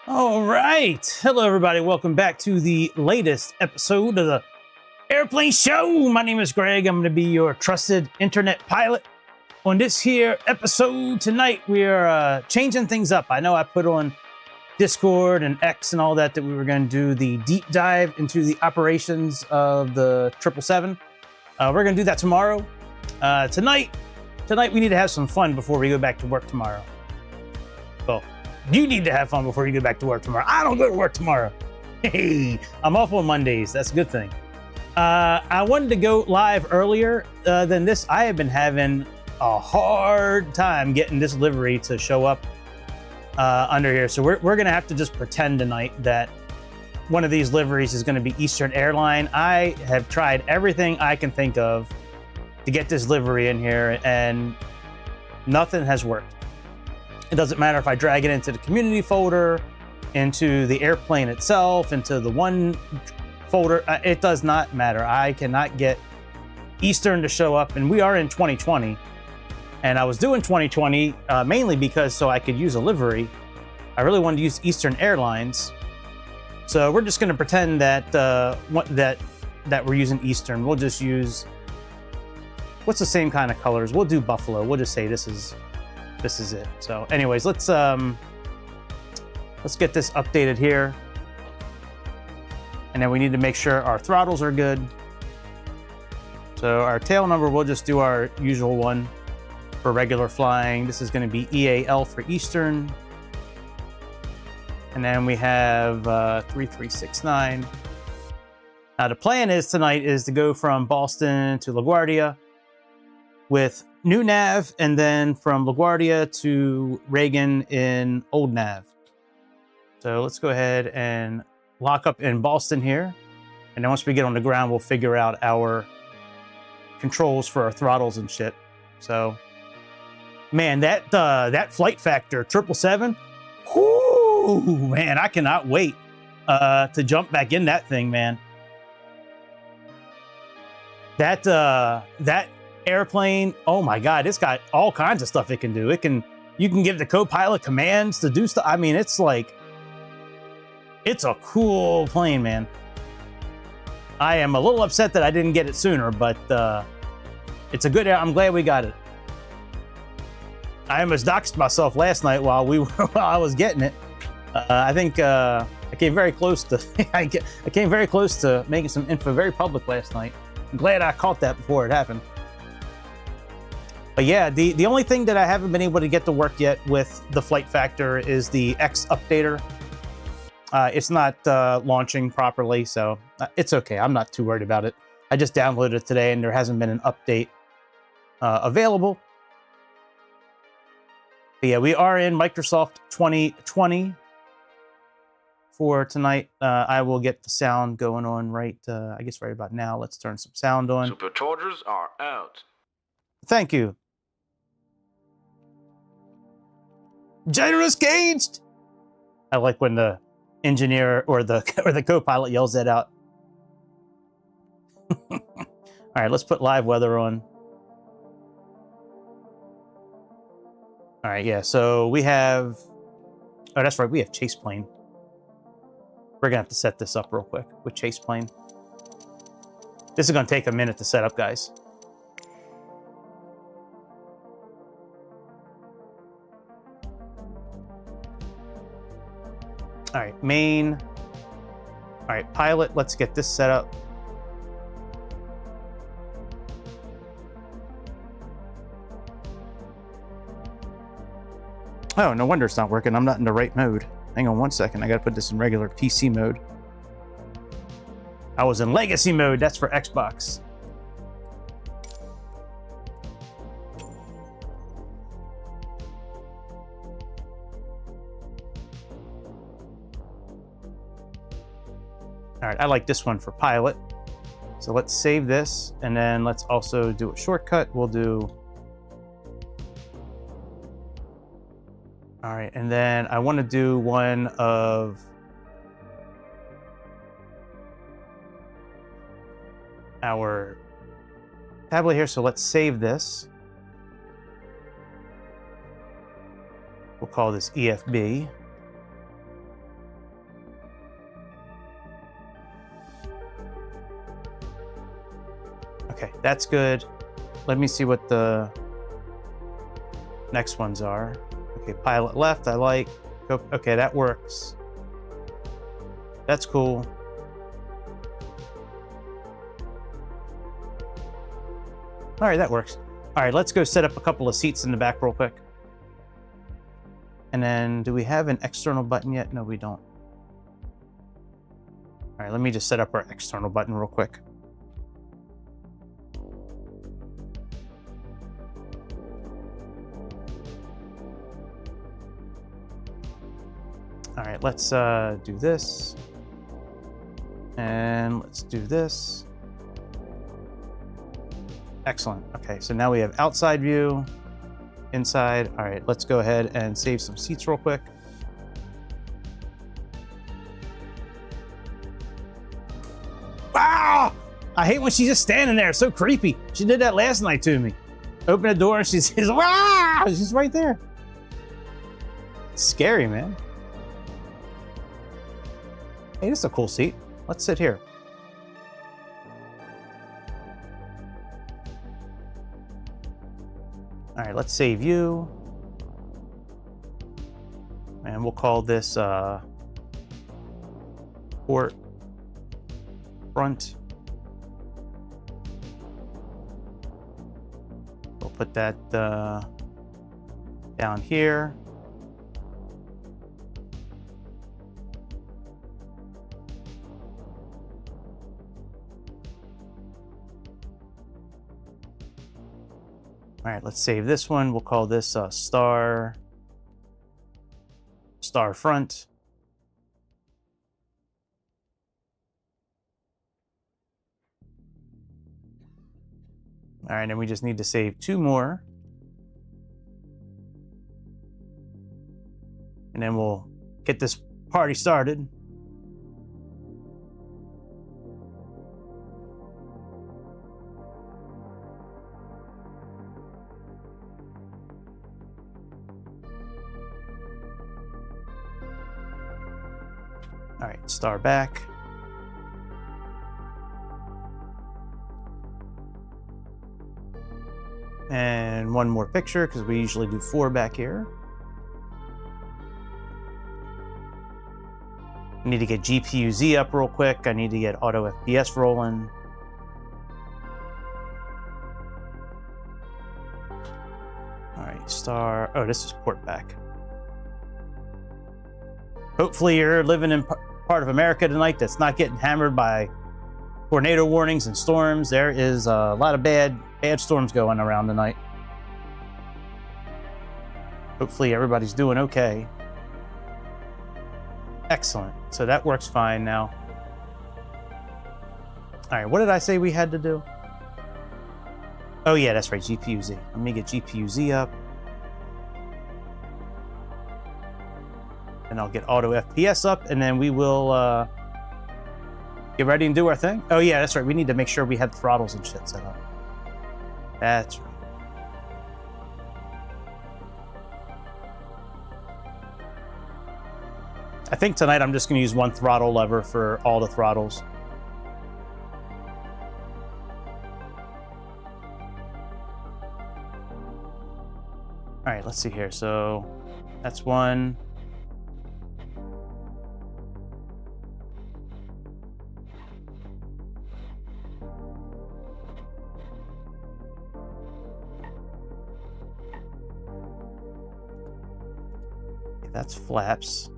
All right. Hello, everybody. Welcome back to the latest episode of the Airplane Show. My name is Greg. I'm going to be your trusted internet pilot. On this here episode tonight, we're changing things up. I know I put on Discord and X and all that we were going to do the deep dive into the operations of the 777. We're going to do that tomorrow. Tonight, we need to have some fun before we go back to work tomorrow. Well, you need to have fun before you go back to work tomorrow. I don't go to work tomorrow. Hey, I'm off on Mondays. That's a good thing. I wanted to go live earlier than this. I have been having a hard time getting this livery to show up under here. So we're going to have to just pretend tonight that one of these liveries is going to be Eastern Airline. I have tried everything I can think of to get this livery in here, and nothing has worked. It doesn't matter if I drag it into the community folder, into the airplane itself, into the one folder. It does not matter. I cannot get Eastern to show up, and we are in 2020. And I was doing 2020 mainly because so I could use a livery. I really wanted to use Eastern Airlines. So we're just going to pretend that that we're using Eastern. We'll just use, what's the same kind of colors? We'll do Buffalo. We'll just say this is it. So anyways, let's get this updated here. And then we need to make sure our throttles are good. So our tail number, we'll just do our usual one for regular flying. This is going to be EAL for Eastern. And then we have 3369. Now the plan is tonight is to go from Boston to LaGuardia with new nav, and then from LaGuardia to Reagan in old nav. So let's go ahead and lock up in Boston here. And then once we get on the ground, we'll figure out our controls for our throttles and shit. So, man, that flight factor 777, whoo, man, I cannot wait to jump back in that thing, man. That airplane, oh my god, it's got all kinds of stuff it can do. You can give the co-pilot commands to do stuff. I mean, it's like, it's a cool plane, man. I am a little upset that I didn't get it sooner, but it's a good air. I'm glad we got it. I almost doxed myself last night while I was getting it. I think I came very close to I came very close to making some info very public last night. I'm glad I caught that before it happened. But yeah, the only thing that I haven't been able to get to work yet with the flight factor is the X updater. It's not launching properly, so it's okay. I'm not too worried about it. I just downloaded it today, and there hasn't been an update available. But yeah, we are in Microsoft 2020 for tonight. I will get the sound going on right, I guess right about now. Let's turn some sound on. Superchargers are out. Thank you. Generous caged. I like when the engineer or the co-pilot yells that out. All right, let's put live weather on. All right, yeah, so we have, oh, that's right, we have chase plane. We're gonna have to set this up real quick with chase plane. This is gonna take a minute to set up, guys. All right, main. All right, pilot, let's get this set up. Oh, no wonder it's not working. I'm not in the right mode. Hang on one second. I got to put this in regular PC mode. I was in legacy mode. That's for Xbox. All right, I like this one for pilot. So let's save this, and then let's also do a shortcut. We'll do... All right, and then I want to do one of... our tablet here, so let's save this. We'll call this EFB. That's good. Let me see what the next ones are. Okay, pilot left, I like. Okay, that works. That's cool. All right, that works. All right, let's go set up a couple of seats in the back real quick. And then, do we have an external button yet? No, we don't. All right, let me just set up our external button real quick. All right, let's do this. And let's do this. Excellent. Okay, so now we have outside view, inside. All right, let's go ahead and save some seats real quick. Wow! I hate when she's just standing there. It's so creepy. She did that last night to me. Open the door and she says, wow! She's right there. It's scary, man. Hey, this is a cool seat. Let's sit here. All right, let's save you. And we'll call this port front. We'll put that down here. All right, let's save this one. We'll call this star front. All right, and we just need to save two more. And then we'll get this party started. All right, star back. And one more picture, because we usually do 4 back here. I need to get GPU-Z up real quick. I need to get auto FPS rolling. All right, star. Oh, this is port back. Hopefully you're living in part of America tonight that's not getting hammered by tornado warnings and storms. There is a lot of bad storms going around tonight. Hopefully everybody's doing okay. Excellent. So that works fine now. All right, what did I say we had to do? Oh yeah, that's right, GPU-Z. Let me get GPU-Z up. And I'll get auto FPS up, and then we will get ready and do our thing. Oh yeah, that's right. We need to make sure we have throttles and shit set up. That's right. I think tonight I'm just going to use one throttle lever for all the throttles. All right, let's see here. So that's one. That's flaps.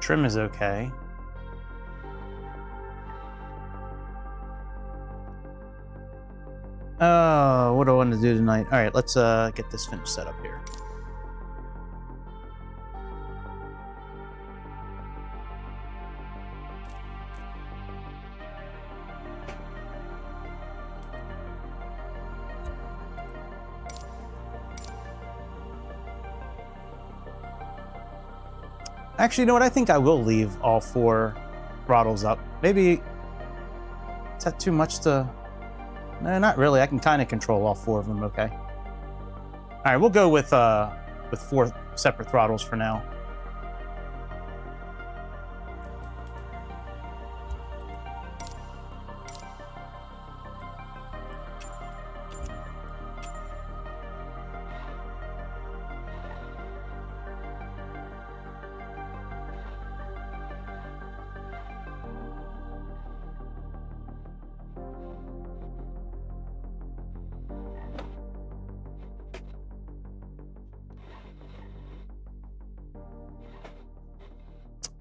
Trim is okay. Oh, what do I want to do tonight? All right, let's get this finished set up here. Actually, you know what? I think I will leave all 4 throttles up. Maybe, is that too much to... No, not really. I can kind of control all 4 of them, okay. All right, we'll go with 4 separate throttles for now.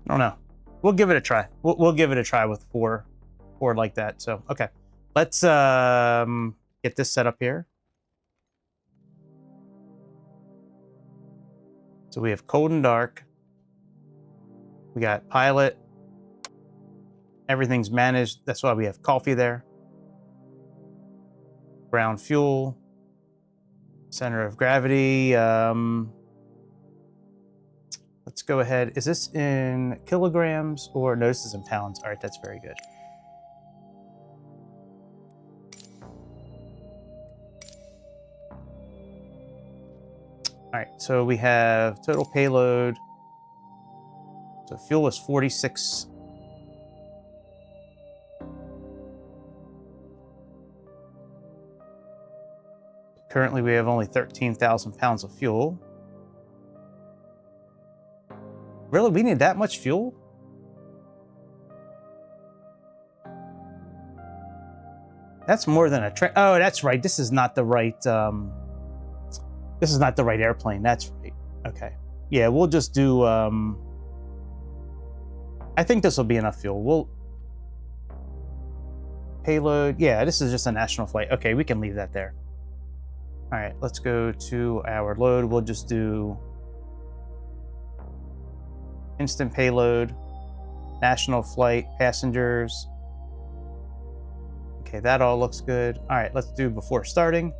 I don't know. We'll give it a try. We'll give it a try with four like that. So, okay. Let's get this set up here. So we have cold and dark. We got pilot. Everything's managed. That's why we have coffee there. Ground fuel. Center of gravity. Let's go ahead. Is this in kilograms or no, this is in pounds. All right, that's very good. All right, so we have total payload. So fuel is 46. Currently, we have only 13,000 pounds of fuel. Really, we need that much fuel? That's more than a train. Oh, that's right. This is not the right. This is not the right airplane. That's right. Okay. Yeah, we'll just do. I think this will be enough fuel. We'll payload. Yeah, this is just a national flight. Okay, we can leave that there. All right, let's go to our load. We'll just do instant payload, national flight, passengers. Okay, that all looks good. All right, let's do before starting.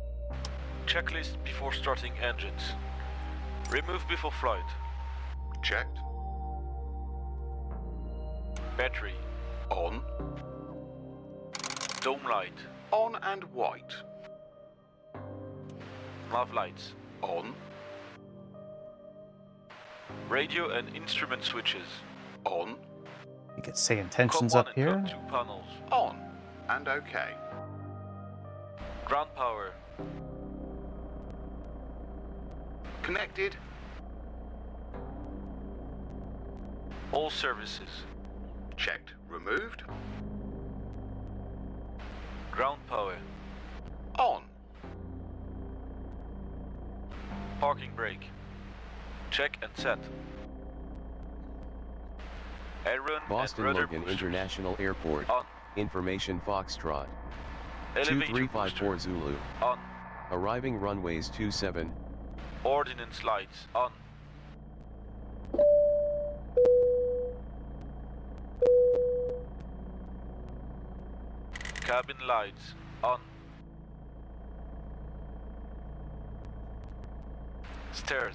Checklist before starting engines. Remove before flight. Checked. Battery. On. Dome light. On and white. Nav lights. On. Radio and instrument switches. On. You can say intentions COM1 up and here. COM2 panels. On. And okay. Ground power. Connected. All services. Checked. Removed. Ground power. On. Parking brake. Check and set. Airline Boston and rudder Logan boosters. International Airport. On. Information Foxtrot. Elevator 2354 booster. Zulu. On. Arriving runways 27. Ordnance lights. On. Cabin lights. On. Stairs.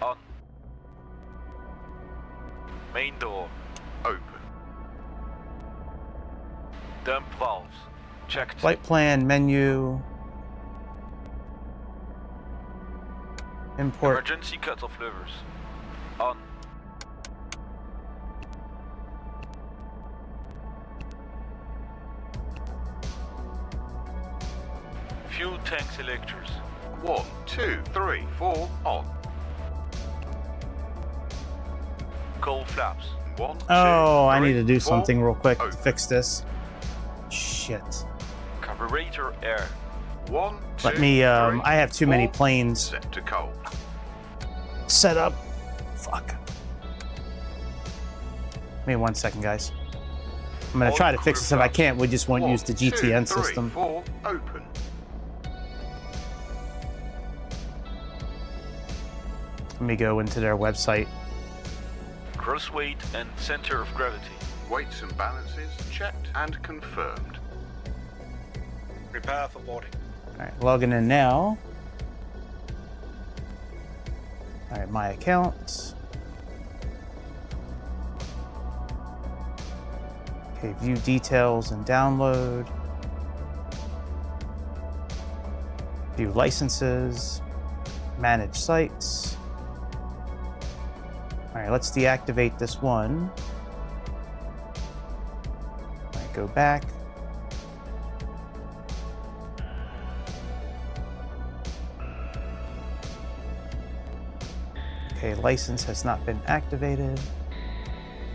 On. Main door. Open. Dump valves. Checked. Flight plan, menu. Import. Emergency cut-off levers. On. Fuel tank selectors. 1, 2, 3, 4. On. Coal flaps. 1, 2, Oh, I 3, need to do 4. something real quick to Open. fix this. Shit. Carburetor air. 1, 2, Let me, 3, I have too many 4. planes Set to cold. set up. Fuck. Give me 1 second, guys. I'm gonna All try to the fix this. If I can't, we just won't 1, use the 2, GTN 3, system. 4. Open. Let me go into their website. Gross weight and center of gravity. Weights and balances checked and confirmed. Prepare for boarding. All right, logging in now. All right, my account. Okay, view details and download. View licenses. Manage sites. All right, let's deactivate this one. All right, go back. Okay, license has not been activated.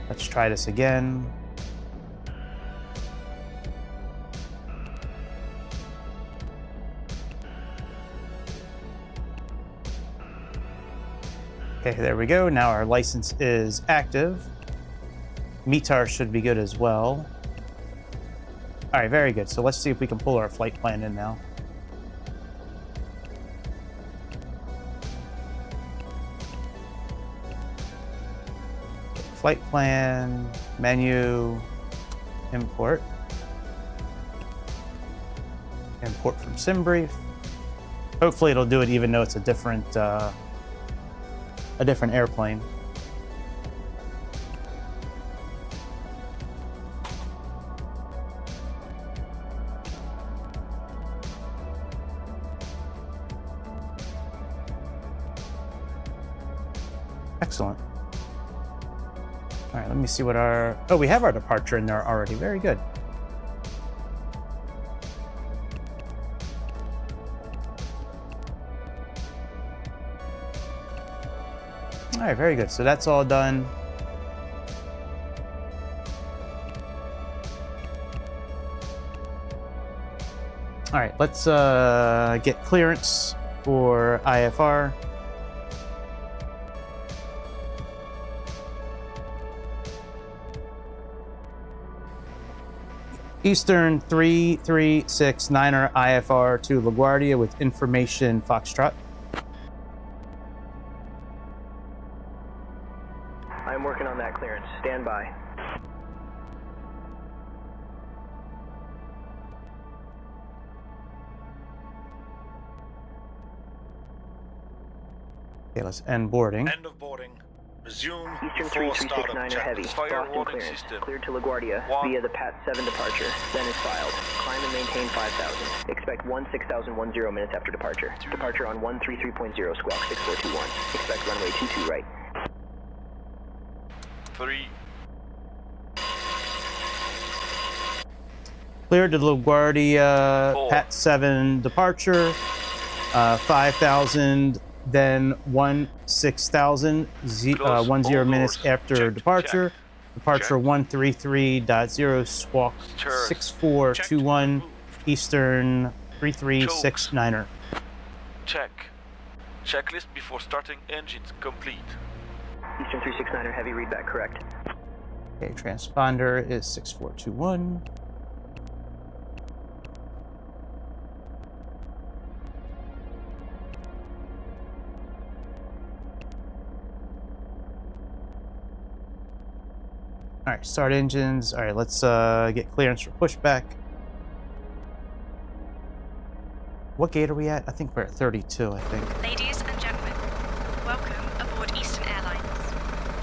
Let's try this again. Okay, there we go. Now our license is active. METAR should be good as well. All right, very good. So let's see if we can pull our flight plan in now. Flight plan, menu, import. Import from SimBrief. Hopefully it'll do it even though it's a different airplane. Excellent. All right, let me see what our... Oh, we have our departure in there already. Very good. All right, very good. So that's all done. All right, let's get clearance for IFR. Eastern 3369er IFR to LaGuardia with information Foxtrot. I'm working on that clearance. Stand by. Okay, let's end boarding. End of boarding. Resume Eastern before startup 3369er check. Heavy. Fire Boston warning clearance. system. Cleared to LaGuardia via the PAT 7 departure. Then is filed. Climb and maintain 5,000. Expect 6010 minutes after departure. Departure on 133.0 squawk 6421. Expect runway 22 right. 3. Cleared to LaGuardia, Four. PAT 7 departure, 5,000, then 6000, 10 minutes doors. after Check, departure. check. Departure Check. 133.0, squawk Stir. 6421, Check. Eastern 3369er. Check. Checklist before starting engines complete. Eastern 369er Heavy, readback correct. Okay, transponder is 6421. All right, start engines. All right, let's get clearance for pushback. What gate are we at? I think we're at 32, I think. Ladies and gentlemen, welcome aboard Eastern Airlines.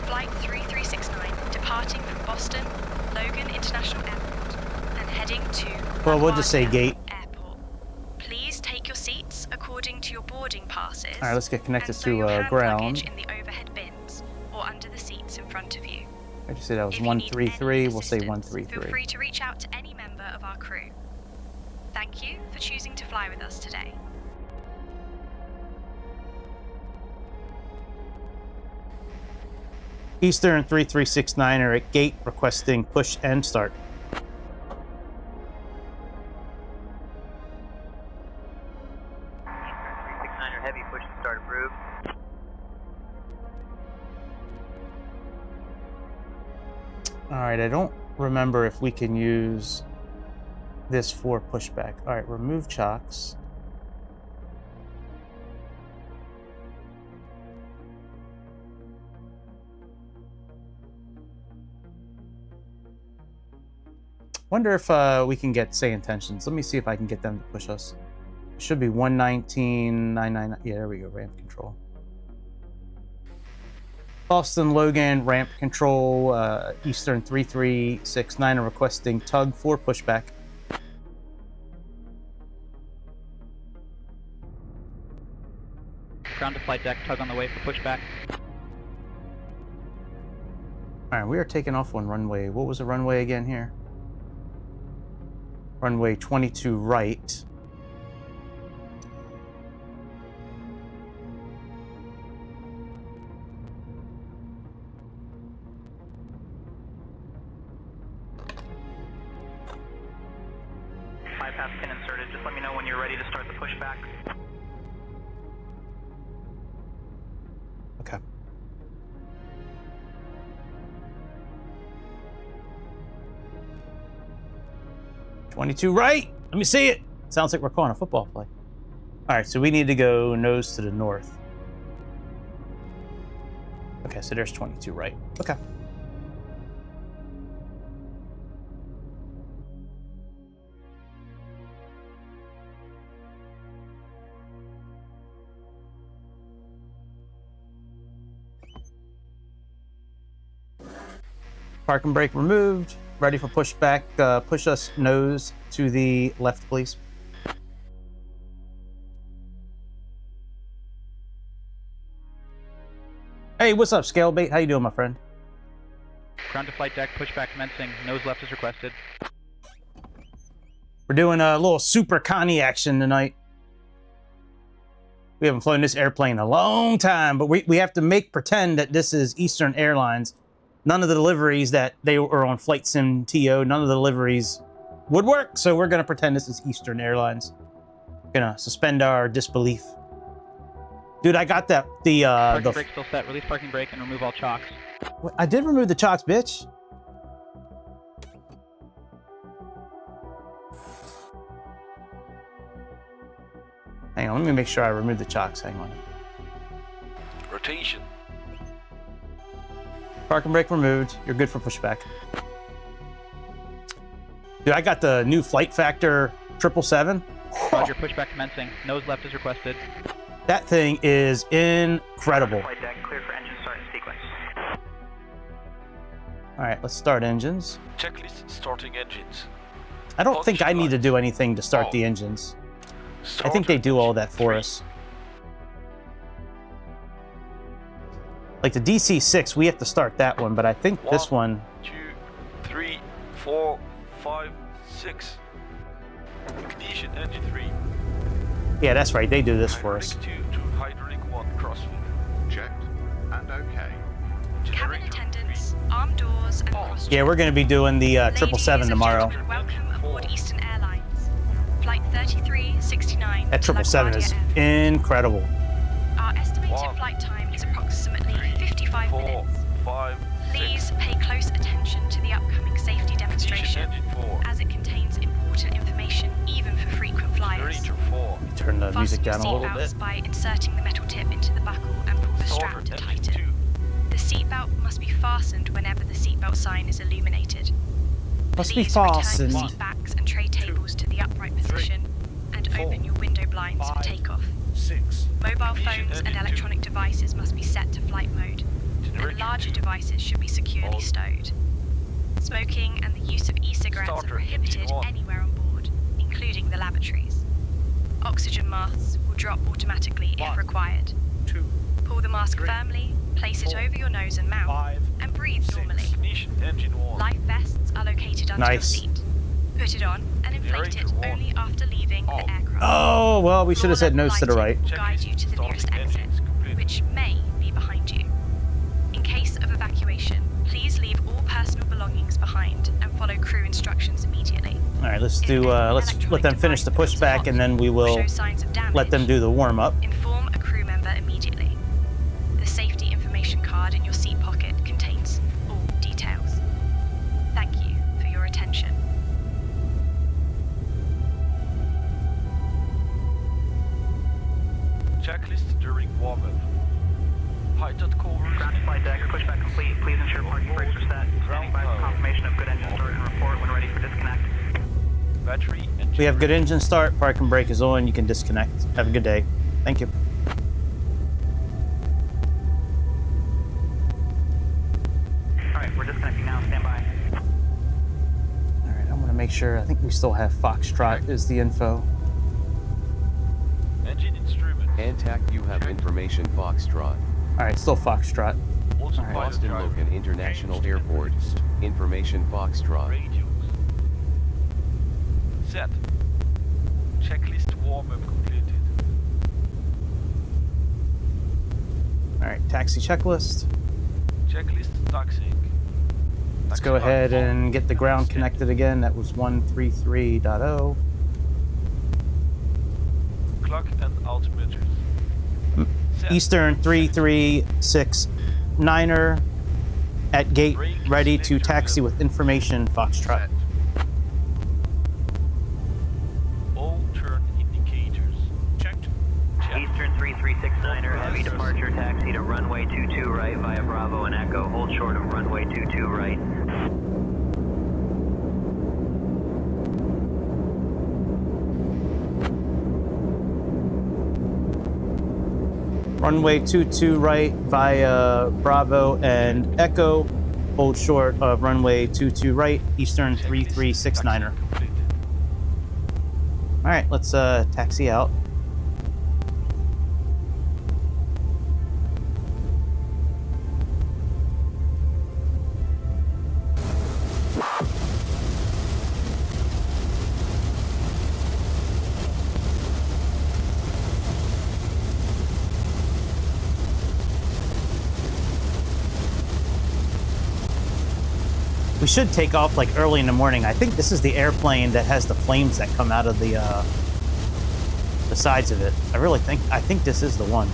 Flight 3369 departing from Boston, Logan International Airport, and heading to Well, we'll just say LaGuardia gate. Airport. Please take your seats according to your boarding passes. All right, let's get connected and stow your to hand ground. luggage in the overhead bins or under the seats in front of you. I just say that was If you need 133. any We'll say assistance, 133. Feel free to reach out to any member of our crew. Thank you for choosing to fly with us today. Eastern 3369er at gate requesting push and start. Eastern 369er Heavy, push and start approved. All right, I don't remember if we can use this for pushback. All right, remove chocks. Wonder if we can get SayIntentions. Let me see if I can get them to push us. It should be 119.999. Yeah, there we go. Ramp control. Boston Logan ramp control. Eastern 3369 are requesting tug for pushback. Ground to flight deck, tug on the way for pushback. All right, we are taking off on runway. What was the runway again here? Runway 22 right. Bypass pin inserted. Just let me know when you're ready to start the pushback. Okay. 22 right. Let me see it. Sounds like we're calling a football play. All right, so we need to go nose to the north. Okay, so there's 22 right. Okay. Parking brake removed. Ready for pushback. Push us nose to the left, please. Hey, what's up, Scalebait? How you doing, my friend? Ground to flight deck, pushback commencing. Nose left is requested. We're doing a little Super Connie action tonight. We haven't flown this airplane in a long time, but we have to pretend that this is Eastern Airlines. None of the deliveries that they were on Flight Sim TO, none of the deliveries would work, so we're going to pretend this is Eastern Airlines. Gonna suspend our disbelief. Dude, I got that. Parking brake still set. Release parking brake and remove all chocks. I did remove the chocks, bitch. Hang on, let me make sure I remove the chocks. Hang on. Rotation. Parking brake removed. You're good for pushback. Dude, I got the new Flight Factor 777. Roger, pushback commencing. Nose left is requested. That thing is incredible. Flight deck clear for engine start sequence. All right, let's start engines. Checklist starting engines. I don't think I need to do anything to start the engines. I think they do all that for us. Like the DC-6, we have to start that one, but I think this one... 2, 3, 4, 5, 6. Ignition engine 3. Yeah, that's right. They do this for us. Hydraulic 2 to hydraulic 1 crosswind. Checked and okay. Cabin attendants, armed doors, and cross. Yeah, we're going to be doing the 777 tomorrow. Ladies and gentlemen, welcome aboard Eastern Airlines. Flight 3369. That 777 is incredible. Our estimated flight time is approximately 55 minutes. 5, Please pay close attention to the upcoming safety demonstration, engine 4. as it contains important information even for frequent flyers. Generator 4. Turn the music Fasten down a your little bit. seatbelts by inserting the metal tip into the buckle and pull the strap to Engine tighten. 2. The seatbelt must be fastened whenever the seatbelt sign is illuminated. Must be Please fastened. return your seat backs and tray tables to the upright position and open your window blinds for takeoff. 6. Mobile Ignition phones and engine electronic devices must be set to flight mode, and larger devices should be securely stowed. Smoking and the use of e-cigarettes are Starter prohibited engine 1. anywhere on board, including the lavatories. Oxygen masks will drop automatically if 1, required. 2, Pull the mask 3, firmly, place it 4, over your nose and mouth, 5, and breathe 6. normally. Ignition engine 1. Life vests are located under Nice. your seat. Put it on and inflate it Generator 1. only after leaving Off. the aircraft. Oh, well, we should have said nose to the right. Will guide you to the nearest exit, which may be behind you. In case of evacuation, please leave all personal belongings behind and follow crew instructions immediately. All right, let's If do. any Let's let them electronic finish the device becomes pushback, hot and then we or will show signs of damage, let them do the warm up. inform a crew member immediately. The safety information card in your seat pocket contains all details. Thank you for your attention. Checklist during warm-up. Height at covers. Ground to flight deck, pushback complete. Please ensure parking brakes are set. Standing by for confirmation of good engine start and report when ready for disconnect. Battery and We have good engine start. Parking brake is on. You can disconnect. Have a good day. Thank you. Alright, we're disconnecting now. Stand by. All right, I want to make sure. I think we still have Foxtrot is the info. engine instrument. Antac, you have information Foxtrot. All right, still Foxtrot. Also All right. pilot Boston driver. Logan International Changed Airport. engines. Information Foxtrot. Radios. Set. Checklist warm-up completed. All right, taxi checklist. Checklist taxiing. Let's go ahead and get the ground connected again. That was 133.0. Clock and altimeters. Set. Eastern 3369er at gate, ready to taxi with information Foxtrot. Set. 69er, heavy departure, taxi to runway 22 right via Bravo and Echo. Hold short of runway 22 right. Runway 22 right via Bravo and Echo. Hold short of runway 22 right, Eastern 3369er. All right, let's taxi out. We should take off like early in the morning. I think this is the airplane that has the flames that come out of the sides of it. I think this is the one.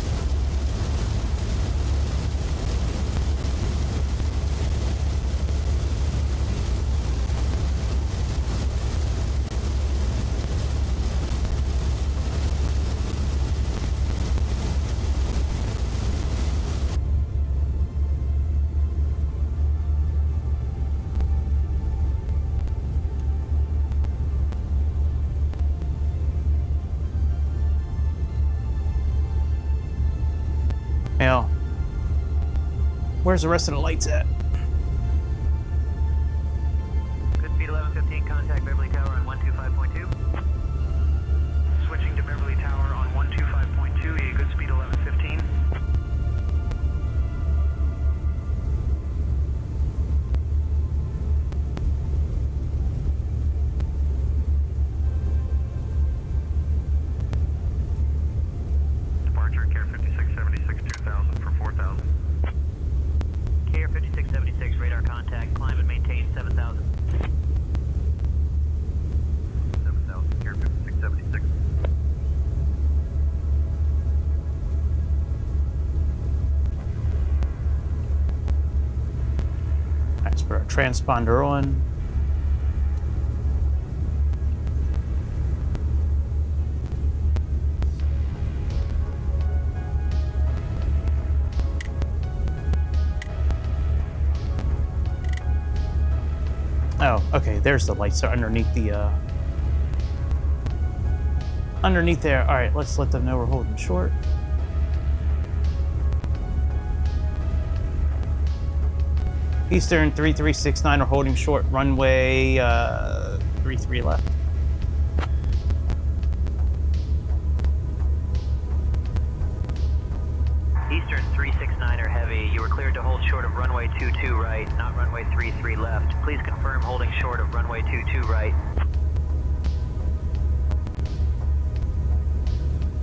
Now, where's the rest of the lights at? Good speed 1115, contact Beverly Tower on 125.2. Switching to Beverly Tower on 125.2, good speed 1115. Departure, Care 5676, 2000 for 4000. Care 5676, radar contact, climb and maintain 7000. 7000, Care 5676. Let's put our transponder on. Oh, okay, there's the lights are underneath the, underneath there. All right, let's let them know we're holding short. Eastern 3369 are holding short, runway 33 left. Eastern 369er heavy, you were cleared to hold short of runway 22 right, not runway 33 left. Please confirm holding short of runway 22 right.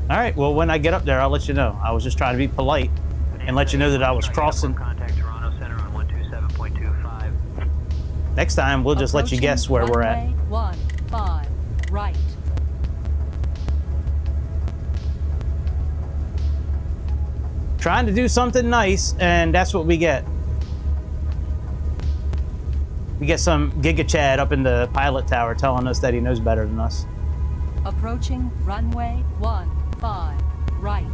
All right, well, when I get up there, I'll let you know. I was just trying to be polite and let you know that I was crossing. Contact Toronto Center on 127.25. Next time, we'll just let you guess where we're at. Runway 15, right. Trying to do something nice, and that's what we get. We get some Giga Chad up in the pilot tower telling us that he knows better than us. Approaching runway 15, right.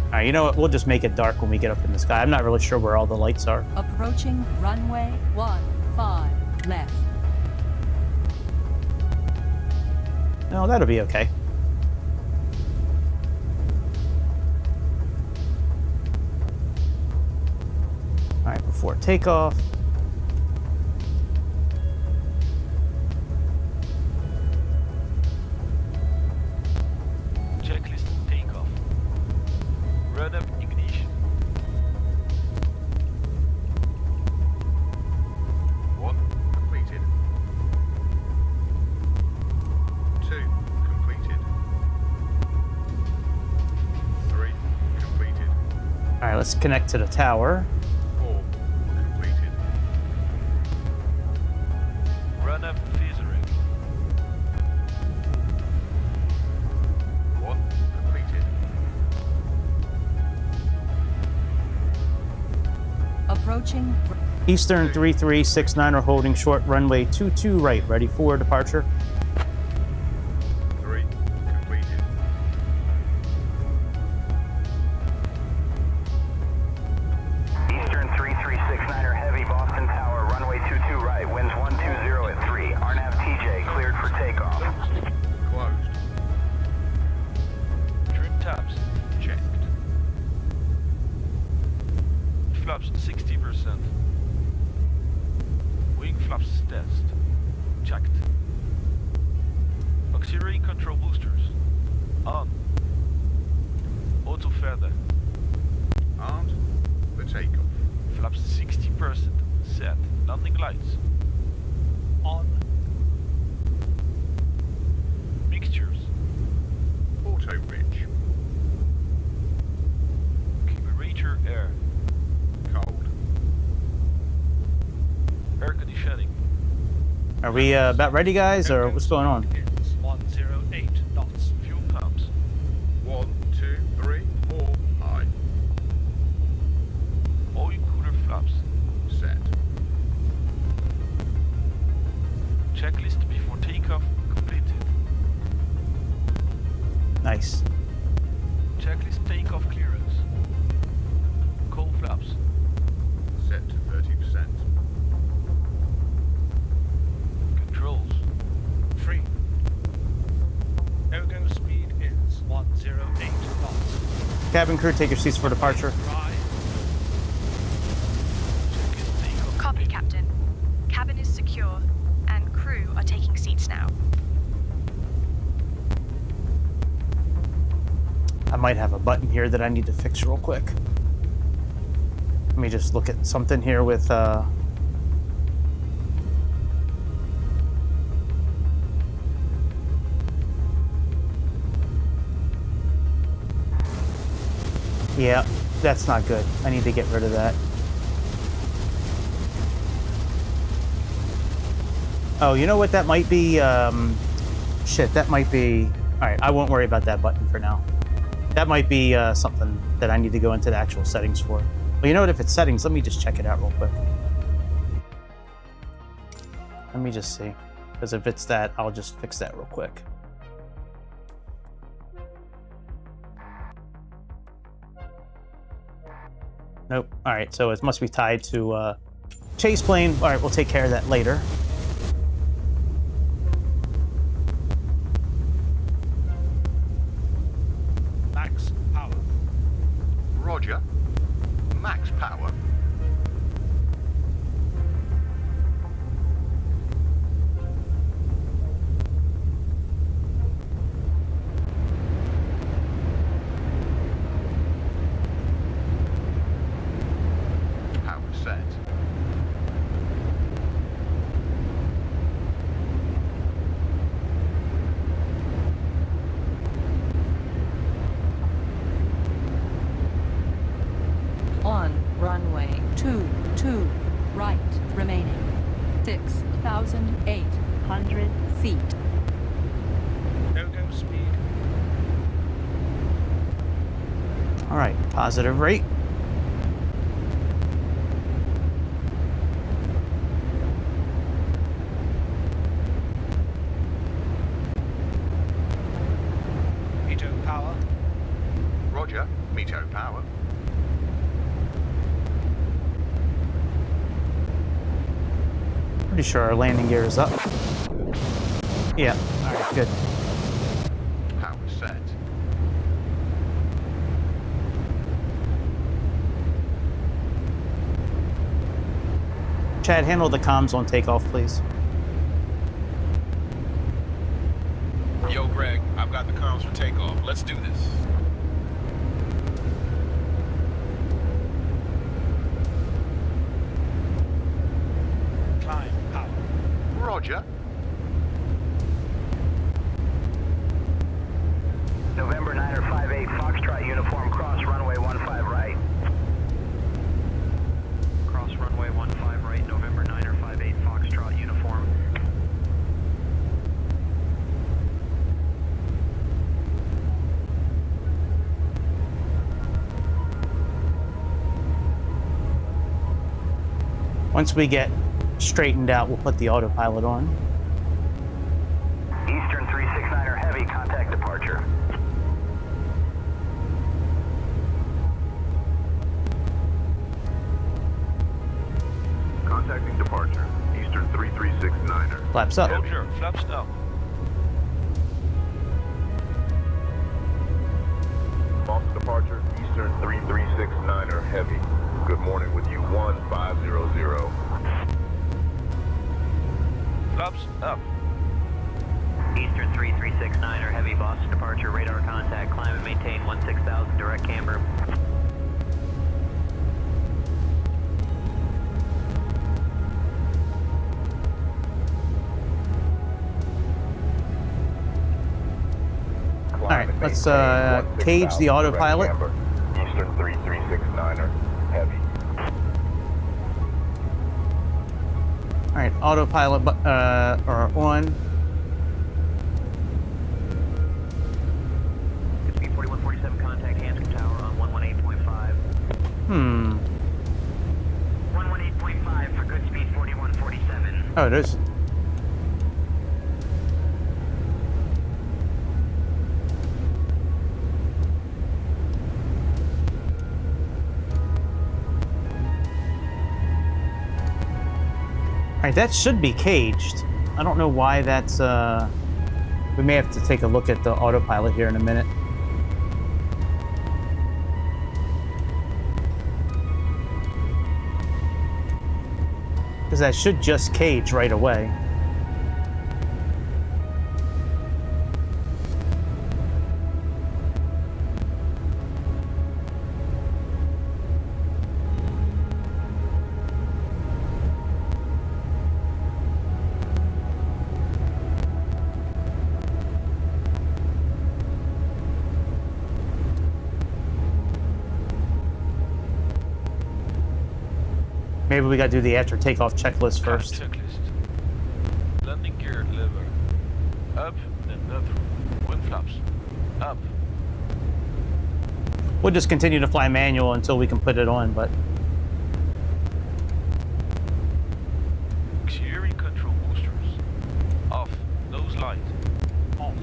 All right, you know what? We'll just make it dark when we get up in the sky. I'm not really sure where all the lights are. Approaching runway 15, left. No, that'll be okay. All right, before takeoff. Checklist takeoff. Run up ignition. One completed. Two completed. Three completed. All right, let's connect to the tower. Four completed. Run up feathering. One completed. Approaching. Eastern 3369 are holding short runway 22 right, ready for departure. 3 completed. Eastern 3369er heavy, Boston Tower, runway 22 right, winds 120 at 3. RNAV TJ cleared for takeoff. Closed. Trim tabs. Checked. Flaps 60%. Wing flaps test. Checked. Auxiliary control boosters. On. Auto feather. Armed for takeoff. Flaps 60%. Set. Landing lights. On. Mixtures. Auto ridge. Carburetor air. Cold. Air conditioning. Are we about ready, guys, or what's going on? Is 108 knots. Fuel pumps. 1, 2, 3, 4. High. Oil cooler flaps. Set. Checklist before takeoff completed. Nice. Checklist takeoff clearance. Coal flaps. Set to 30%. Controls. Free. No-go speed is 108 knots. Cabin crew, take your seats for departure. Rise. Checklist takeoff. Copy, Captain. Cabin is secure, and crew are taking seats now. I might have a button here that I need to fix real quick. Let me just look at something here with yeah, that's not good. I need to get rid of that. Oh, you know what? That might be, shit, that might be, all right, I won't worry about that button for now. That might be something that I need to go into the actual settings for. Well, you know what? If it's settings, let me just check it out real quick. Let me just see. Because if it's that, I'll just fix that real quick. Nope. All right, so it must be tied to chase plane. All right, we'll take care of that later. Max power. Roger. Max power. Power set. On runway 22 right remaining 6,800 feet. No-go speed. All right, positive rate. Veto power. Roger. Meto power. Pretty sure our landing gear is up. Yeah, all right, good. Power set. Chad, handle the comms on takeoff, please. Yo, Greg, I've got the comms for takeoff. Let's do this. Climb power. Roger. November 9er 58, Foxtrot uniform, cross runway 15 right. Cross runway 15 right, November 9er 58, Foxtrot uniform. Once we get straightened out, we'll put the autopilot on. Eastern 369er Heavy, contact departure. Contacting departure. Eastern 3369er. Flaps up. Roger, flaps up. False departure. Eastern 3369er Heavy. Good morning with you 1500. Flaps up. Eastern 3369er Heavy, Boston departure, radar contact, climb and maintain 16,000, direct camber. All right, let's cage the autopilot. Eastern 3369er Heavy. All right, autopilot are on. Good speed 4147, contact Hanscom Tower on 118.5. 118.5 for good speed 4147. Oh, it is. All right, that should be caged. I don't know why that's, we may have to take a look at the autopilot here in a minute. Because that should just cage right away. Maybe we gotta do the after takeoff checklist first. Checklist. Landing gear lever. Up, then neutral. Wing flaps. Up. We'll just continue to fly manual until we can put it on, but Auxiliary control boosters. Off. Nose light. Off.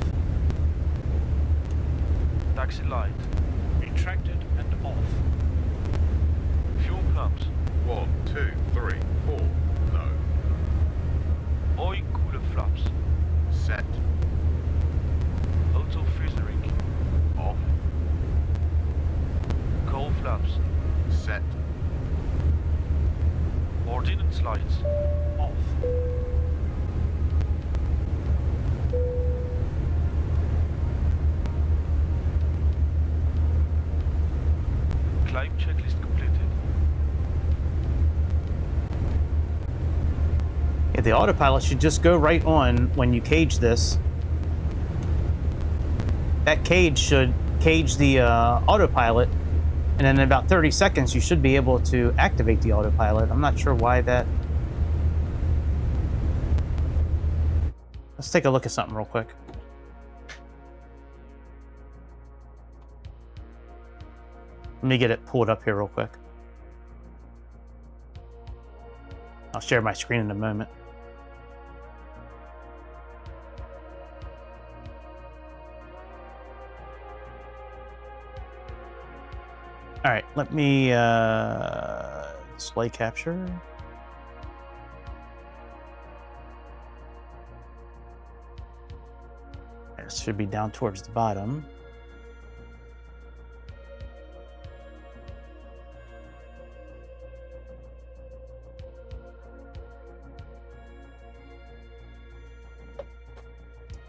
Taxi light. Retracted and off. Fuel pumps. 1, 2, 3, 4. Low. Oil cooler flaps. Set. Auto filtering. Off. Coal flaps. Set. Ordnance lights. Off. Climb checklist completed. yeah, the autopilot should just go right on when you cage this. That cage should cage the autopilot, and then in about 30 seconds you should be able to activate the autopilot. I'm not sure why that... Let's take a look at something real quick. Let me get it pulled up here real quick. I'll share my screen in a moment. All right, let me display capture. It should be down towards the bottom.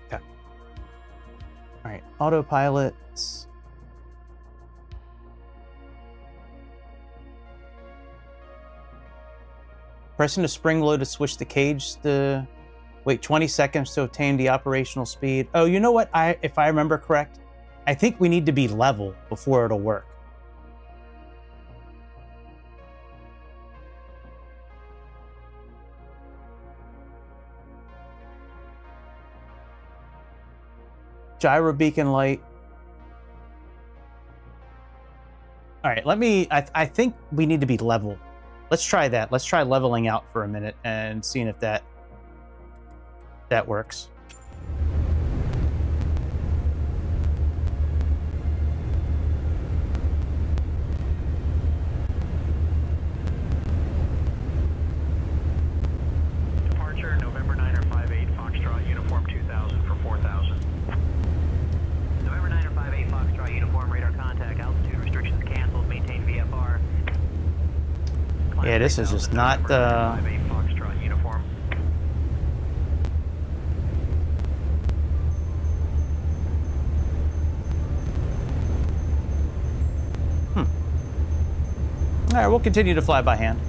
Okay. All right, autopilot. Pressing the spring load to switch the cage to wait 20 seconds to obtain the operational speed. Oh, you know what? If I remember correct, I think we need to be level before it'll work. Gyro beacon light. All right, let me, I think we need to be level Let's try that. Let's try leveling out for a minute and seeing if that works. Departure November 9er 58 Foxtrot Uniform 2000 for 4000. November 9er 58 Foxtrot Uniform radar contact altitude restrictions canceled. Maintain VFR. Yeah, this is just not Foxtrot Uniform. All right, we'll continue to fly by hand.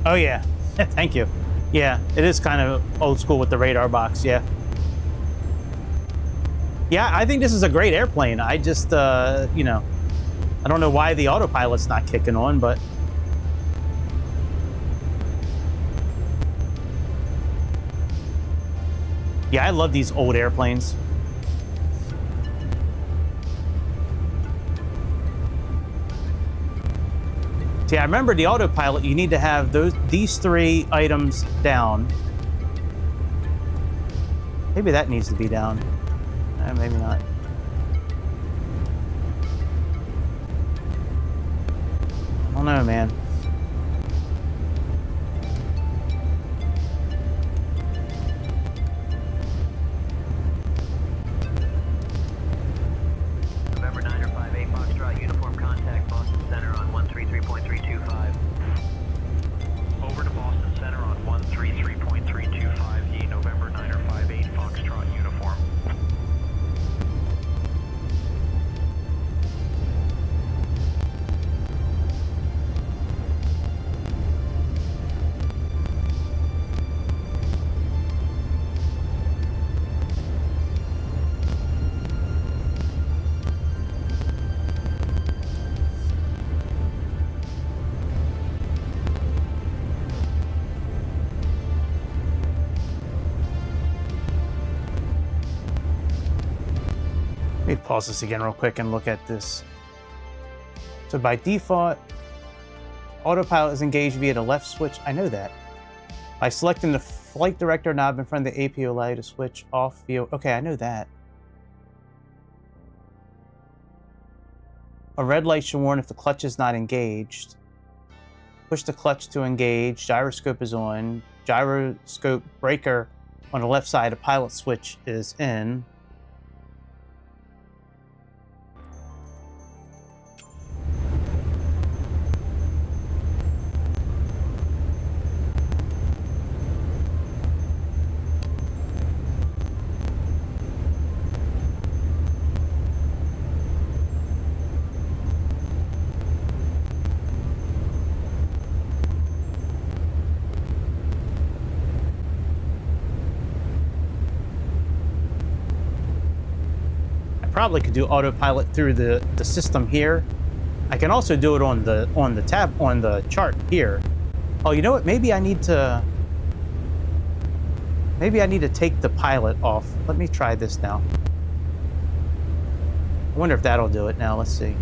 Oh yeah, thank you. Yeah, it is kind of old school with the radar box, yeah. Yeah, I think this is a great airplane. I just, you know, I don't know why the autopilot's not kicking on, but... Yeah, I love these old airplanes. See, I remember the autopilot, you need to have these 3 items down. Maybe that needs to be down. Maybe not. I don't know, man. November 9er 58 Foxtrot Uniform contact Boston Center on 133.325. Over to Boston Center on 133.325. Ye November 9er 58 Foxtrot Uniform. Let me pause this again real quick and look at this. So by default, autopilot is engaged via the left switch. I know that. By selecting the flight director knob in front of the AP, will allow you to switch off via... Okay, I know that. A red light should warn if the clutch is not engaged. Push the clutch to engage. Gyroscope is on. Gyroscope breaker on the left side. The pilot switch is in. Probably could do autopilot through the system here. I can also do it on the tab on the chart here. Oh, you know what? Maybe I need to take the pilot off. Let me try this now. I wonder if that'll do it now. Let's see.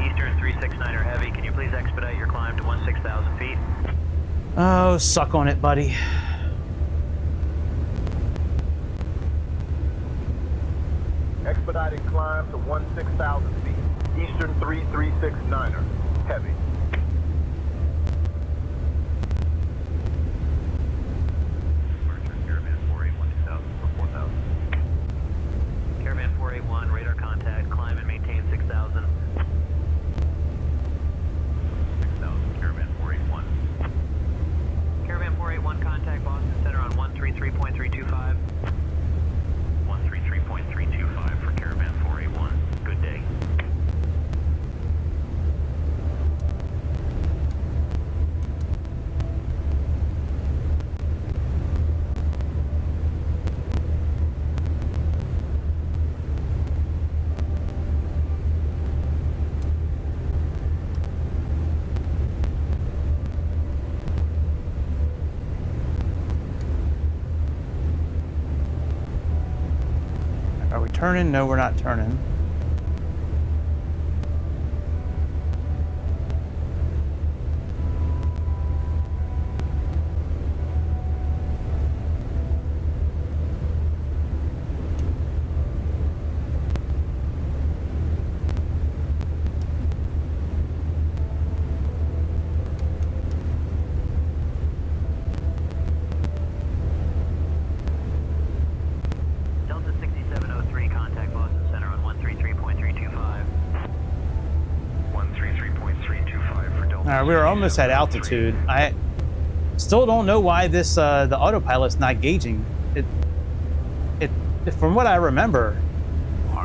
Eastern 369er Heavy, can you please expedite your climb to 16,000 feet? Oh, suck on it, buddy. Expediting climb to 16,000 feet. Eastern 3369er. Heavy. Caravan 481 2000 for 4,000. Caravan 481, radar contact, climb and maintain 6,000. 6,000, Caravan 481. Caravan 481, contact Boston Center on 133.325. 133.325 for Caravan 481. Good day. turning? No, we're not turning. Delta 6703, contact Boston Center on 133.325. 133.325 for Delta. All right, we were almost at altitude. I still don't know why this the autopilot's not gauging. It from what I remember,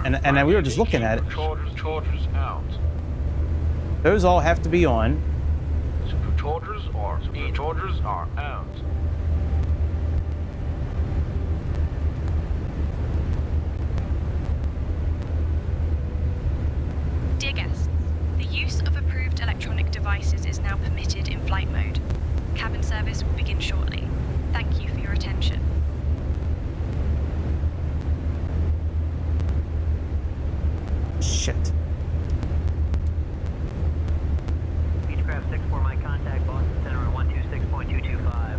and we were just looking at it. Chargers out. Those all have to be on. Superchargers are out. Dear guests, the use of approved electronic devices is now permitted in flight mode. Cabin service will begin shortly. Thank you for your attention. Shit. Beechcraft 64, my contact Boston Center on 126.225.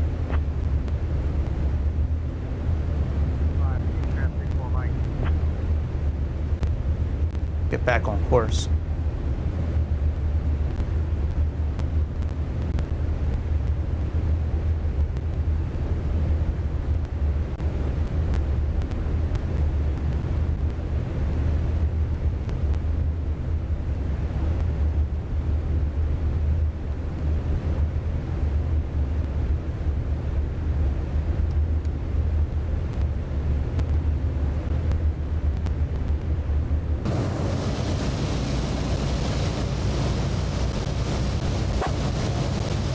Beechcraft 64, Mike. Get back on course.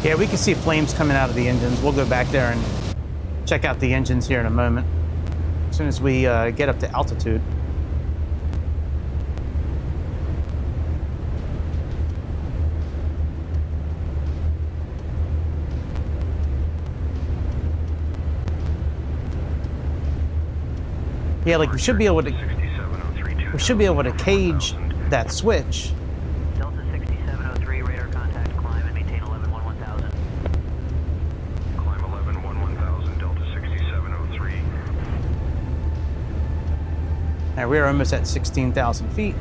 Yeah, we can see flames coming out of the engines. We'll go back there and check out the engines here in a moment, as soon as we get up to altitude. Yeah, like we should be able to cage that switch. Delta 6703, radar contact, climb and maintain 11-11,000. Climb 11-11,000, Delta 6703. Now we're almost at 16,000 feet.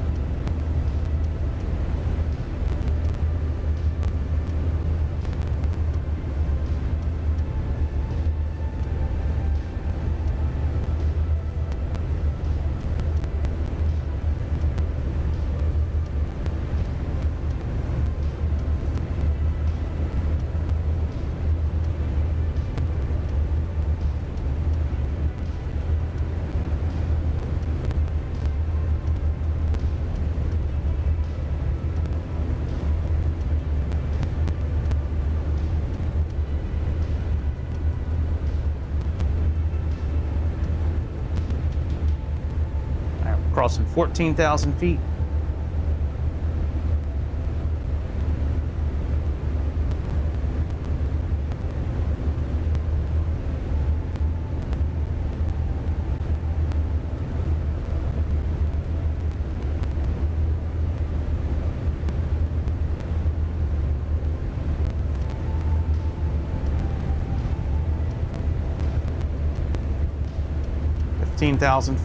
Crossing 14,000 feet.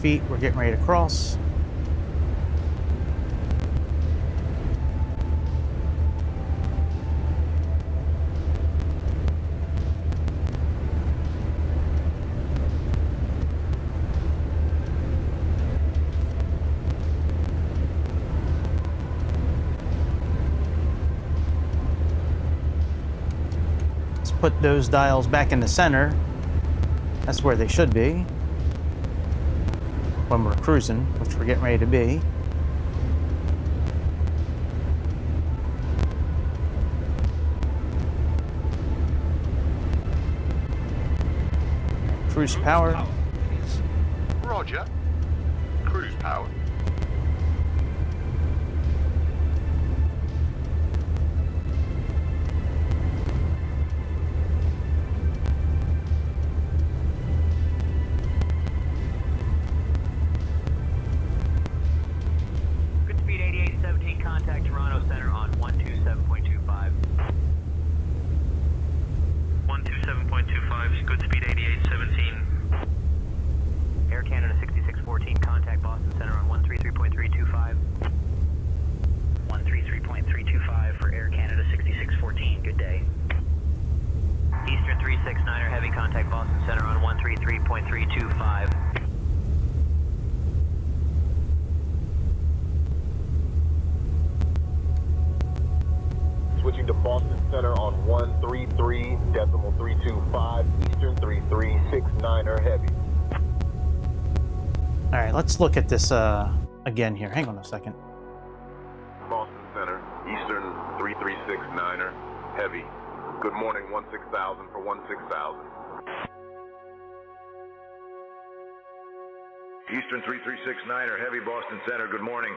Feet, we're getting ready to cross. Let's put those dials back in the center. That's where they should be when we're cruising, which we're getting ready to be. Cruise power. Roger. Cruise power. Boston Center on 133.325, Eastern 3369er heavy. All right, let's look at this again here. Hang on a second. Boston Center, Eastern 3369er heavy. Good morning, 16,000 for 16,000. Eastern 3369er heavy, Boston Center, good morning.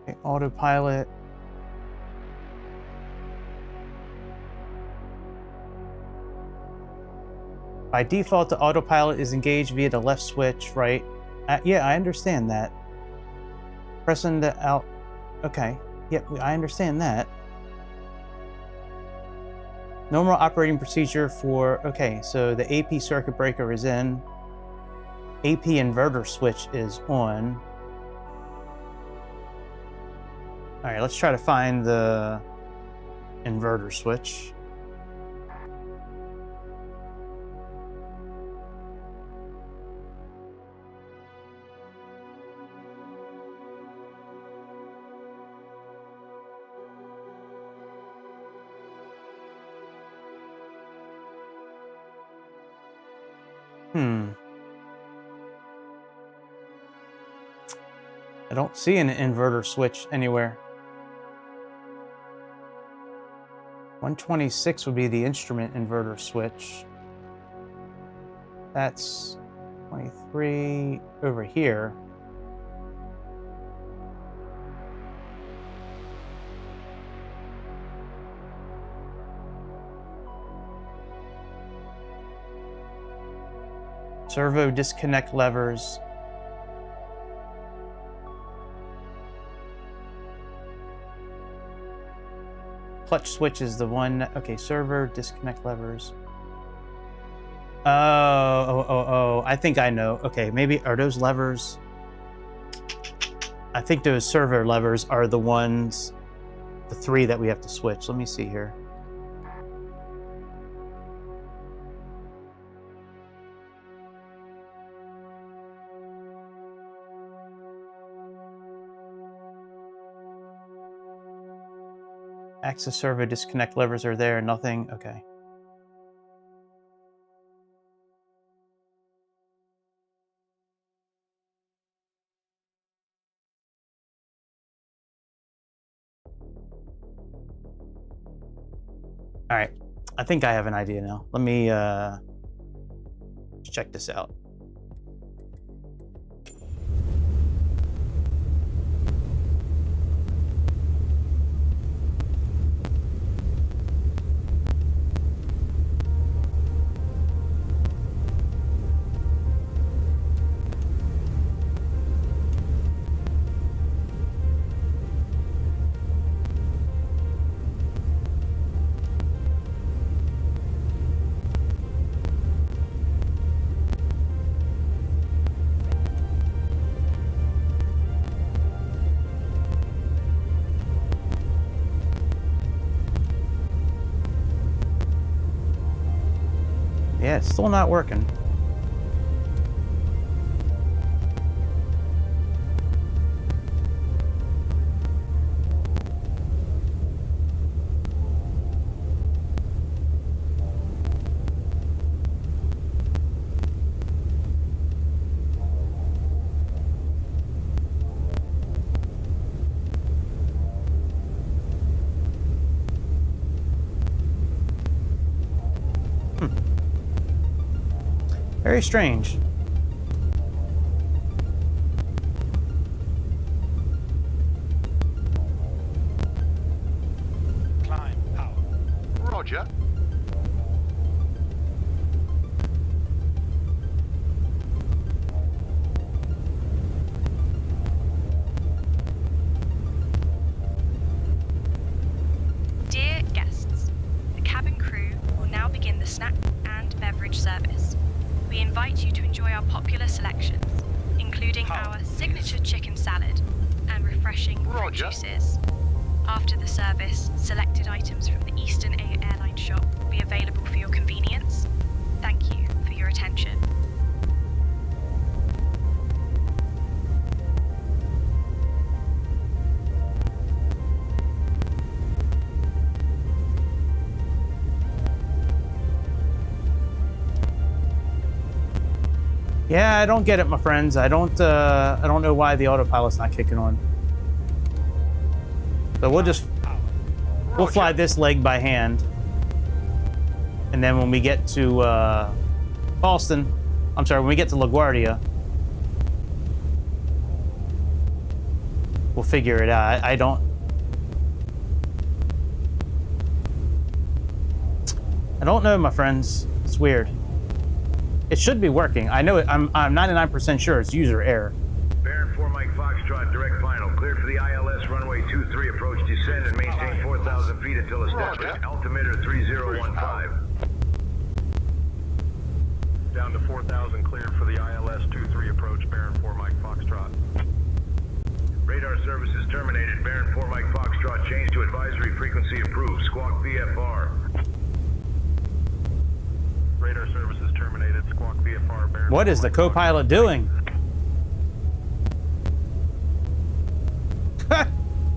Okay, autopilot. By default, the autopilot is engaged via the left switch, right? Yeah, I understand that. Pressing the out. Okay. Yep, I understand that. Normal operating procedure for. Okay, so the AP circuit breaker is in. AP inverter switch is on. All right, let's try to find the inverter switch. I don't see an inverter switch anywhere. 126 would be the instrument inverter switch. That's 23 over here. Servo disconnect levers. Clutch switch is the one. Okay, server disconnect levers. Oh, I think I know. Okay, maybe are those levers? I think those server levers are the ones, the three that we have to switch. Let me see here. Access servo disconnect levers are there, nothing. Okay. All right. I think I have an idea now. Let me check this out. Yeah, it's still not working. Very strange. Climb power. Roger. Dear guests, the cabin crew will now begin the snack and beverage service. We invite you to enjoy our popular selections, including our signature chicken salad and refreshing fruit juices. After After the service, selected items from the Eastern Airline shop will be available for your convenience. Thank you for your attention. Yeah, I don't get it, my friends. I don't know why the autopilot's not kicking on. So we'll fly this leg by hand. And then when we get to Boston, I'm sorry, when we get to LaGuardia, we'll figure it out. I don't know, my friends. It's weird. It should be working. I know it. I'm 99% sure it's user error. Baron 4 Mike Foxtrot, direct final. Cleared for the ILS runway 23 approach, descend and maintain 4,000 feet until established. Altimeter 3015. Down to 4,000, cleared for the ILS 23 approach, Baron 4 Mike Foxtrot. Radar services terminated. Baron 4 Mike Foxtrot, change to advisory frequency approved. Squawk VFR. Radar services terminated. Squawk VFR. Baron. What is the co-pilot doing?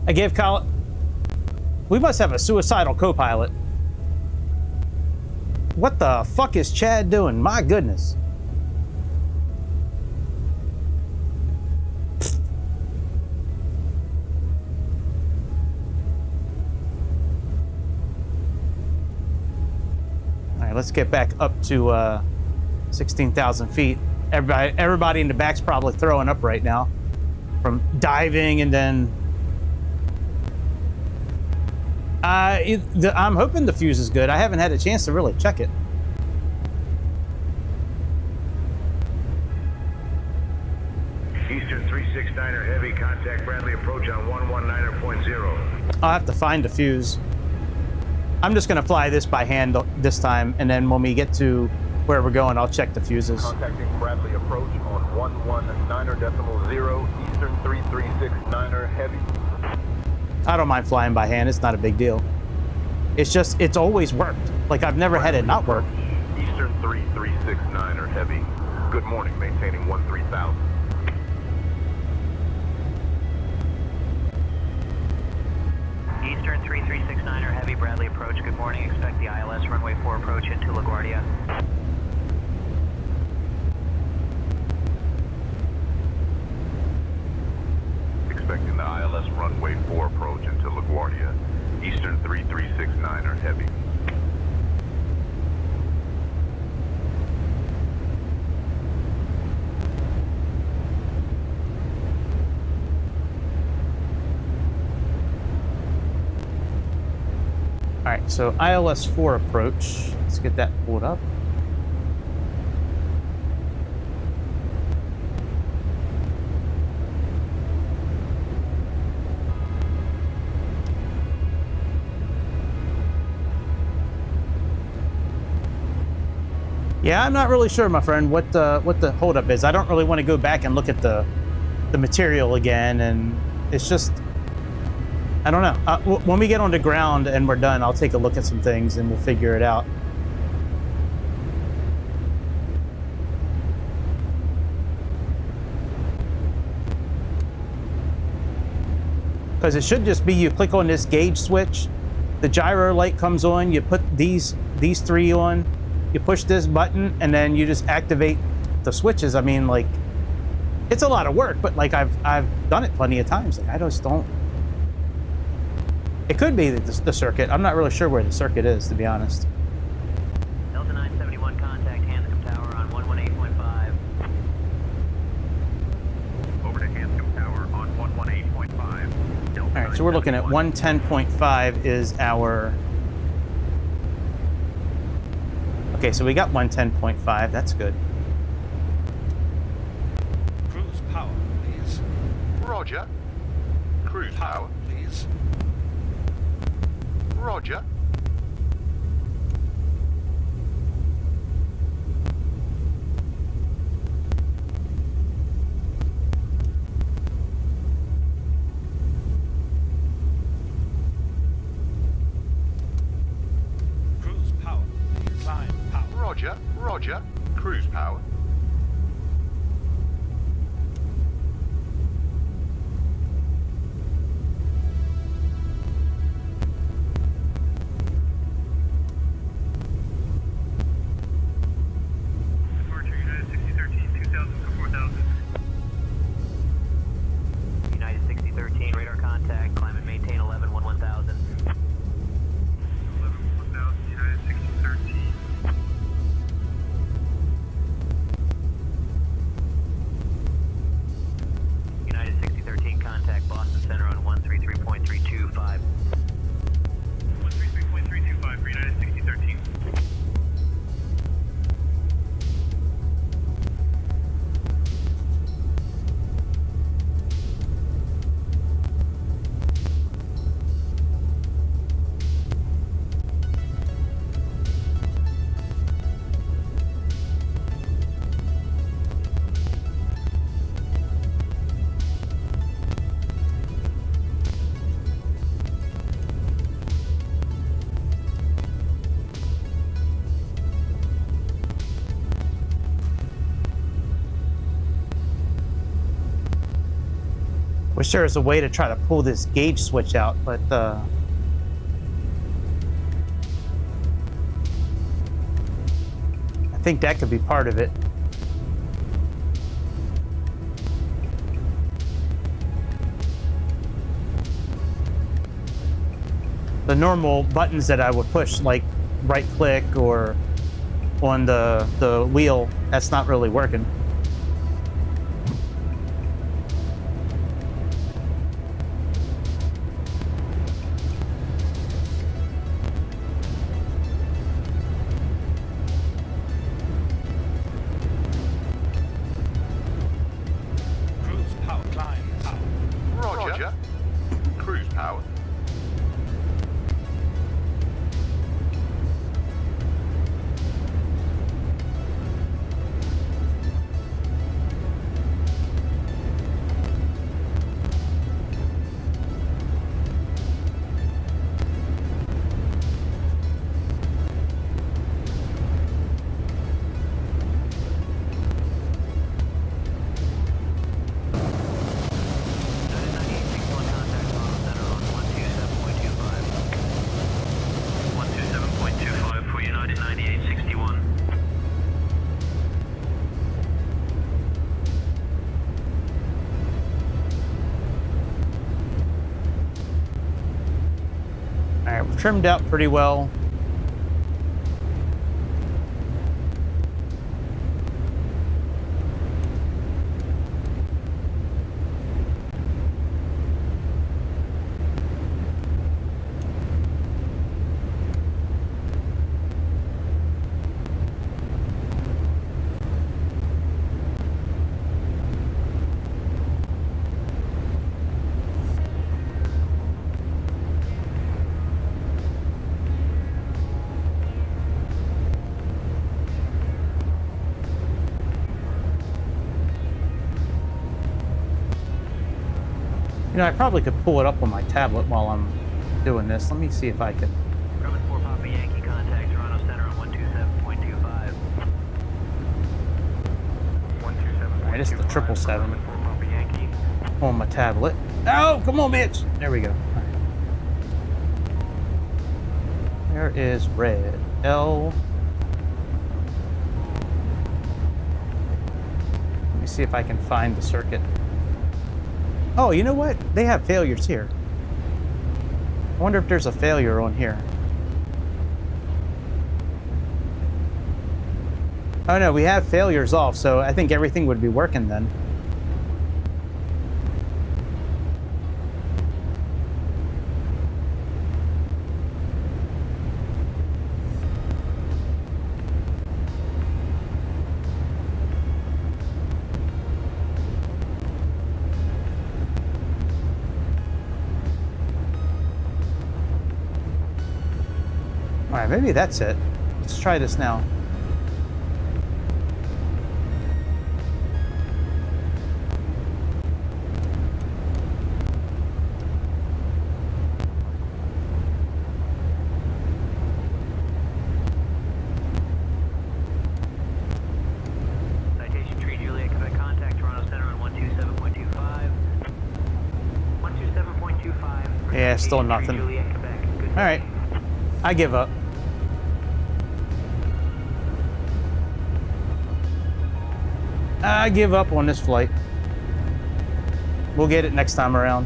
I gave Kyle. We must have a suicidal co-pilot. What the fuck is Chad doing? My goodness. All right, let's get back up to 16,000 feet. Everybody in the back's probably throwing up right now from diving, and then I'm hoping the fuse is good. I haven't had a chance to really check it. Eastern 369er heavy, contact Bradley approach on 119.0. I'll have to find the fuse. I'm just gonna fly this by hand this time, and then when we get to where we're going, I'll check the fuses. Contacting Bradley approach on 119.0, Eastern 3369er heavy. I don't mind flying by hand. It's not a big deal. It's just, it's always worked. Like, I've never had it not work. Eastern 3369er heavy. Good morning, maintaining 13,000. Eastern 3369er heavy, Bradley approach. Good morning. Expect the ILS runway 4 approach into LaGuardia. Expecting the ILS runway 4 approach into LaGuardia. Eastern 3369er heavy. All right, so ILS 4 approach. Let's get that pulled up. Yeah, I'm not really sure, my friend, what the holdup is. I don't really want to go back and look at the material again, and it's just, I don't know. When we get on the ground and we're done, I'll take a look at some things and we'll figure it out. Because it should just be, you click on this gauge switch, the gyro light comes on, you put these three on, you push this button, and then you just activate the switches. I mean, like, it's a lot of work, but like I've done it plenty of times. Like, I just don't. It could be the circuit. I'm not really sure where the circuit is, to be honest. Delta 971 contact Hanscom Tower on 118.5. Over to Hanscom Tower on 118.5. All right, so we're looking at 110.5 is our. Okay, so we got 110.5. That's good. Cruise power, please. Roger. Cruise power, please. Roger. Roger, roger. Cruise power. Departure United 6013, 2000 to 4000. United 6013, radar contact, climb and maintain 11 1000. 11 1000, United 6013. United 6013, contact Boston Center on 133.325. 133.325 for United 6013. Wish there was a way to try to pull this gauge switch out, but I think that could be part of it. The normal buttons that I would push, like right click or on the wheel, that's not really working. Roger. Cruise power. Trimmed out pretty well. You know, I probably could pull it up on my tablet while I'm doing this. Let me see if I can. Grumman 4 Papa Yankee, contact Toronto Center on 127.25. 127.25. Alright, it's the 777 Grumman 4 Papa Yankee. on my tablet. Oh, come on, Mitch! There we go. All right. There is Red L. Let me see if I can find the circuit. Oh, you know what? They have failures here. I wonder if there's a failure on here. Oh no, we have failures off, so I think everything would be working then. All right, maybe that's it. Let's try this now. Yeah, still nothing. All right, I give up. I give up on this flight. We'll get it next time around.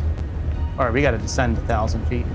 All right, we got to descend 1,000 feet.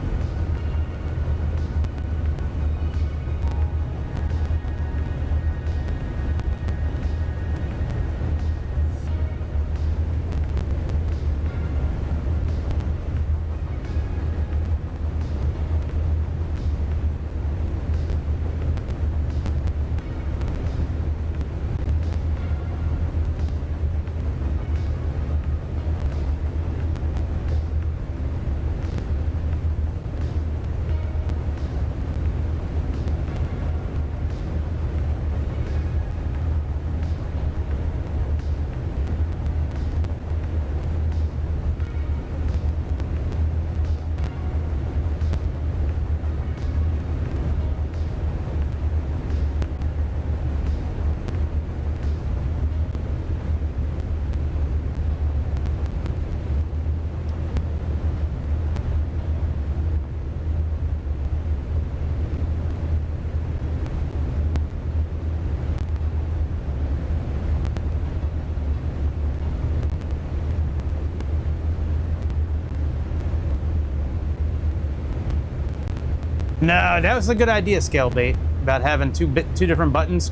No, that was a good idea, Scalebait, about having two different buttons.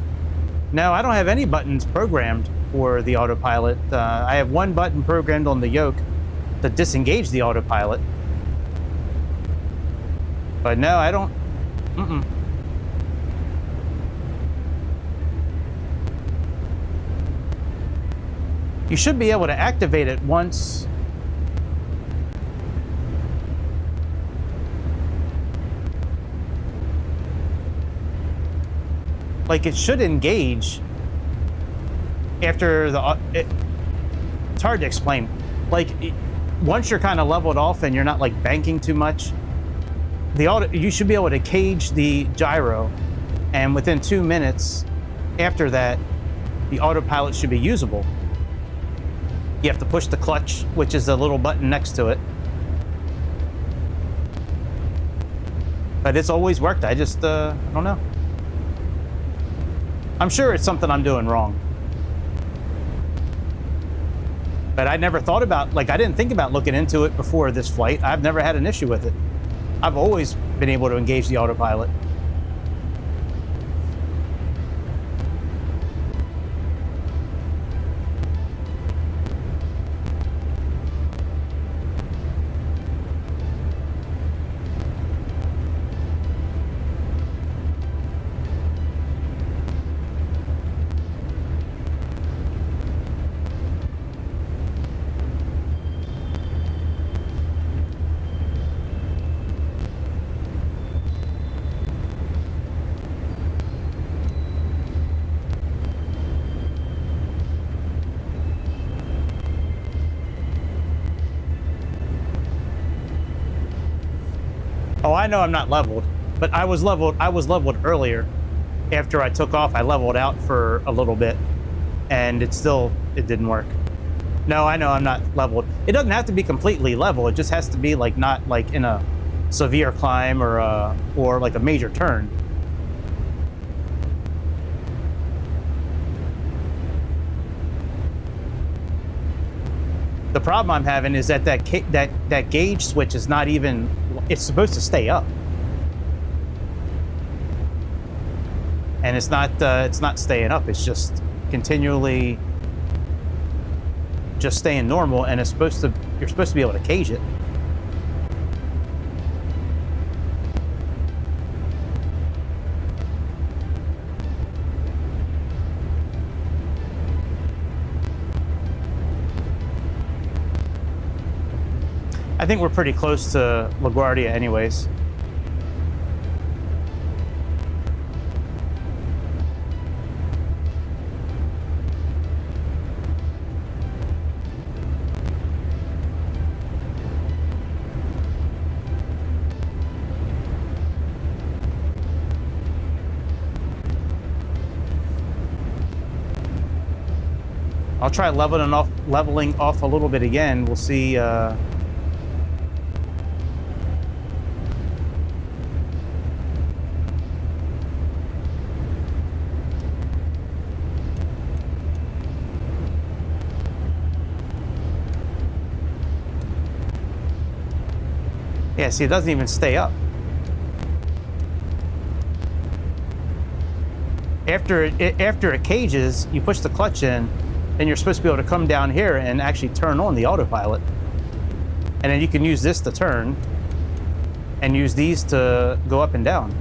No, I don't have any buttons programmed for the autopilot. I have one button programmed on the yoke to disengage the autopilot. But no, I don't. You should be able to activate it once. Like, it should engage after the... it's hard to explain. Like, once you're kind of leveled off and you're not, like, banking too much, you should be able to cage the gyro, and within 2 minutes after that, the autopilot should be usable. You have to push the clutch, which is the little button next to it. But it's always worked. I just, I don't know. I'm sure it's something I'm doing wrong. But I never thought about, like, I didn't think about looking into it before this flight. I've never had an issue with it. I've always been able to engage the autopilot. Oh, I know I'm not leveled, but I was leveled earlier. After I took off, I leveled out for a little bit, and it didn't work. No, I know I'm not leveled. It doesn't have to be completely level. It just has to be like not like in a severe climb or like a major turn. The problem I'm having is that gauge switch is not even. It's supposed to stay up, and it's not staying up. It's just continually just staying normal, and you're supposed to be able to cage it. I think we're pretty close to LaGuardia anyways. I'll try leveling off a little bit again. We'll see. Yeah, see, it doesn't even stay up. After it cages, you push the clutch in, then you're supposed to be able to come down here and actually turn on the autopilot. And then you can use this to turn and use these to go up and down.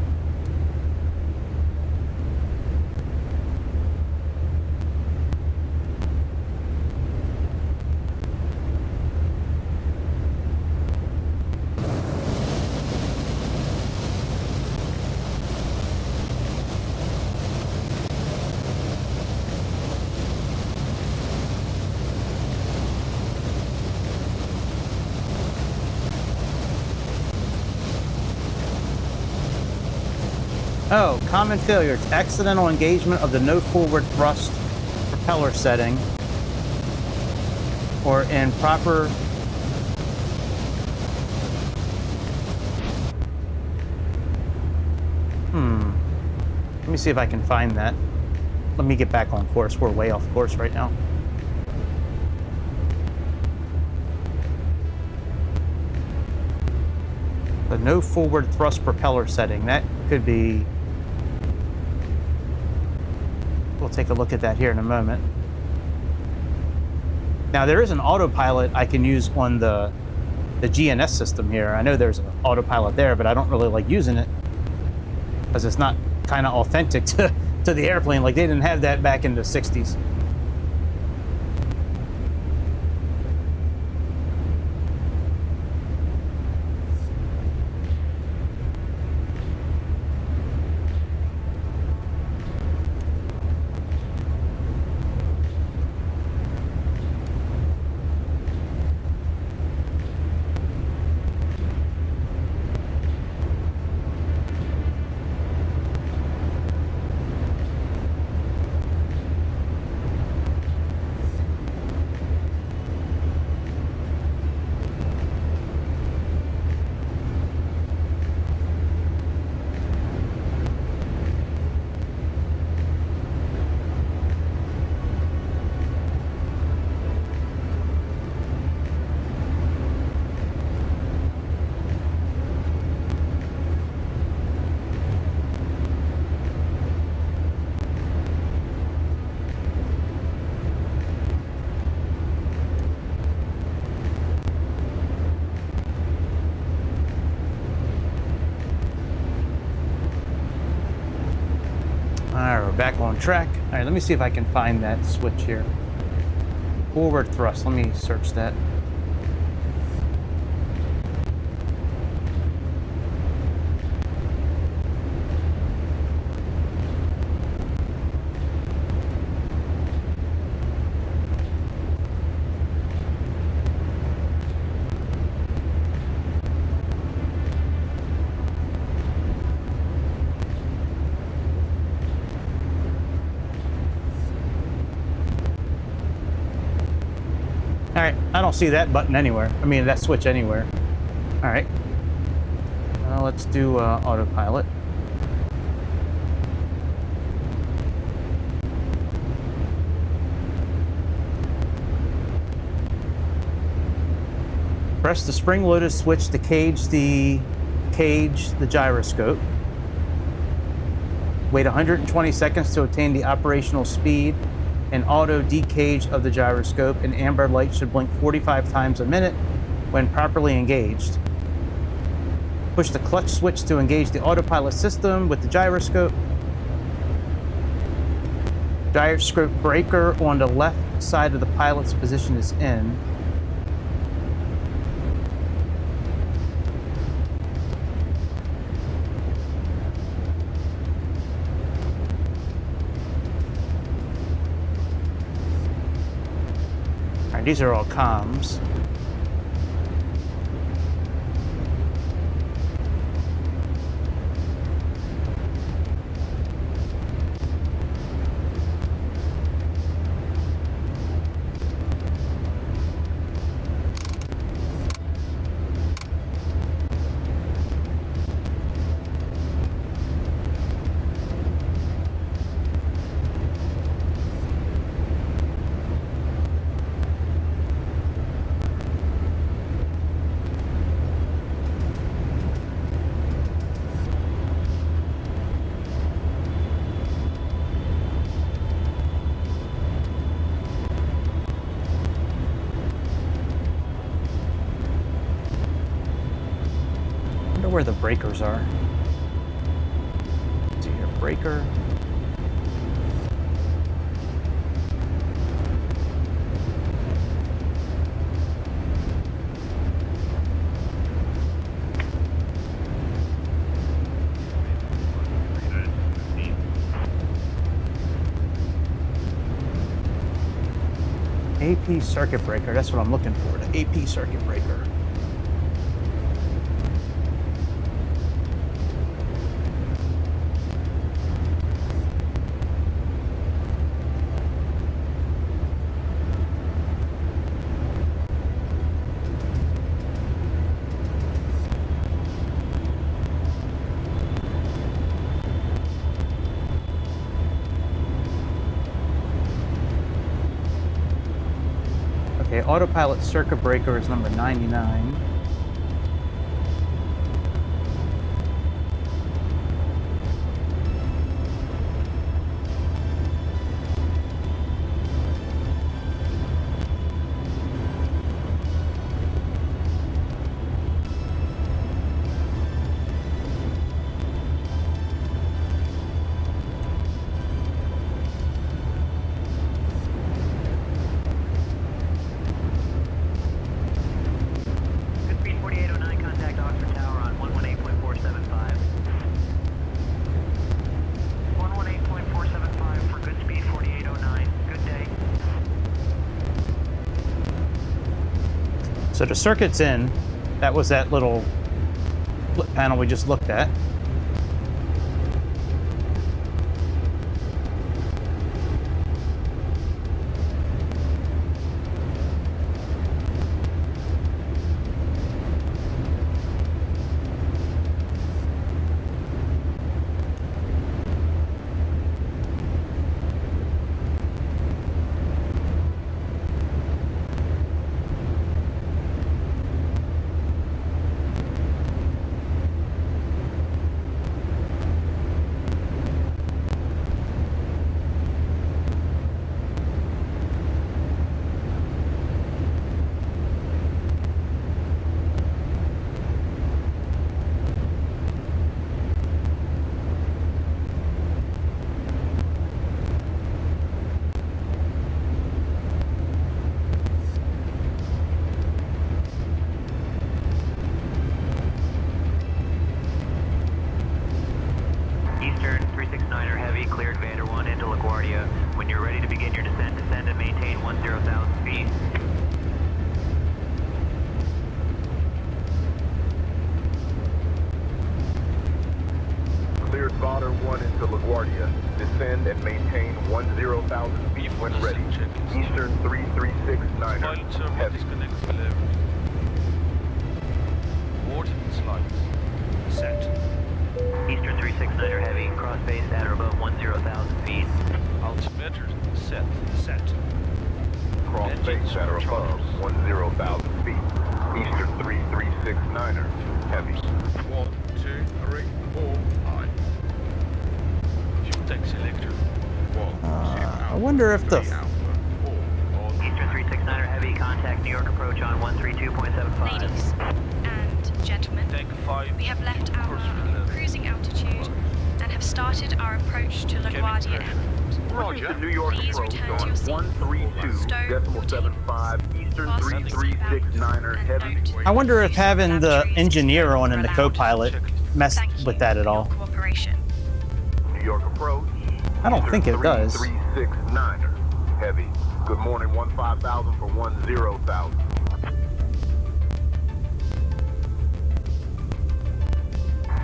Oh, common failure. It's accidental engagement of the no forward thrust propeller setting or improper. Let me see if I can find that. Let me get back on course. We're way off course right now. The no forward thrust propeller setting. That could be... We'll take a look at that here in a moment. Now, there is an autopilot I can use on the GNS system here. I know there's an autopilot there, but I don't really like using it because it's not kind of authentic to the airplane. Like, they didn't have that back in the 60s. Back on track. All right, let me see if I can find that switch here. Forward thrust. Let me search that. All right, I don't see that button anywhere. I mean, that switch anywhere. All right. Let's do autopilot. Press the spring-loaded switch to cage the gyroscope. Wait 120 seconds to attain the operational speed and auto decage of the gyroscope. An amber light should blink 45 times a minute when properly engaged. Push the clutch switch to engage the autopilot system with the gyroscope. Gyroscope breaker on the left side of the pilot's position is in. These are all comms. the breakers are. Let's see here, breaker. AP circuit breaker, that's what I'm looking for, the AP circuit breaker. Okay, autopilot circuit breaker is number 99. So the circuit's in. That was that little flip panel we just looked at. Eastern 369er Heavy, cleared Vander 1 into LaGuardia. When you're ready to begin your descent, descend and maintain 10,000 feet. Cleared Vander 1 into LaGuardia. Descend and maintain 10,000 feet when ready. Eastern 336-9er. Pilot terminal Heavy. disconnected level. Board slides. Set. Eastern 369er Heavy, cross base at or above 10,000 feet. Altimeter set. Set. Cross base at or above 10,000 feet. Eastern 336-9er. Heavy. 1, 2, 3, 4, 5. Fuel tank selector. 1, I wonder if the Eastern 369er Heavy, contact New York approach on 132.75. Ladies and gentlemen, Tank 5. we have left our cruising altitude and have started our approach to LaGuardia Airport. Roger. New York Please approach return to on your seat. 132.75 Eastern 336-9er Heavy. I wonder if having the engineer on and the co-pilot messed with that at all. Cooperation. New York approach. I don't think it does. 336-9er Heavy. Good morning, 15,000 for 10,000.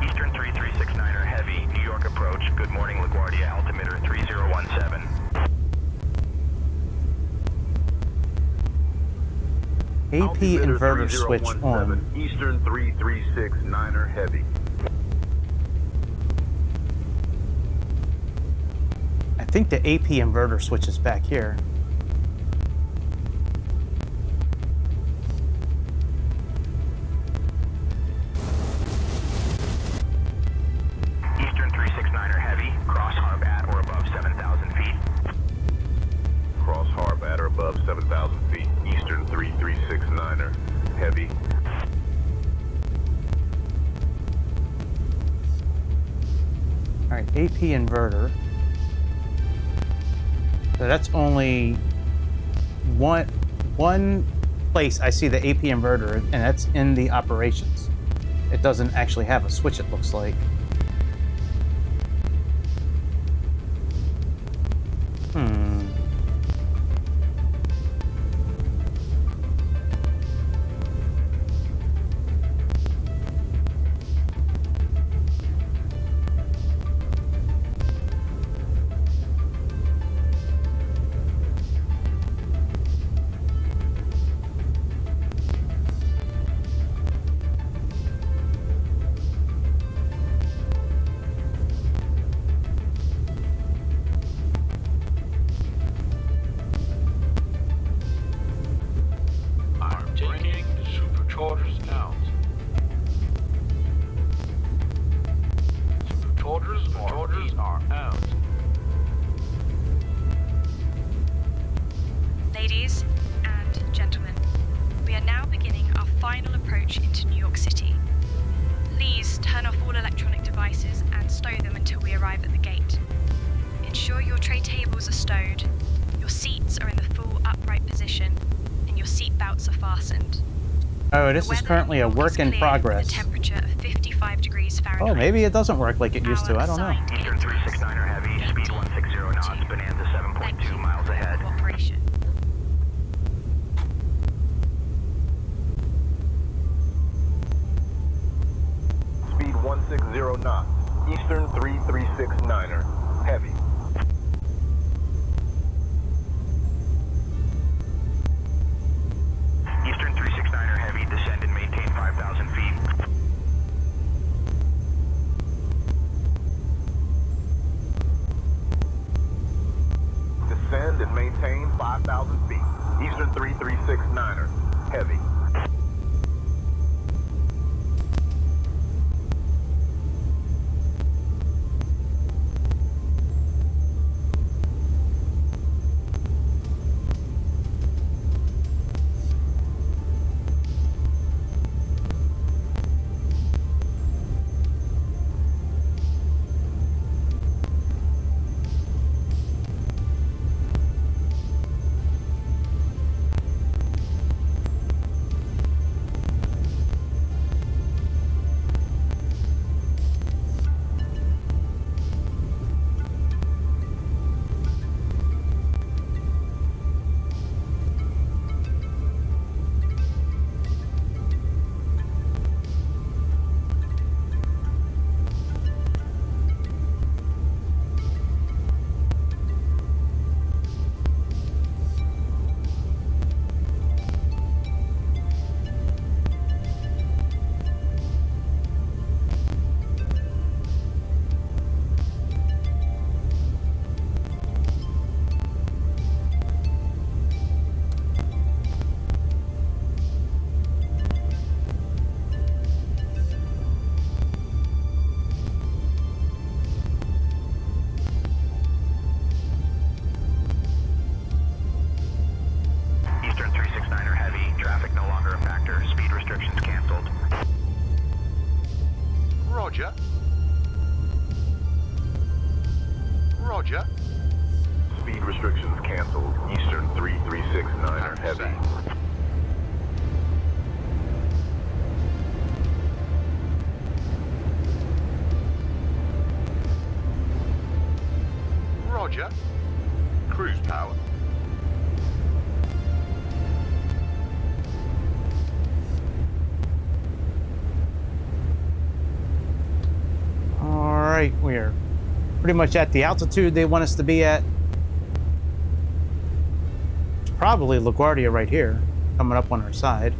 Eastern 3369er Heavy, New York approach. Good morning, LaGuardia, altimeter 3017. AP inverter switch on. Eastern 336-9er Heavy. I think the AP inverter switch is back here. Eastern 369er Heavy, cross harb at or above 7,000 feet. Cross harb at or above 7,000 feet. Eastern 336-9er Heavy. Alright, AP inverter. So that's only one place I see the AP inverter, and that's in the operations. It doesn't actually have a switch, it looks like. Ladies and gentlemen, we are now beginning our final approach into New York City. Please turn off all electronic devices and stow them until we arrive at the gate. Ensure your tray tables are stowed, your seats are in the full upright position, and your seat belts are fastened. Oh, this is currently a work in progress. The temperature of 55 degrees Fahrenheit. Oh, maybe it doesn't work like it used to. I don't know. Eastern 369er heavy, speed 160 knots, Bonanza 7.2 miles ahead. Operation. Speed 160 knots. Eastern 3369er heavy. Eastern 369er heavy, descend and maintain 5,000 feet. Descend and maintain 5,000 feet. Eastern 3369er heavy. Roger. Roger. Speed restrictions canceled. Eastern 3369er heavy. Roger. Cruise power. All right, we're pretty much at the altitude they want us to be at. It's probably LaGuardia right here, coming up on our side.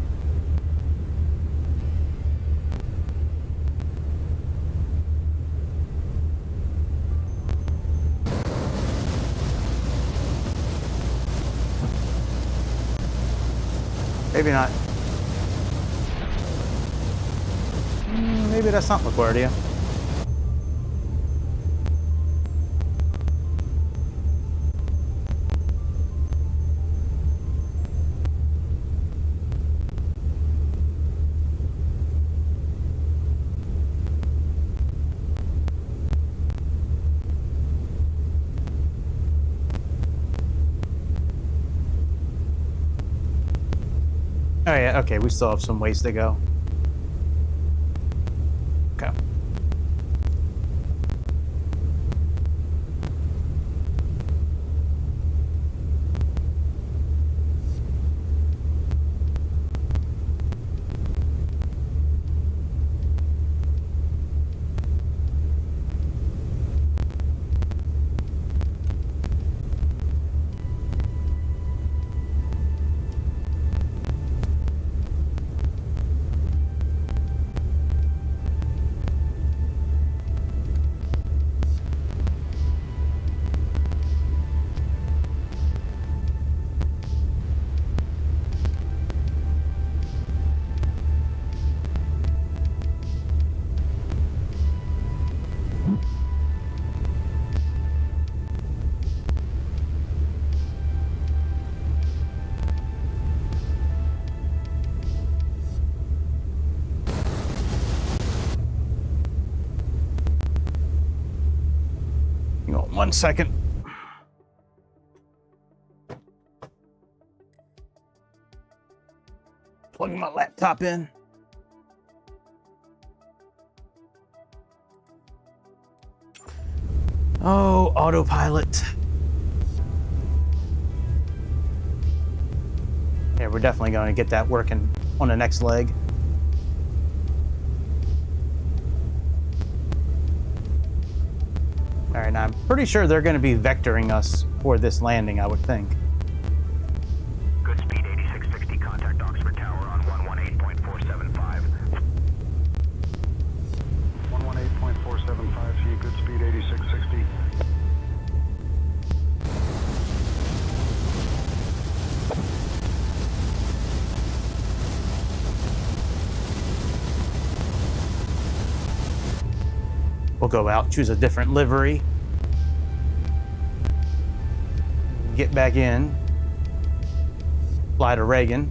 Maybe not. Maybe that's not LaGuardia. Oh yeah, okay, we still have some ways to go. Okay. Hang on 1 second. Plugging my laptop in. Oh, autopilot. Yeah, we're definitely going to get that working on the next leg. All right, now I'm pretty sure they're going to be vectoring us for this landing, I would think. Good speed 8660, contact Oxford Tower on 118.475. 118.475, see good speed 8660. We'll go out, choose a different livery. Get back in. Fly to Reagan.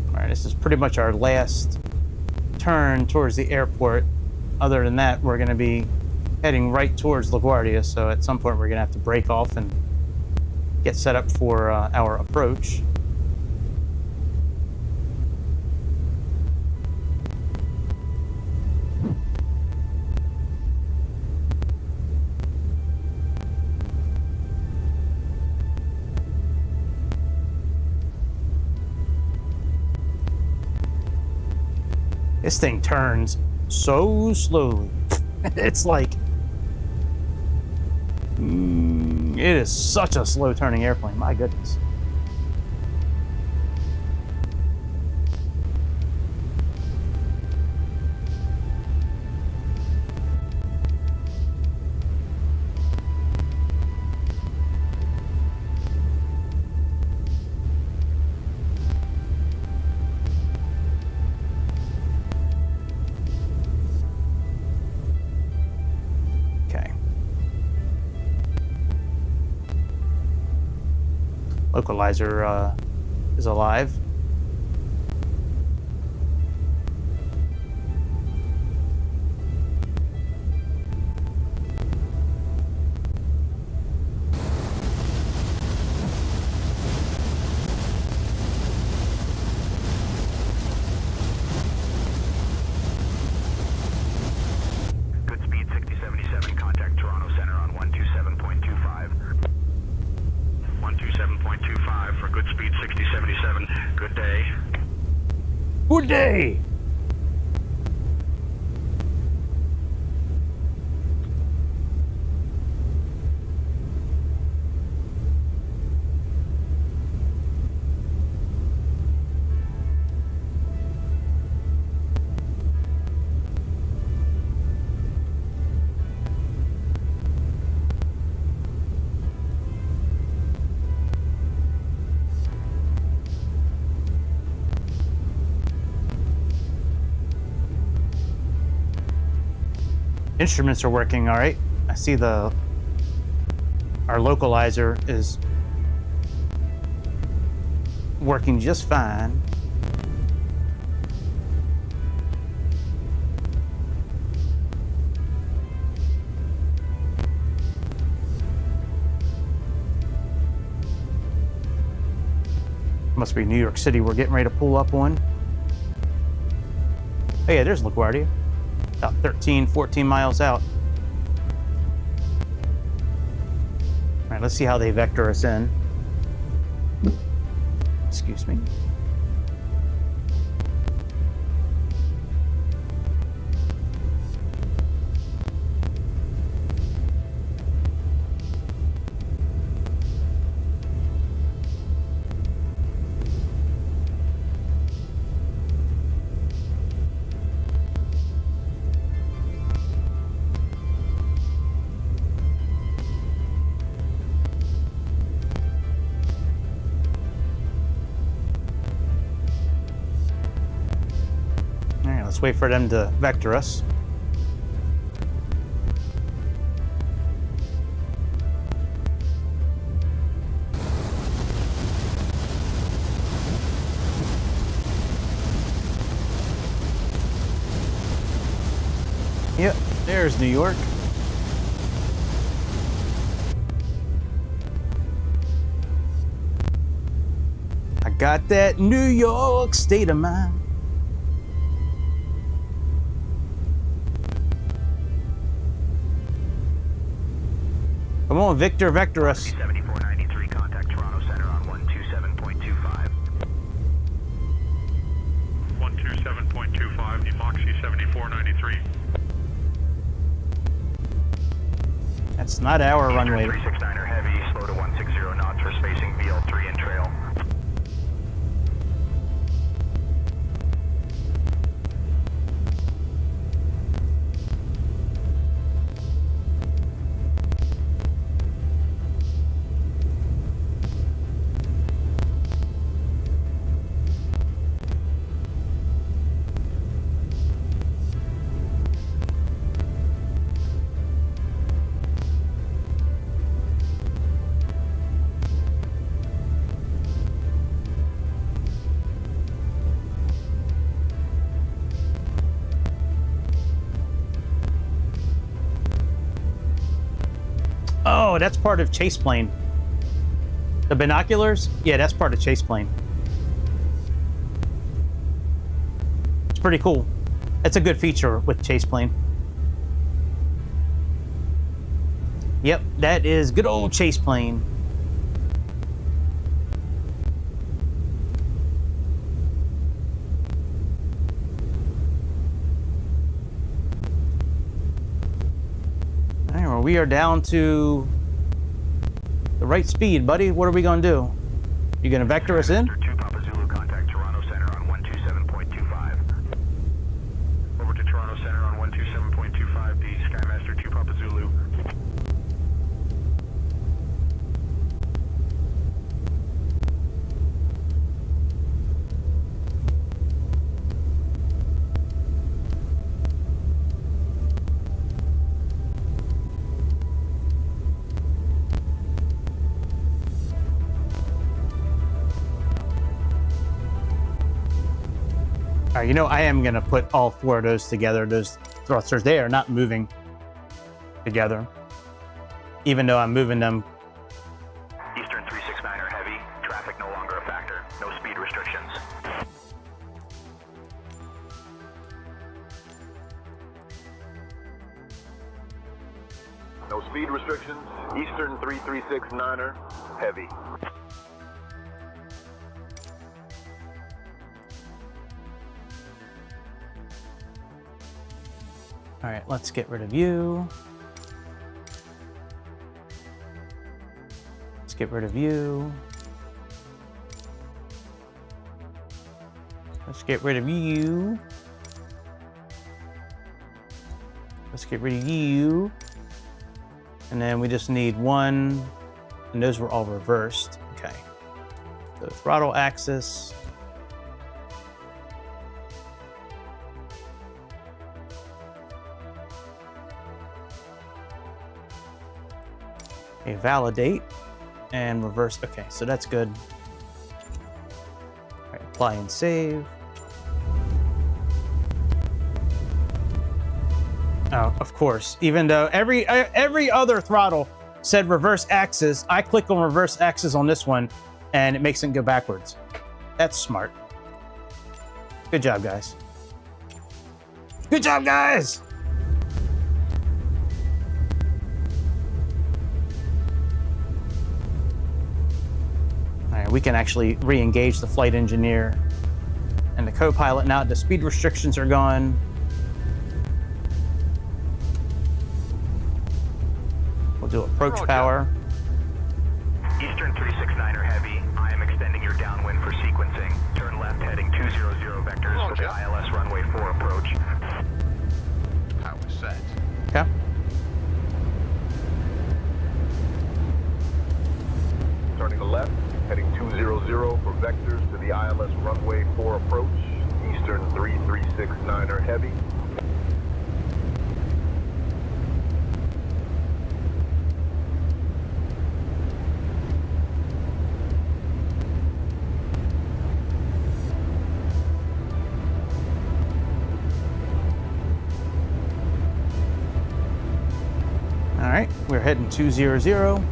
All right, this is pretty much our last turn towards the airport. Other than that, we're going to be heading right towards LaGuardia, so at some point we're going to have to break off and get set up for our approach. This thing turns so slowly. It's like, it is such a slow turning airplane, my goodness. Localizer is alive. Good speed 6077, contact Toronto Center on 127.25. 127.25 for good speed 6077. Good day. Good day. Instruments are working all right. I see our localizer is working just fine. Must be New York City we're getting ready to pull up on. Oh yeah, there's LaGuardia. About 13, 14 miles out. All right, let's see how they vector us in. Excuse me. Let's wait for them to vector us. Yep, there's New York. I got that New York state of mind. Come on, Victor, vector us. 7493, contact Toronto Center on 127.25. 127.25, Moxie 7493. That's not our runway. 369er heavy, slow to 160 knots for spacing VL3 and trail. Oh, that's part of chase plane. The binoculars? Yeah, that's part of chase plane. It's pretty cool. That's a good feature with chase plane. Yep, that is good old chase plane. We are down to the right speed, buddy. What are we gonna do? You gonna vector us in? 2 Papa Zulu, contact Toronto Center on 127.25. Over to Toronto Center on 127.25, the Skymaster 2 Papa Zulu. All right, you know, I am gonna put all 4 of those together. Those thrusters, they are not moving together, even though I'm moving them. Eastern 369er heavy, traffic no longer a factor, no speed restrictions. No speed restrictions. Eastern 3369er, heavy. All right, let's get rid of you. Let's get rid of you. Let's get rid of you. Let's get rid of you. And then we just need 1, and those were all reversed. Okay. So throttle axis. Okay, validate and reverse. Okay, so that's good. All right, apply and save. Oh, of course. Even though every other throttle said reverse axis, I click on reverse axis on this one, and it makes it go backwards. That's smart. Good job, guys. Good job, guys! All right, we can actually re-engage the flight engineer and the co-pilot now. The speed restrictions are gone. We'll do approach power. Eastern 369er Heavy, I am extending your downwind for sequencing. Turn left heading 200 vectors for the ILS runway 4 approach. Power set. Okay. Turning left, heading 200 for vectors to the ILS runway 4 approach. Eastern 3369er Heavy. All right, we're heading 200.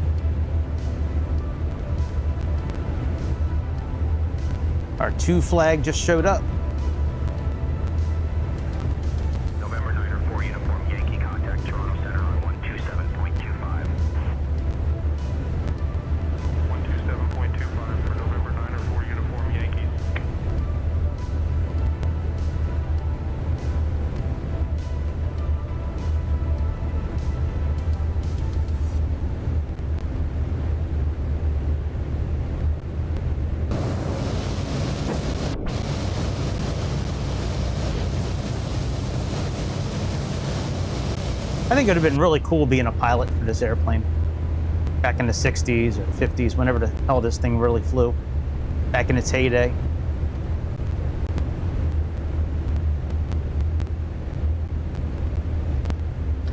Our 2 flag just showed up. November 9 4 uniform Yankee contact Toronto Center on 127.25. 127.25 for November 9 4 uniform Yankees. I think it would have been really cool being a pilot for this airplane back in the 60s or 50s, whenever the hell this thing really flew, back in its heyday.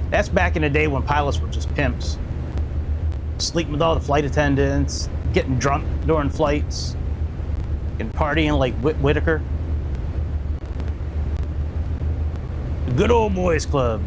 That's back in the day when pilots were just pimps. Sleeping with all the flight attendants, getting drunk during flights, and partying like Whitaker. The good old boys club.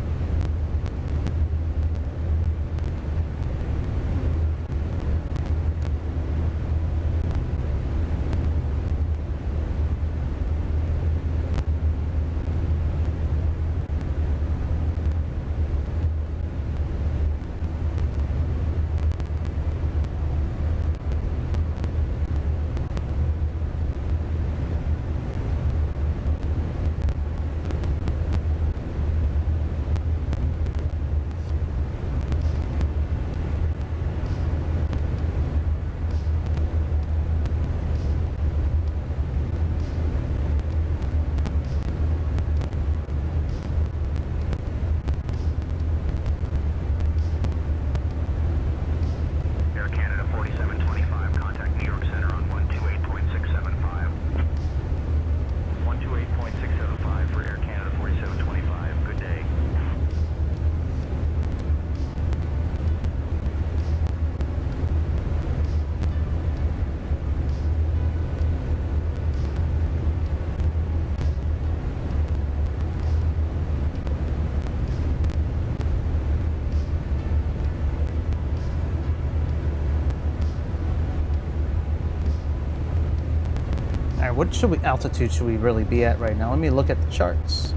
What altitude should we really be at right now? Let me look at the charts.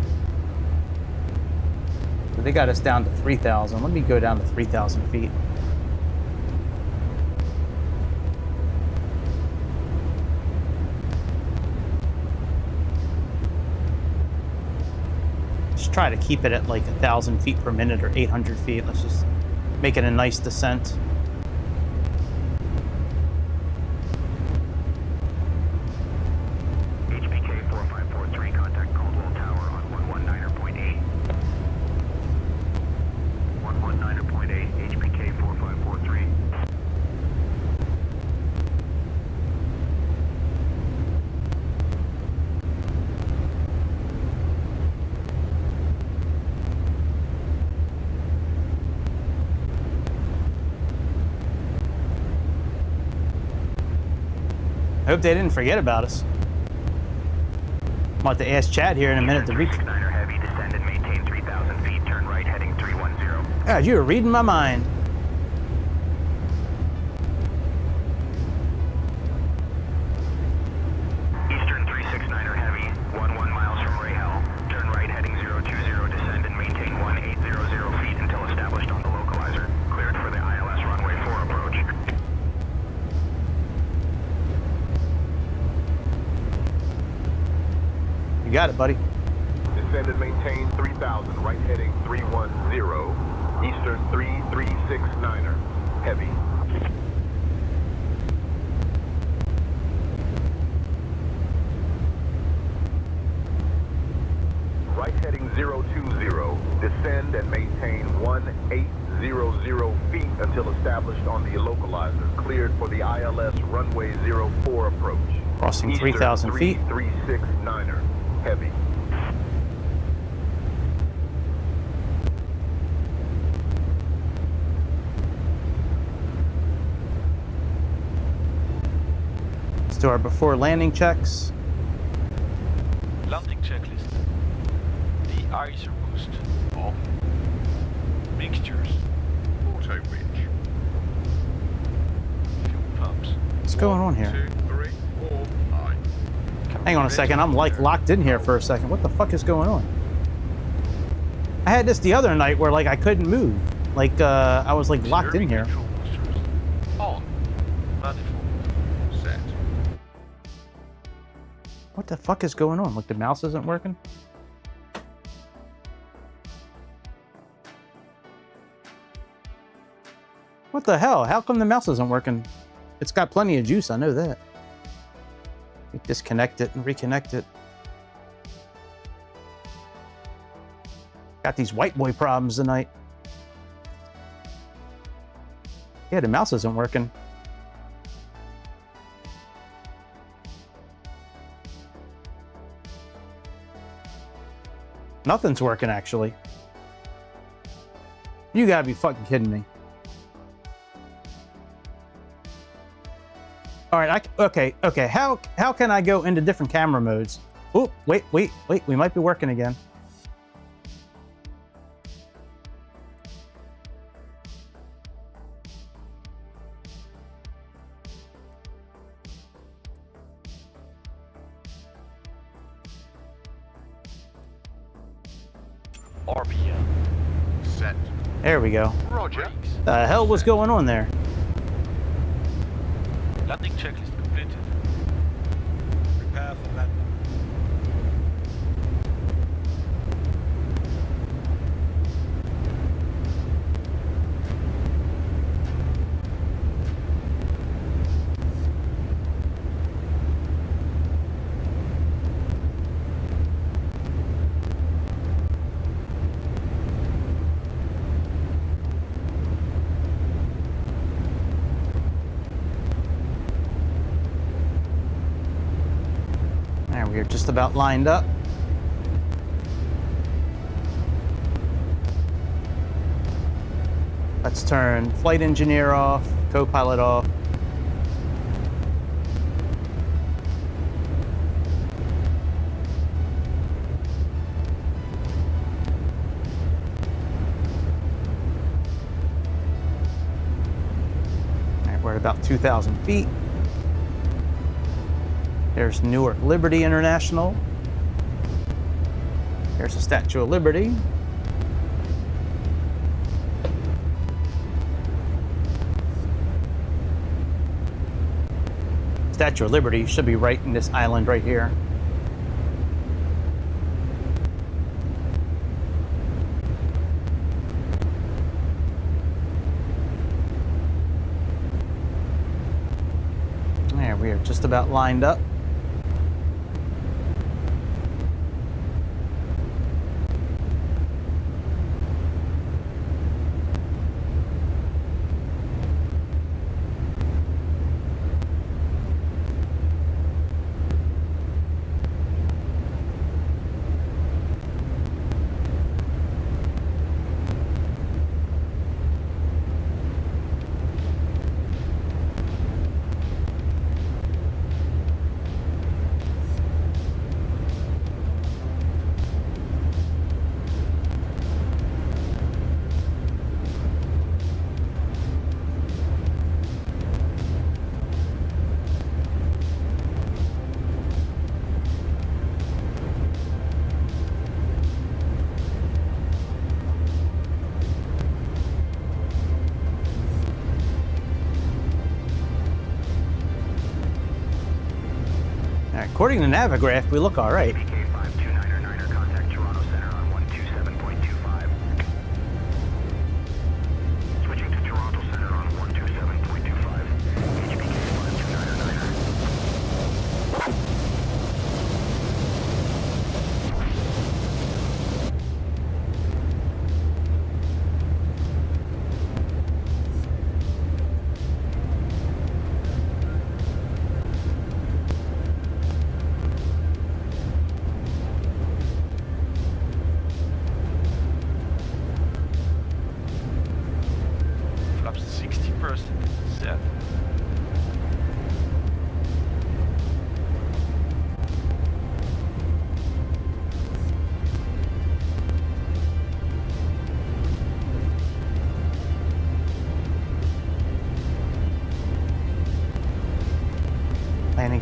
So they got us down to 3,000. Let me go down to 3,000 feet. Just try to keep it at like 1,000 feet per minute or 800 feet. Let's just make it a nice descent. I hope they didn't forget about us. I'm about to ask Chad here in a minute to reach. Heavy, descend and maintain 3,000 feet, turn right heading 310. God, you were reading my mind. You got it, buddy. Descend and maintain 3000, right heading 310, Eastern 3369er, heavy. Right heading 020, descend and maintain 1800 feet until established on the localizer, cleared for the ILS runway 04 approach. Crossing 3,000 feet. 3369er, heavy. Let's do our before landing checks. Landing checklist. De-icer boost. On. Mixtures. Auto winch. Fuel pumps. What's going on here? 2, 3, 4, 5. Hang on a second. I'm like locked in here for a second. What the fuck is going on? I had this the other night where like I couldn't move. Like I was like locked in here. Control boosters. On. Manifold. Set. What the fuck is going on? Like the mouse isn't working? What the hell? How come the mouse isn't working? It's got plenty of juice, I know that. Disconnect it and reconnect it. Got these white boy problems tonight. Yeah, the mouse isn't working. Nothing's working, actually. You gotta be fucking kidding me. All right, okay. How can I go into different camera modes? Oh, wait. We might be working again. RPM. Set. There we go. Roger. The hell was going on there? Landing checklist completed. Prepare for landing. We're just about lined up. Let's turn flight engineer off, co-pilot off. All right, we're at about 2,000 feet. There's Newark Liberty International. There's the Statue of Liberty. Statue of Liberty should be right in this island right here. There, we are just about lined up. According to Navigraph, we look all right. KBOS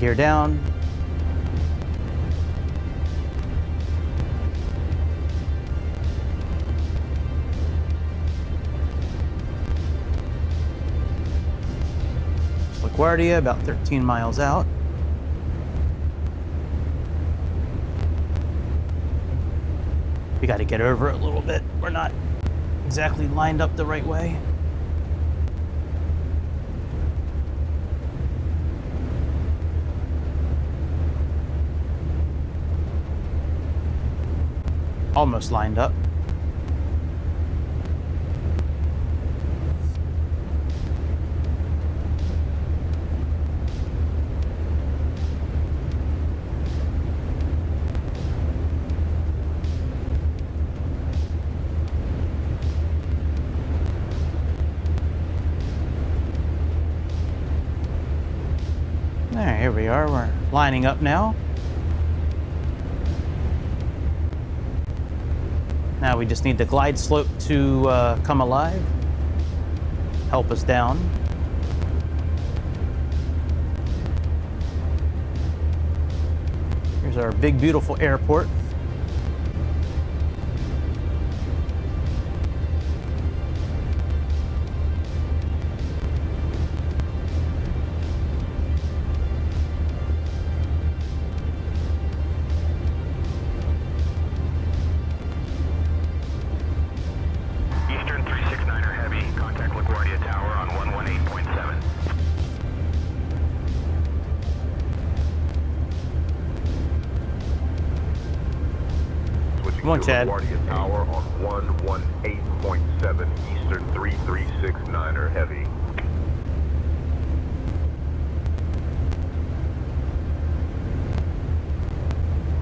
gear down. LaGuardia, about 13 miles out. We got to get over it a little bit. We're not exactly lined up the right way. Almost lined up. There, here we are. We're lining up now. Now we just need the glide slope to come alive, help us down. Here's our big, beautiful airport. Come on, Chad. LaGuardia Tower on 118.7 Eastern 3369er heavy.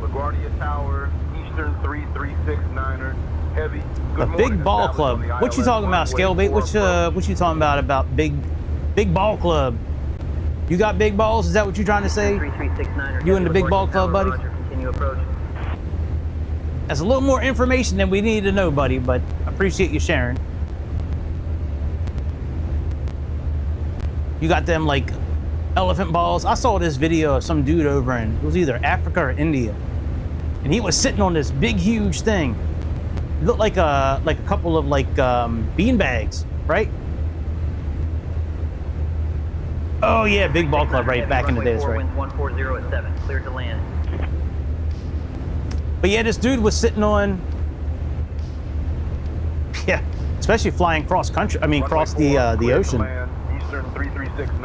LaGuardia Tower, Eastern 3369er heavy. A big ball club. What you talking about, Scalebait? What you talking about big ball club? You got big balls? Is that what you're trying to say? You in the big ball club, buddy? Continue approach. That's a little more information than we need to know, buddy, but I appreciate you sharing. You got them like elephant balls. I saw this video of some dude over in, it was either Africa or India, and he was sitting on this big, huge thing. It looked like a couple of like bean bags, right? Oh yeah, big ball club, right? Back in the days, right? 140 at 7, cleared to land. But yeah, this dude was sitting on, yeah, especially flying cross country. I mean, cross the ocean.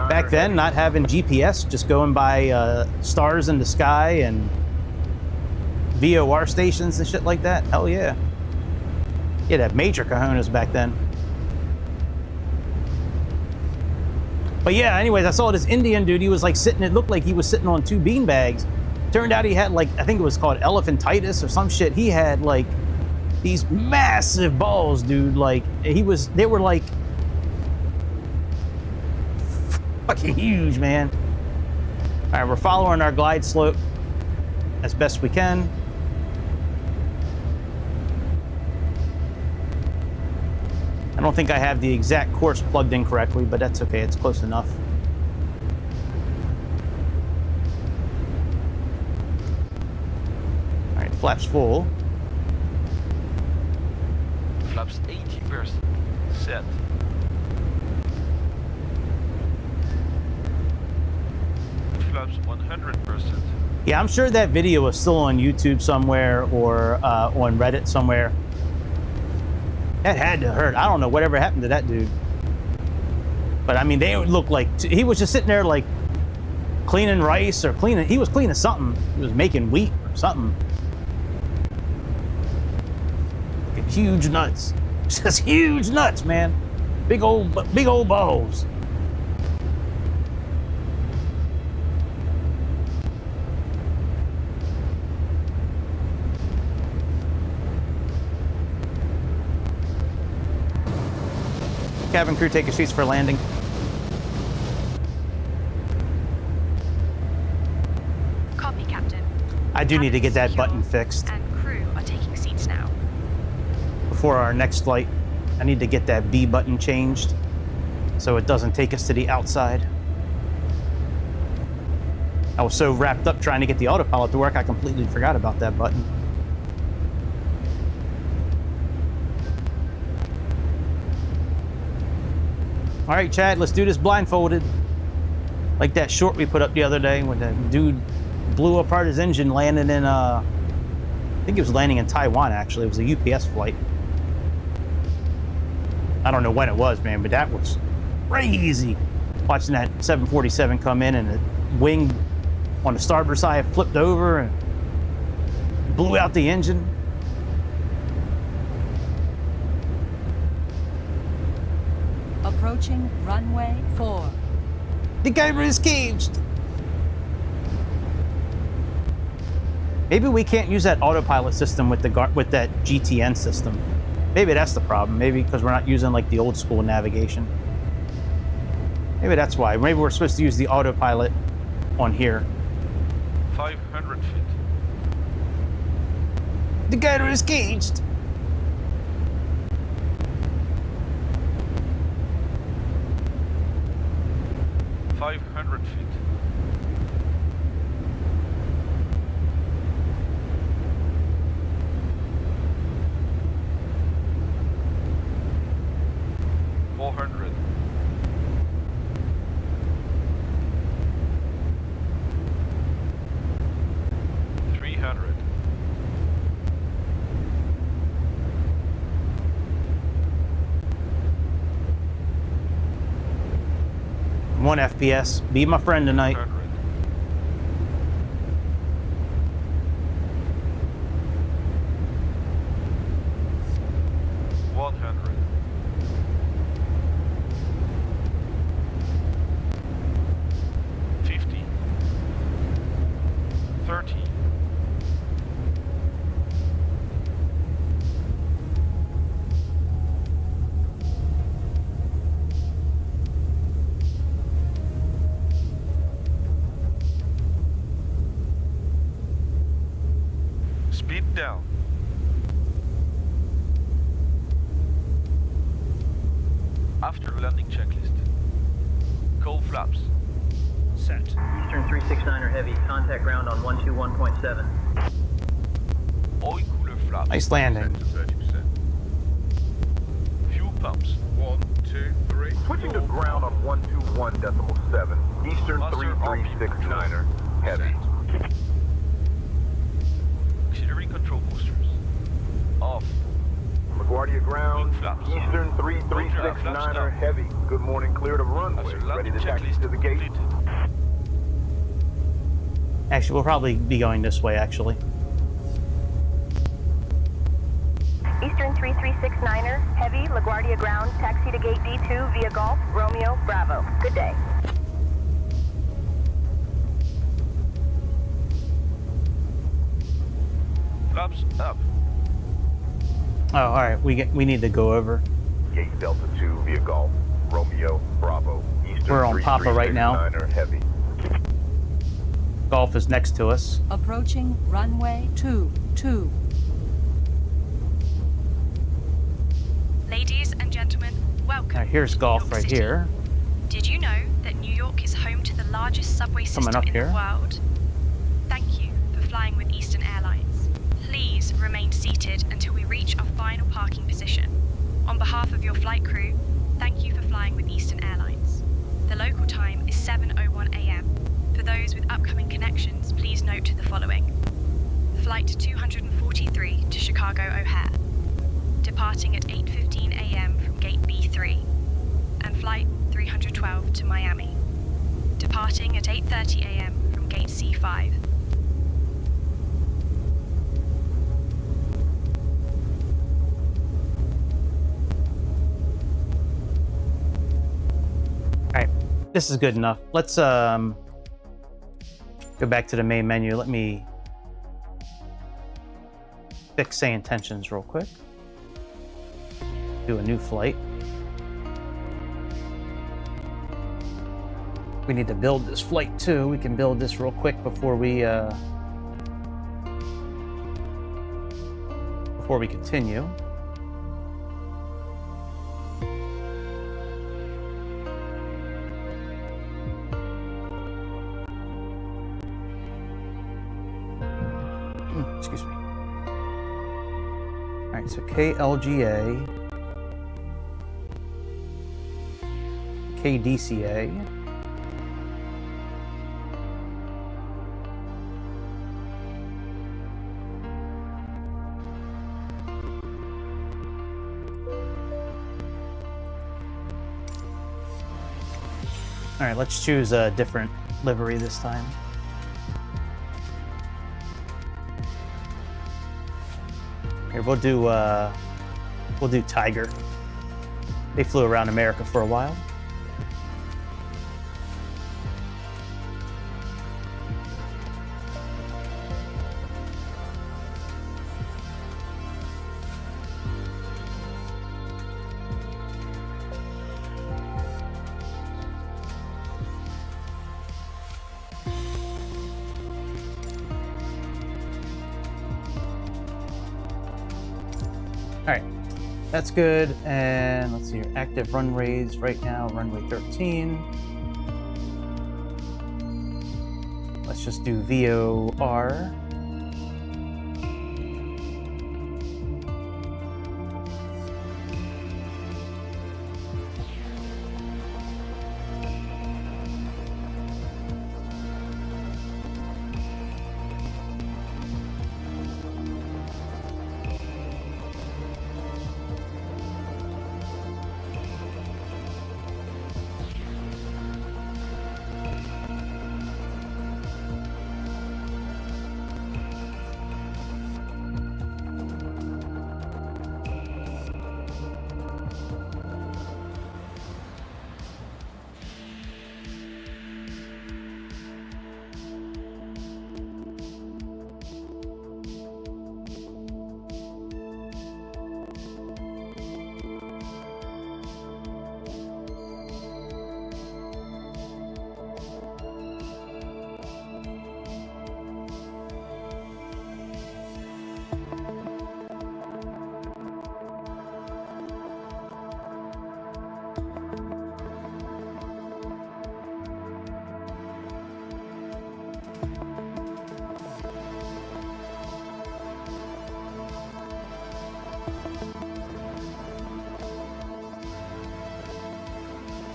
Back then, not having GPS, just going by stars in the sky and VOR stations and shit like that. Hell yeah. Yeah, that major cojones back then. But yeah, anyways, I saw this Indian dude. He was like sitting, it looked like he was sitting on two bean bags. Turned out he had like, I think it was called elephantitis or some shit. He had like these massive balls, dude. Like they were like fucking huge, man. All right, we're following our glide slope as best we can. I don't think I have the exact course plugged in correctly, but that's okay. It's close enough. Flaps full. Flaps 80% set. Flaps 100%. Yeah, I'm sure that video is still on YouTube somewhere or on Reddit somewhere. That had to hurt. I don't know whatever happened to that dude. But I mean, they would look like, he was just sitting there like cleaning rice or he was cleaning something. He was making wheat or something. Huge nuts. Just huge nuts, man. Big old balls. Cabin crew, take your seats for landing. Copy, Captain. I do need to get that button fixed. And crew are taking seats now. Before our next flight, I need to get that B button changed so it doesn't take us to the outside. I was so wrapped up trying to get the autopilot to work, I completely forgot about that button. All right, Chad, let's do this blindfolded. Like that short we put up the other day when the dude blew apart his engine landing in, I think he was landing in Taiwan, actually. It was a UPS flight. I don't know when it was, man, but that was crazy. Watching that 747 come in and the wing on the starboard side flipped over and blew out the engine. Approaching runway 4. The camera is caged. Maybe we can't use that autopilot system with that GTN system. Maybe that's the problem. Maybe because we're not using like the old school navigation. Maybe that's why. Maybe we're supposed to use the autopilot on here. 500 feet. The camera is caged. One FPS. Be my friend tonight. 100. 50. 30. 369er Heavy, contact ground on 121.7. Oil cooler flaps. Nice landing. 30%. Fuel pumps. 1, 2, 3. Switching to ground on 121.7. Eastern 3369er Heavy. Auxiliary control boosters. Off. LaGuardia ground. Eastern 3369er Heavy. Good morning, cleared of runway. Ready to taxi to the gate. Actually, we'll probably be going this way, actually. Eastern 3369er, Heavy, LaGuardia ground, taxi to gate D2 via Golf, Romeo, Bravo. Good day. Flaps up. Oh, all right. We need to go over. Gate Delta 2 via Golf, Romeo, Bravo. Eastern We're on Papa right now. Heavy. Golf is next to us. Approaching runway 22. Ladies and gentlemen, welcome. Here's Golf right here. Did you know that New York is home to the largest subway system in the world? Thank you for flying with Eastern Airlines. Please remain seated until we reach our final parking position. On behalf of your flight crew, thank you for flying with Eastern Airlines. The local time is 7:01 a.m. For those with upcoming connections, please note the following. Flight 243 to Chicago O'Hare, departing at 8:15 a.m. from gate B3, and flight 312 to Miami, departing at 8:30 a.m. from gate C5. Alright, this is good enough. Let's go back to the main menu. Let me fix SayIntentions real quick. Do a new flight. We need to build this flight too. We can build this real quick before we continue. Excuse me. All right, so KLGA KDCA. All right, let's choose a different livery this time. Here, we'll do Tiger. They flew around America for a while. All right, that's good. And let's see here, active runways right now, runway 13. Let's just do VOR.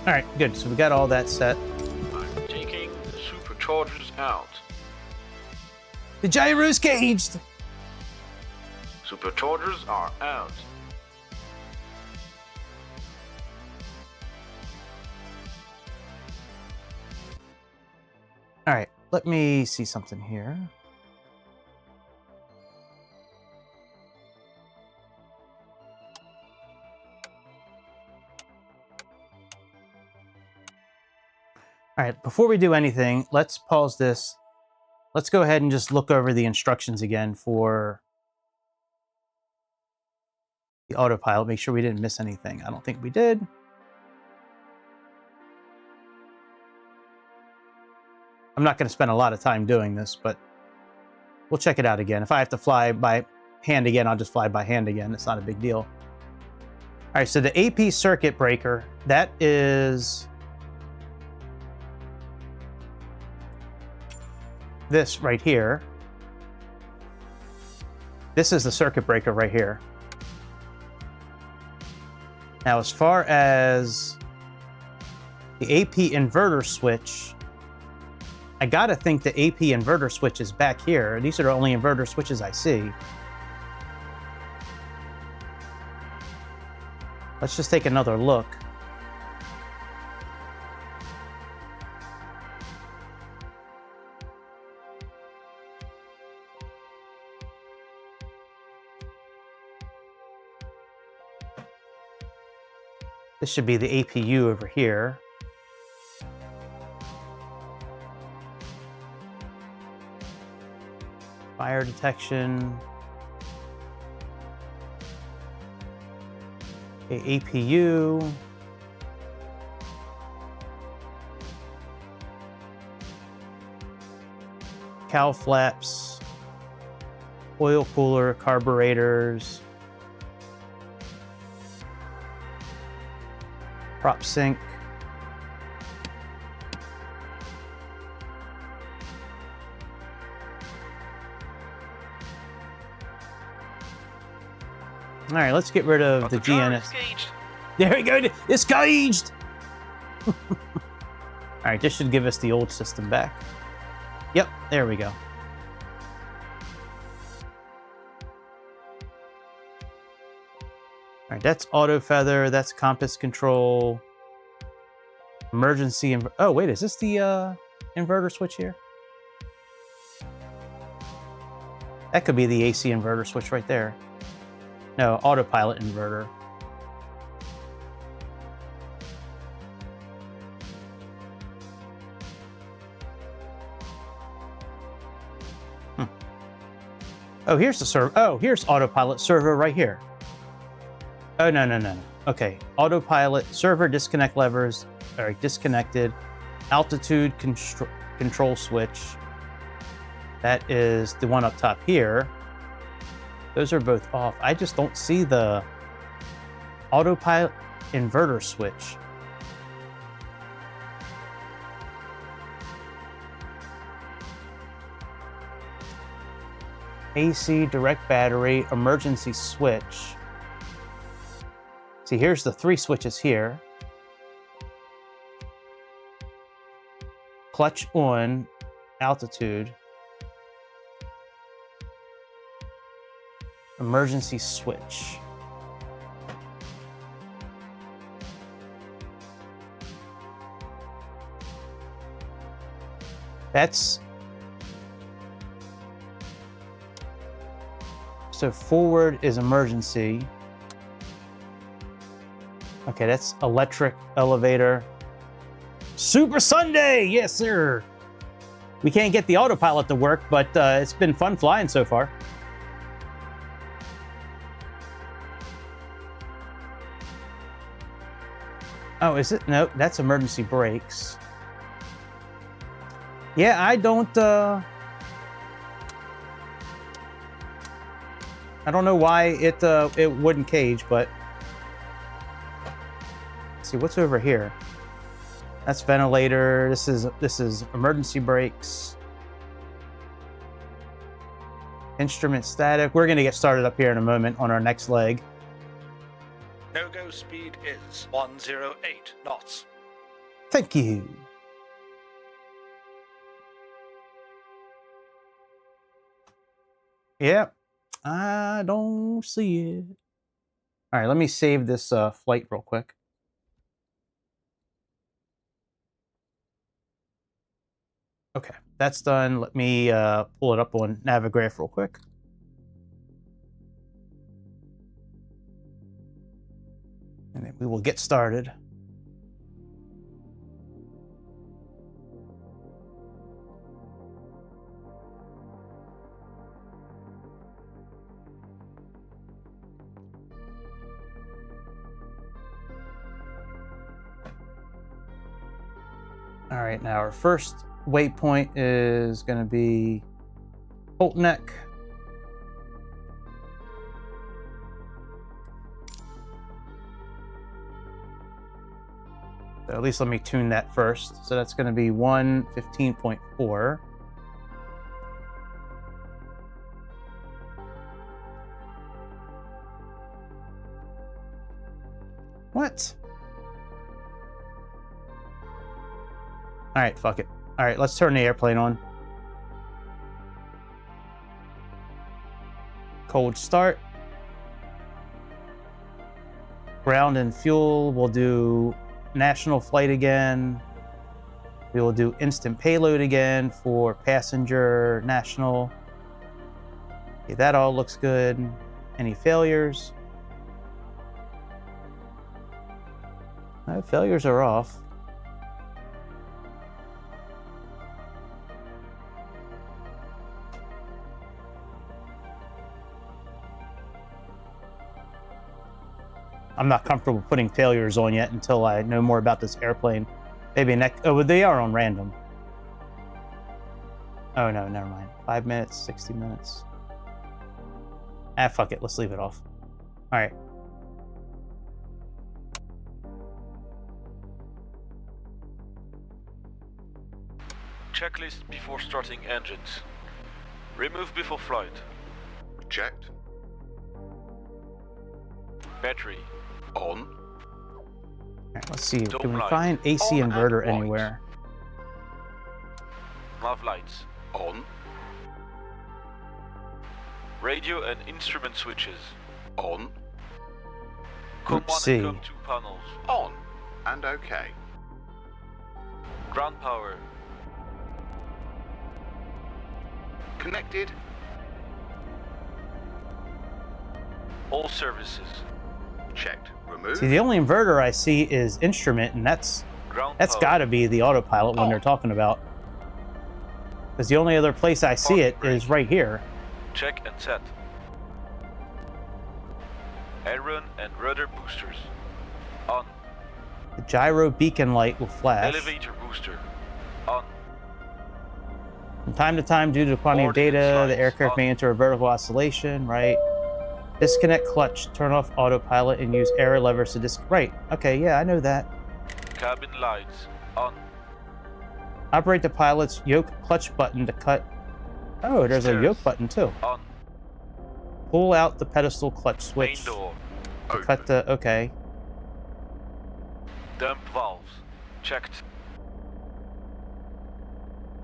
All right, good. So we got all that set. I'm taking the superchargers out. The gyro's caged. Superchargers are out. All right, let me see something here. All right, before we do anything, let's pause this. Let's go ahead and just look over the instructions again for the autopilot. Make sure we didn't miss anything. I don't think we did. I'm not going to spend a lot of time doing this, but we'll check it out again. If I have to fly by hand again, I'll just fly by hand again. It's not a big deal. All right, so the AP circuit breaker, that is this right here. This is the circuit breaker right here. Now, as far as the AP inverter switch, I gotta think the AP inverter switch is back here. These are the only inverter switches I see. Let's just take another look. This should be the APU over here. Fire detection. Okay, APU. Cowl flaps. Oil cooler, carburetors. Prop sync. All right, let's get rid of the GNS. There we go. It's caged. All right, this should give us the old system back. Yep, there we go. All right, that's auto feather. That's compass control. Emergency. Oh, wait, is this the inverter switch here? That could be the AC inverter switch right there. No, autopilot inverter. Oh, here's the server. Oh, here's autopilot server right here. Oh, no. Okay, autopilot server disconnect levers are disconnected. Altitude control switch. That is the one up top here. Those are both off. I just don't see the autopilot inverter switch. AC, direct battery, emergency switch. See, here's the 3 switches here. Clutch on, altitude. Emergency switch. That's... So forward is emergency. Okay, that's electric elevator. Super Sunday! Yes, sir! We can't get the autopilot to work, but it's been fun flying so far. Oh, is it? No, that's emergency brakes. Yeah, I don't know why it wouldn't cage, but let's see what's over here. That's ventilator. This is emergency brakes. Instrument static. We're gonna get started up here in a moment on our next leg. No-go speed is 108 knots. Thank you. Yeah, I don't see it. All right, let me save this flight real quick. Okay, that's done. Let me pull it up on Navigraph real quick. And then we will get started. All right, now our first waypoint is going to be Holt Neck. So at least let me tune that first. So that's going to be 115.4. What? All right, fuck it. All right, let's turn the airplane on. Cold start. Ground and fuel. We'll do national flight again. We will do instant payload again for passenger national. Okay, that all looks good. Any failures? No, failures are off. I'm not comfortable putting failures on yet until I know more about this airplane. Maybe next. Oh, they are on random. Oh no, never mind. 5 minutes, 60 minutes. Ah, fuck it. Let's leave it off. All right. Checklist before starting engines. Remove before flight. Checked. Battery. On. Alright, let's see. Dome Can we light. find AC On and inverter white. anywhere? Nav lights. On. Radio and instrument switches. On. Com1 C. and Com2 panels. On. And OK. Ground power. Connected. All services. Checked. Removed. See, the only inverter I see is instrument, and that's Ground got power. to be the autopilot one they're talking about. Because the only other place I see it is right here. Check and set. Aileron and rudder boosters. On. The gyro beacon light will flash. Elevator booster. On. From time to time, due to the quantity of Ordnance data, lights the aircraft may enter a vertical oscillation, right? Disconnect clutch, turn off autopilot, and use air levers to Right, okay, yeah, I know that. Cabin lights. On. Operate the pilot's yoke clutch button to cut... Oh, there's a Stairs. yoke button, too. On. Pull out the pedestal clutch switch Main door. to cut the... Okay. Dump valves. Checked.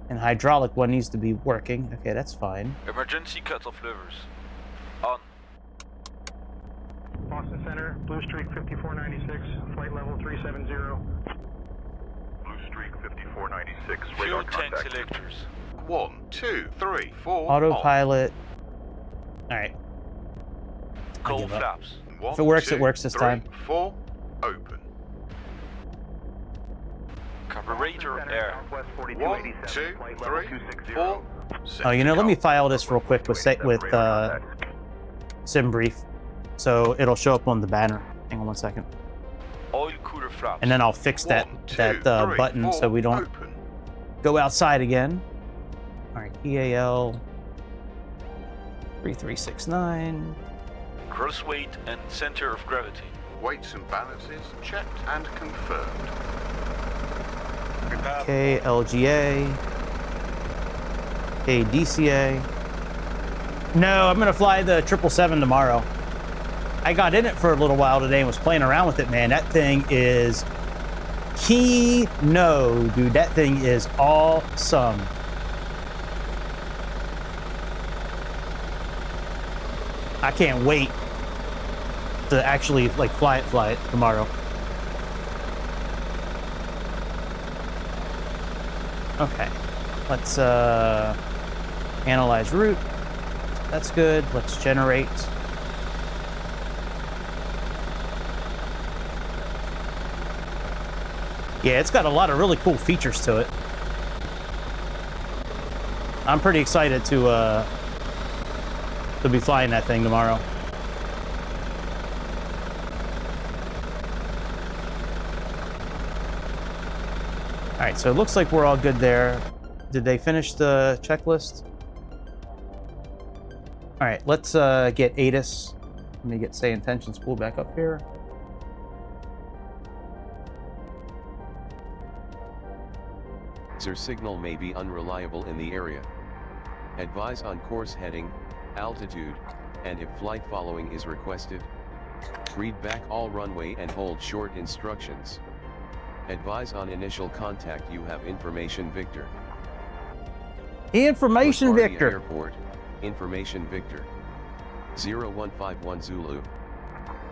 And hydraulic one needs to be working. Okay, that's fine. Emergency cutoff levers. On. Boston Center, Blue Streak 5496, flight level 370. Blue Streak 5496, Fuel radar tank contact. selectors. 1, 2, 3, 4. Autopilot. Alright. Coal give up. flaps. On. If it works, it works this time. 4. Open. Carburetor air. 1, 2, 3, 4. Oh, you know, let me file this real quick with SimBrief, so it'll show up on the banner. Hang on one second. Oil cooler flaps. And then I'll fix that 1, 2, 3, button 4, so we don't open. go outside again. All right, EAL 3369. Gross weight and center of gravity. Weights and balances checked and confirmed. KLGA KDCA. No, I'm gonna fly the 777 tomorrow. I got in it for a little while today and was playing around with it, man. That thing is dude. That thing is awesome. I can't wait to actually like fly it tomorrow. Okay, let's analyze route. That's good. Let's generate. Yeah, it's got a lot of really cool features to it. I'm pretty excited to be flying that thing tomorrow. All right, so it looks like we're all good there. Did they finish the checklist? All right, let's get ATIS. Let me get SayIntentions pulled back up here. Their signal may be unreliable in the area. Advise on course heading, altitude, and if flight following is requested. Read back all runway and hold short instructions. Advise on initial contact. You have information Victor. Information LaGuardia Victor. Airport, information Victor. 0151 Zulu.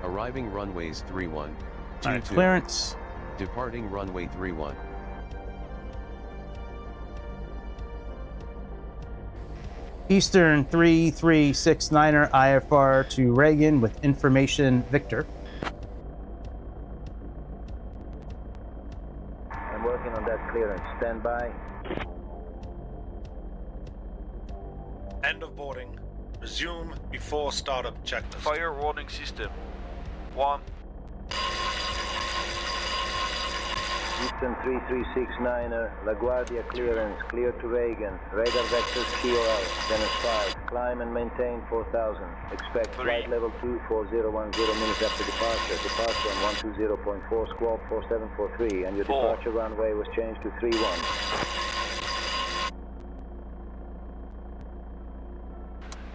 Arriving runways 31, 22. All right, clearance. Departing runway 31. Eastern 3369er IFR to Reagan with information Victor. I'm working on that clearance. Stand by. End of boarding. Resume before startup checklist. Fire warning system. 1. Eastern 3369er, LaGuardia clearance, clear to Reagan. Radar vectors QRL, then filed. Climb and maintain 4000. Expect flight level 24010 minutes after departure. Departure on 120.4 squawk 4743, and your departure runway was changed to 31.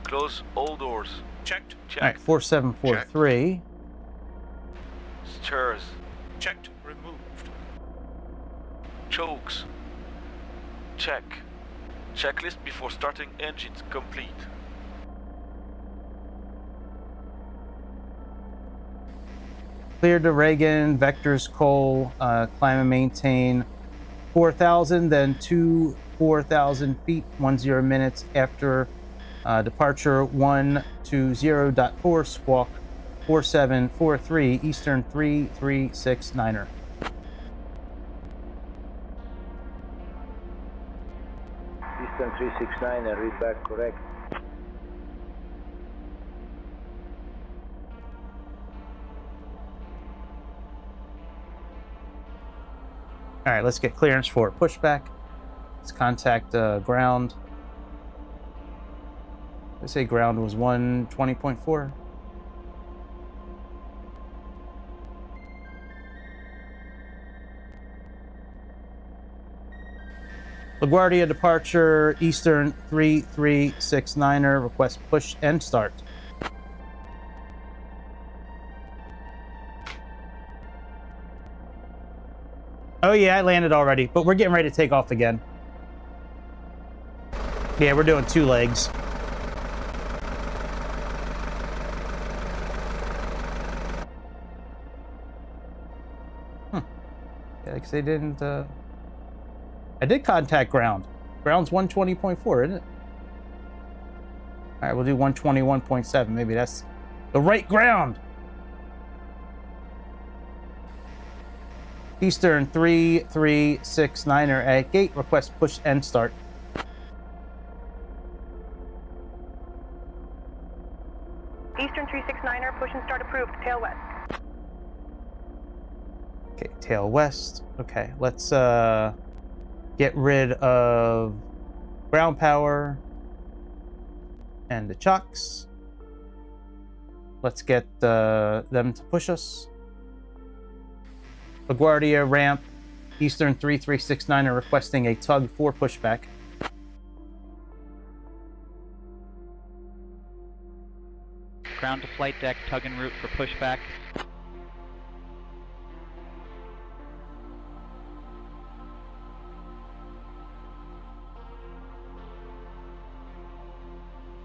Close all doors. Checked. Check. All right, 4743. Stairs. Checked, removed. Chokes. Check. Checklist before starting engines complete. Clear to Reagan, vectors coal, climb and maintain 4,000, then 4,000 feet, 10 minutes after departure 120.4, squawk 4743, Eastern 3369er. Eastern 369er, read back correct. All right, let's get clearance for pushback. Let's contact ground. Let's say ground was 120.4. LaGuardia departure, Eastern 3369er, request push and start. Oh yeah, I landed already, but we're getting ready to take off again. Yeah, we're doing 2 legs. Yeah, because they didn't, I did contact ground. Ground's 120.4, isn't it? All right, we'll do 121.7. Maybe that's the right ground. Eastern 3369er at gate, request push and start. Eastern 369er, push and start approved, tail west. Okay, tail west. Okay, let's get rid of ground power and the chocks. Let's get them to push us. LaGuardia ramp, Eastern 3369er requesting a tug for pushback. Ground to flight deck, tug en route for pushback.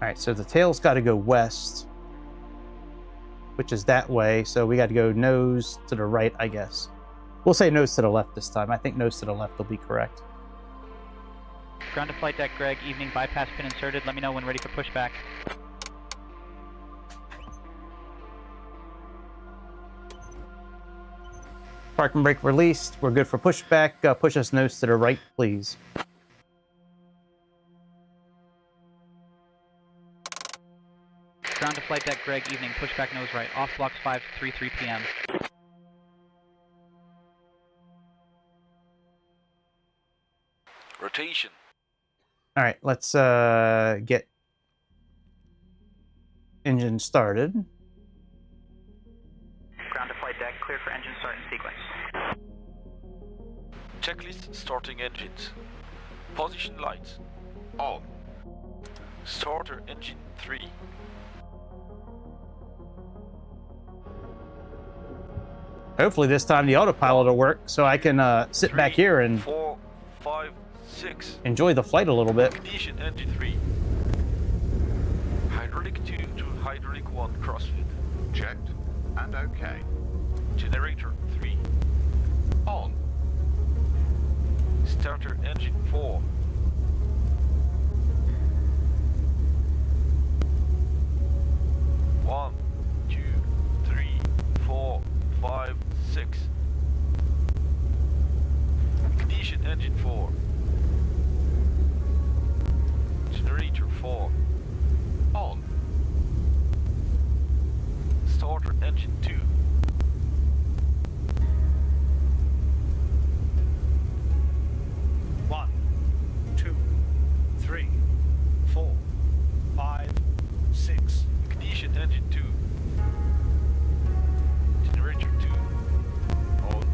All right, so the tail's got to go west, which is that way. So we got to go nose to the right, I guess. We'll say nose to the left this time. I think nose to the left will be correct. Ground to flight deck, Greg. Evening, bypass pin inserted. Let me know when ready for pushback. Parking brake released. We're good for pushback. Push us nose to the right, please. Ground to flight deck, Greg. Evening, pushback nose right. Off blocks 5 to 3 p.m. Rotation. All right, let's get engine started. Ground to flight deck, clear for engine start in sequence. Checklist starting engines. Position lights. On. Starter engine 3. Hopefully this time the autopilot will work so I can sit back here and 4, 5, 6. enjoy the flight a little bit. Ignition engine 3. Hydraulic 2 to hydraulic 1 crossfit. Checked and okay. Generator 3. On. Starter engine 4. One, 2, 3, 4, 5, 6. Ignition engine 4. Generator 4. On. Starter engine 2. One, 2, 3, 4, 5, 6. Ignition engine 2. Generator 2. On.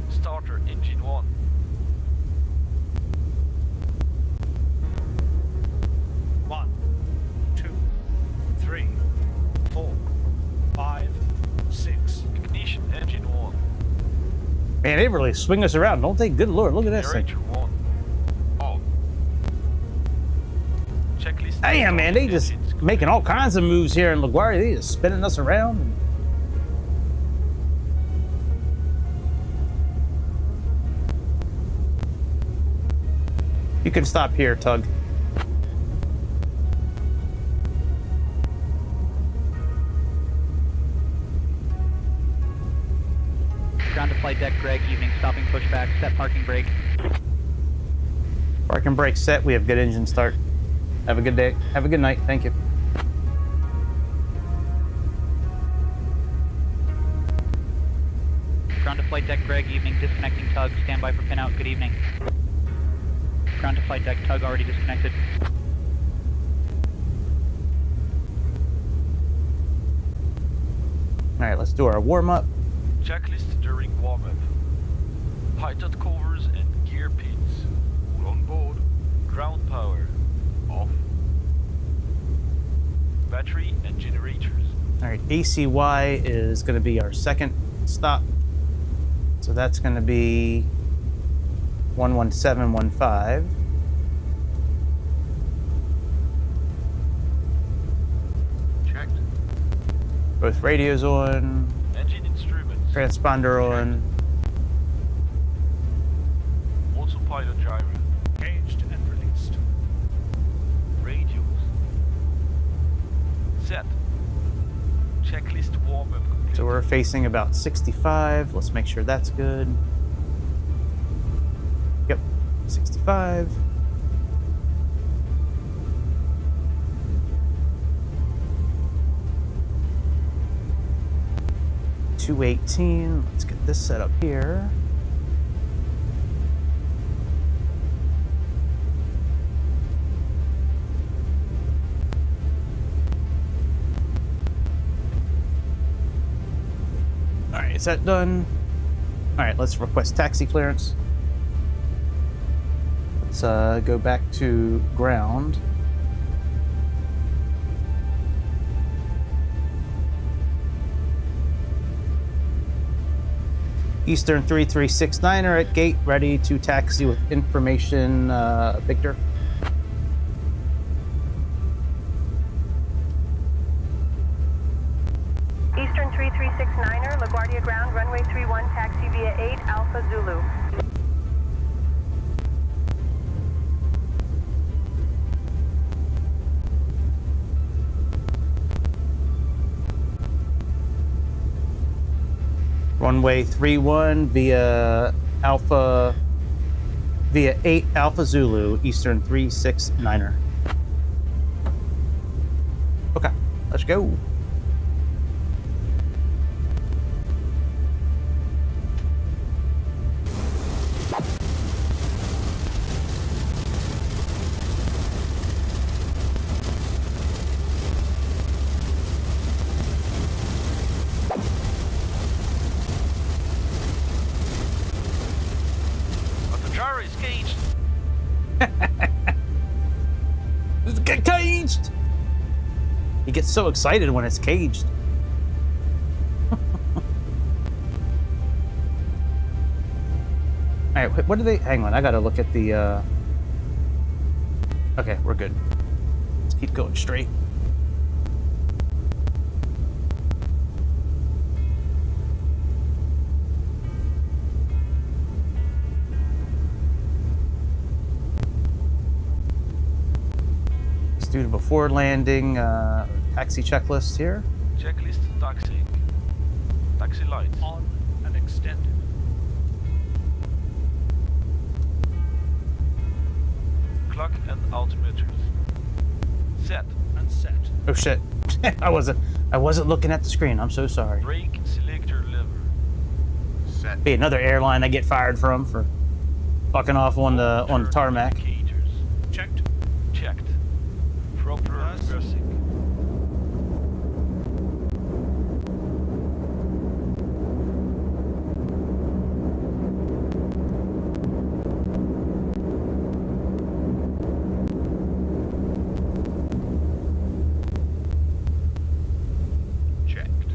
Starter engine 1. One, 2, 3, 4, Man, they really swing us around, don't they? Good lord, look at this thing. Generator 1. On. Checklist. Damn, man, they just making all kinds of moves here in LaGuardia. They just spinning us around. You can stop here, Tug. Ground to flight deck, Greg, evening, stopping pushback, set parking brake. Parking brake set, we have good engine start. Have a good day. Have a good night. Thank you. Ground to flight deck, Greg, evening, disconnecting tug, standby for pin out, good evening. Ground to flight deck, tug already disconnected. Alright, let's do our warm-up. Checklist during warm-up. Pitot covers and gear pins. All on board. Ground power. Off. Battery and generators. Alright, ACY is going to be our second stop. So that's going to be 11715. Checked. Both radios on. Engine instruments. Transponder on. Autopilot gyro. Engaged and released. Radios. Set. Checklist warm-up complete. So we're facing about 65. Let's make sure that's good. Yep, 65. $218. Let's get this set up here. All right, is that done? All right, let's request taxi clearance. Let's go back to ground. Eastern 3369er at gate, ready to taxi with information, Victor. Eastern 3369er, LaGuardia ground, runway 31, taxi via 8, Alpha Zulu. Runway 31 via 8 Alpha Zulu, Eastern 369er. Okay, let's go. Get caged! He gets so excited when it's caged. Alright, what do they... Hang on, I gotta look at the... Okay, we're good. Let's keep going straight. Do the before landing taxi checklist here. Checklist taxiing. Taxi lights. On and extended. Clock and altimeters. Set. And set. Oh shit. I wasn't looking at the screen. I'm so sorry. Brake selector lever. Set. Be another airline I get fired from for fucking off on the tarmac. Indicators. Checked. Checked. Proper reversing. Checked.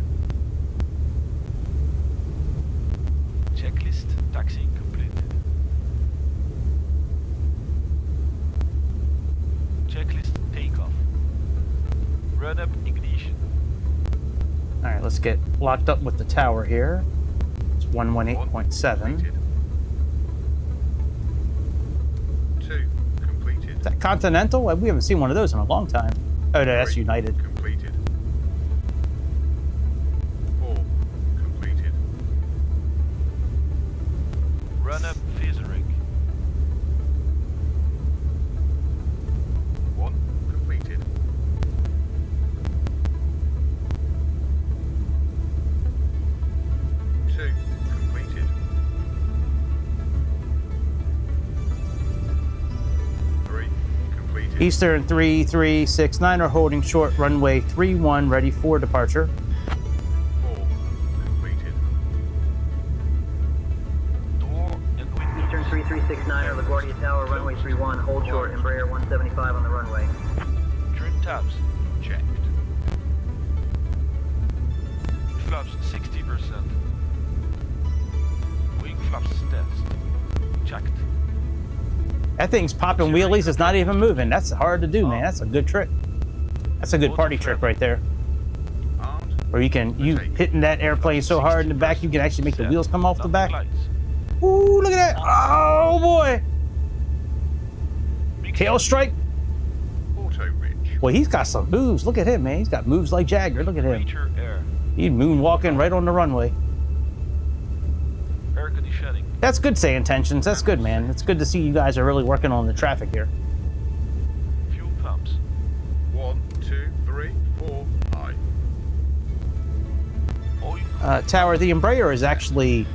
Checklist Run up ignition. All right, let's get locked up with the tower here. It's 118.7. 2 completed. Is that Continental? We haven't seen one of those in a long time. Oh, no, that's United. Completed. 4 completed. Run up Feathering. 1 completed. 2 completed. 3 completed. Eastern 3369 are holding short runway 31, ready for departure. 4 completed. Door and windows. Eastern 3369 or LaGuardia Tower, runway 31, hold short, Embraer 175 on the runway. Trim tabs. Checked. Flaps 60%. Wing flaps test. Checked. That thing's popping wheelies. It's not even moving. That's hard to do, man. That's a good trick. That's a good party trick right there. Where you hitting that airplane so hard in the back, you can actually make the wheels come off the back. Ooh, look at that. Oh, boy. Tail strike. Auto ridge. Well, he's got some moves. Look at him, man. He's got moves like Jagger. Look at him. Feature air. He's moonwalking right on the runway. Air conditioning. That's good, SayIntentions. That's good, man. It's good to see you guys are really working on the traffic here. Fuel pumps. 1, 2, 3, 4, high. Oil. Tower, the Embraer is actually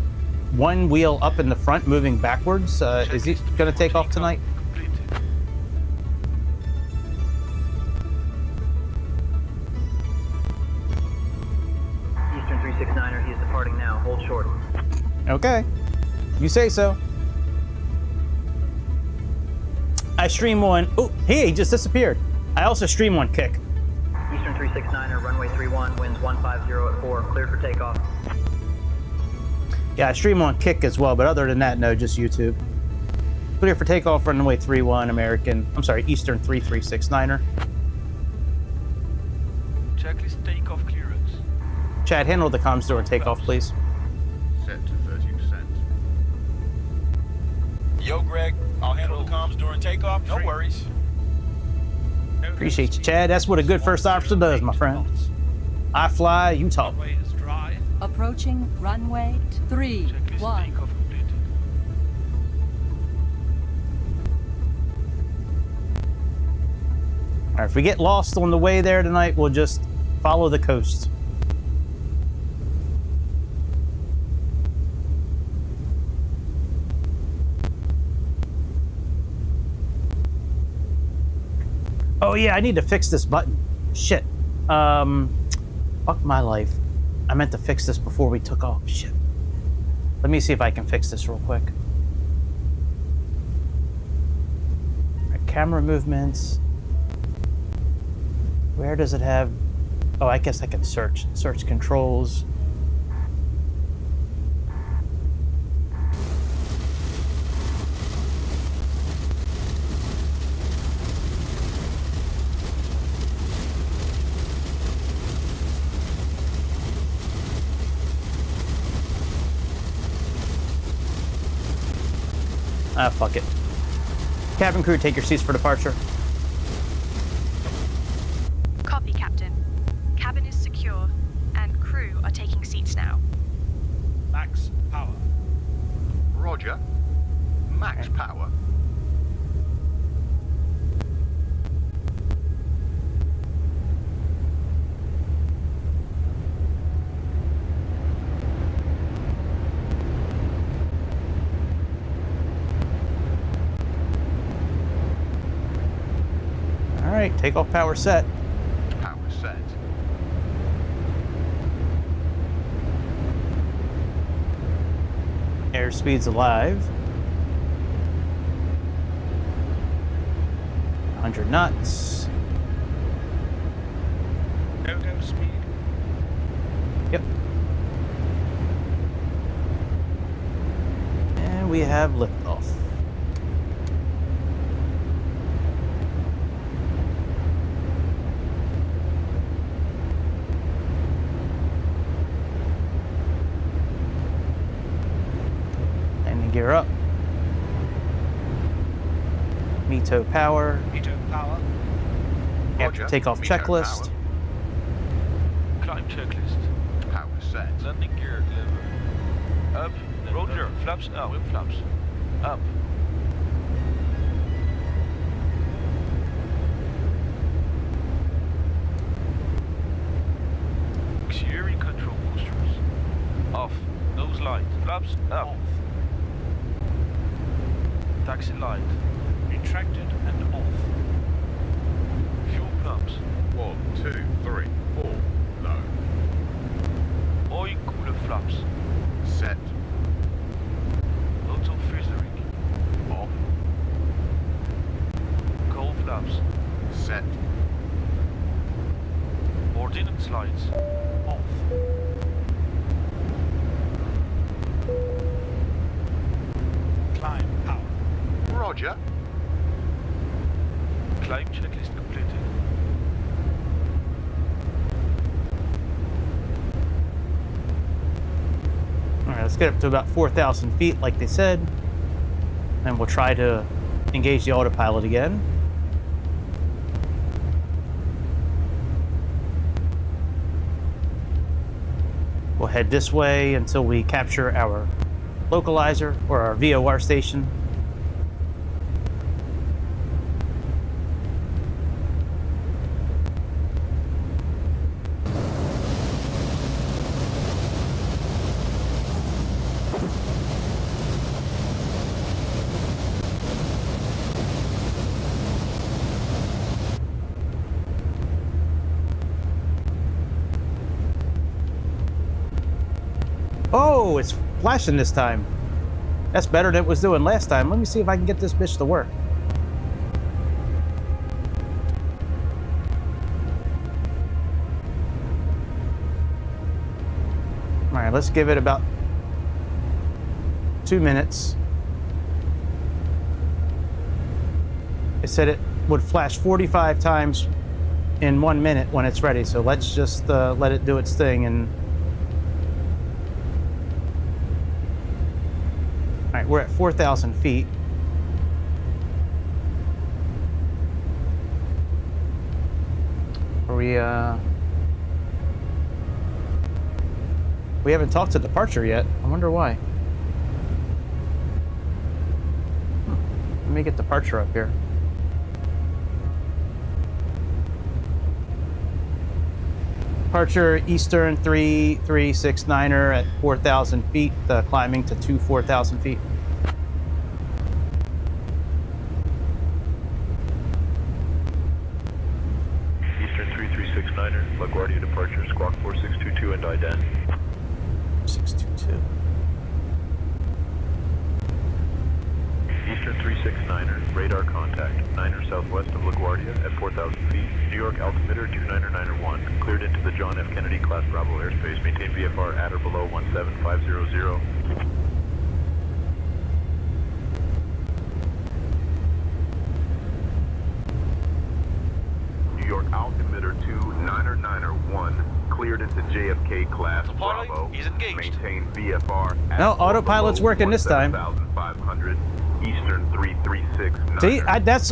one wheel up in the front, moving backwards. Is he going to take off tonight? Completed. Eastern 369er, he is departing now, hold short. Okay. You say so. I stream one. Oh, hey, he just disappeared. I also stream one kick. Eastern 369er, runway 31, winds 150 at 4, cleared for takeoff. Yeah, I stream on Kick as well, but other than that, no, just YouTube. Clear for takeoff, runway 31, Eastern 3369er. Checklist takeoff clearance. Chad, handle the comms door and takeoff, please. Set to 30%. Yo, Greg, I'll handle the comms during takeoff. No worries. Appreciate you, Chad. That's what a good first officer does, my friend. I fly, you talk. Runway is dry. Approaching runway 31. Takeoff completed. All right, if we get lost on the way there tonight, we'll just follow the coast. Oh yeah, I need to fix this button. Shit. Fuck my life. I meant to fix this before we took off. Shit. Let me see if I can fix this real quick. All right, camera movements. Where does it have? Oh, I guess I can search. Search controls. Ah, fuck it. Cabin crew, take your seats for departure. Copy, Captain. Cabin is secure, and crew are taking seats now. Max power. Roger. Max power. All right, takeoff power set. Power set. Airspeed's alive. 100 knots. No-go speed. Yep. And we have liftoff. METO power. METO power. After takeoff checklist. Climb checklist. Power set. Landing gear lever. Up. Roger. Flaps up. Wing flaps. Up. Auxiliary control boosters. Off. Nose light. Flaps up. Off. Taxi light. Retracted and off. Fuel pumps. 1, 2, 3, 4. Low. Oil cooler flaps. Set. Auto filtering. Off. Coal flaps. Set. Ordnance lights. Off. Climb power. Roger. Climb checklist completed. Alright, let's get up to about 4,000 feet like they said. And we'll try to engage the autopilot again. We'll head this way until we capture our localizer or our VOR station. Oh, it's flashing this time. That's better than it was doing last time. Let me see if I can get this bitch to work. All right, let's give it about 2 minutes. It said it would flash 45 times in 1 minute when it's ready. So let's just let it do its thing. And all right, we're at 4,000 feet. We haven't talked to departure yet. I wonder why. Let me get departure up here. Departure Eastern 3369er at 4,000 feet, climbing to 4,000 feet. Eastern 3369er, LaGuardia departure, squawk 4622 and ident. 622. Eastern 369er, radar contact, 9er southwest of LaGuardia at 4,000 feet, New York altimeter 29901, cleared into the John F. Kennedy class Bravo airspace, maintain VFR at or below 17500. New York altimeter 29901, cleared into JFK class Bravo, is engaged. maintain VFR at No, or autopilot's below working this time. 17,500. Eastern 3369. See,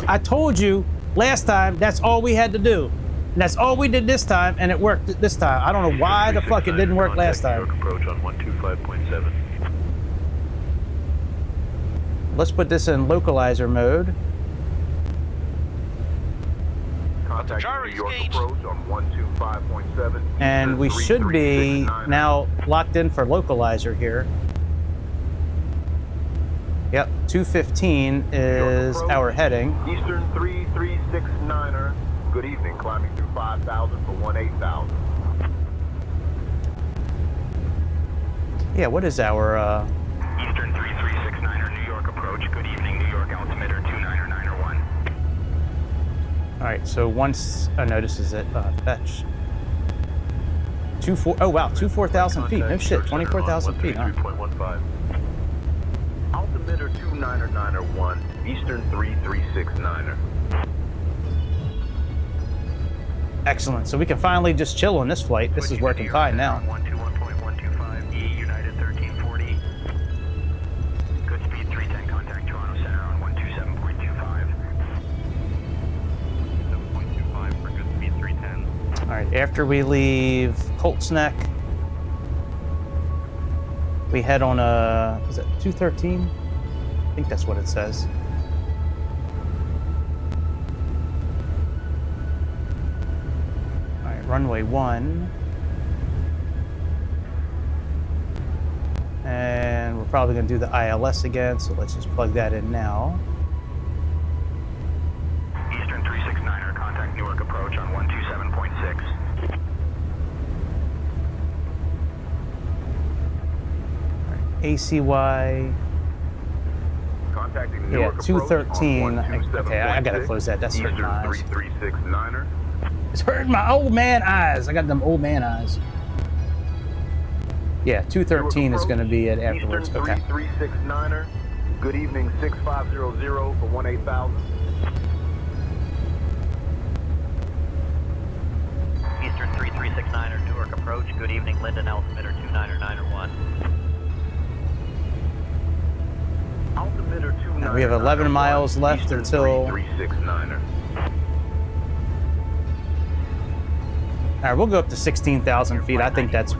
I told you last time that's all we had to do. And that's all we did this time, and it worked this time. I don't know why the fuck it didn't work last time. Approach on 125.7. Let's put this in localizer mode. Contact New York approach on 125.7. And we should be now locked in for localizer here. Yep, 215 is our heading. Eastern 3369er. Good evening, climbing through 5,000 for 18,000. Yeah, what is our Eastern 3369er, New York approach. Good evening, New York altimeter 29901. all right, so once no, this is it, fetch. 4,000 feet. No shit, 24,000 feet, huh? 3.15. Altimeter 29901, Eastern 3369er. Excellent. So we can finally just chill on this flight. This is working fine now. 121.125, United 1340. Good speed 310, contact Toronto Center on 127.25. All right, after we leave Colts Neck, we head on a, is it 213? I think that's what it says. All right, runway 1. And we're probably going to do the ILS again, so let's just plug that in now. Eastern 369er, contact Newark approach on 127.6. ACY. Contacting Yeah, Newark 213. Okay, I gotta close that. That's hurting my eyes. 3369er. It's hurting my old man eyes. I got them old man eyes. Yeah, 213 is going to be it afterwards. Eastern Okay. 3369er. Good evening, 6500 for 18000. Eastern 3369er, Newark approach. Good evening, Linden altimeter 29901. Altimeter 299. Now we have 11 miles left until. 3369er. All right, we'll go up to 16,000 feet. I think that's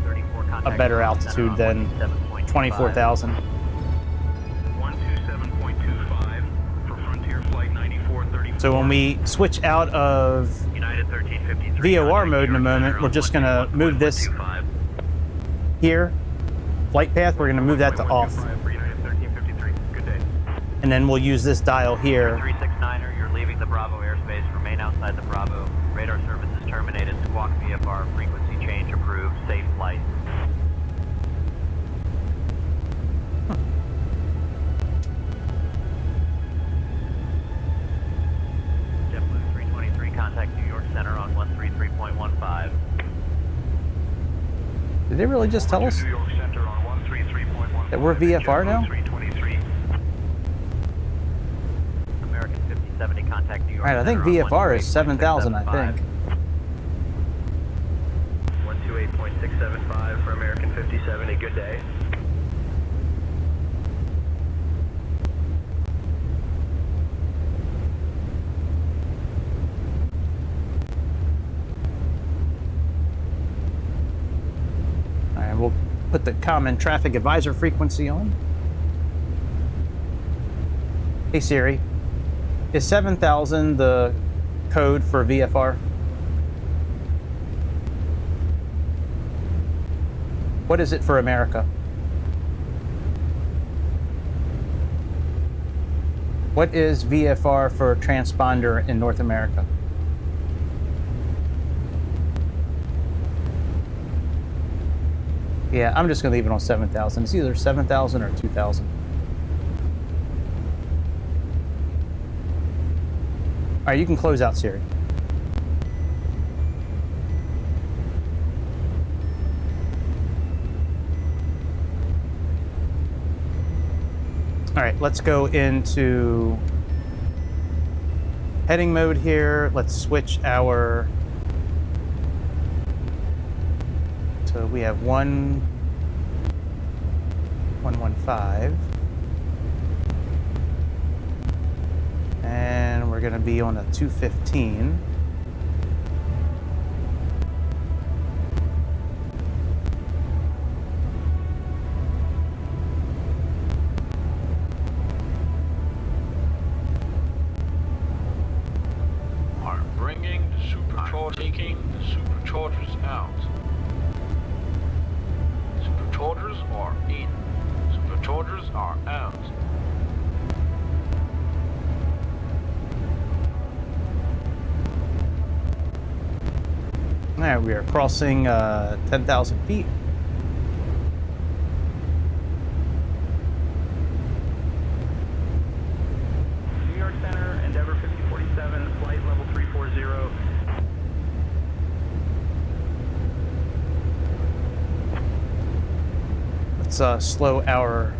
a better altitude than 24,000. 127.25 for Frontier Flight 9434. So when we switch out of VOR mode in a moment, we're just going to move this here, flight path, we're going to move that to off. And then we'll use this dial here. 369er, you're leaving the Bravo airspace. Remain outside the Bravo. Radar service is terminated. Squawk VFR. Frequency change approved. Safe flight. JetBlue 323, contact New York Center on 133.15. Did they really just tell us that we're VFR now? American 5070, contact New York. All right, I think VFR is 7,000, I think. 128.675 for American 5070, good day. All right, we'll put the common traffic advisor frequency on. Hey Siri, is 7,000 the code for VFR? What is it for America? What is VFR for transponder in North America? Yeah, I'm just going to leave it on 7,000. It's either 7,000 or 2,000. All right, you can close out Siri. All right, let's go into heading mode here. Let's switch our, so we have 115. And we're gonna be on a 215. Taking the superchargers out. Superchargers are in. Superchargers are out. All right, we are crossing 10,000 feet. New York Center, Endeavor 5047, flight level 340. Let's slow our.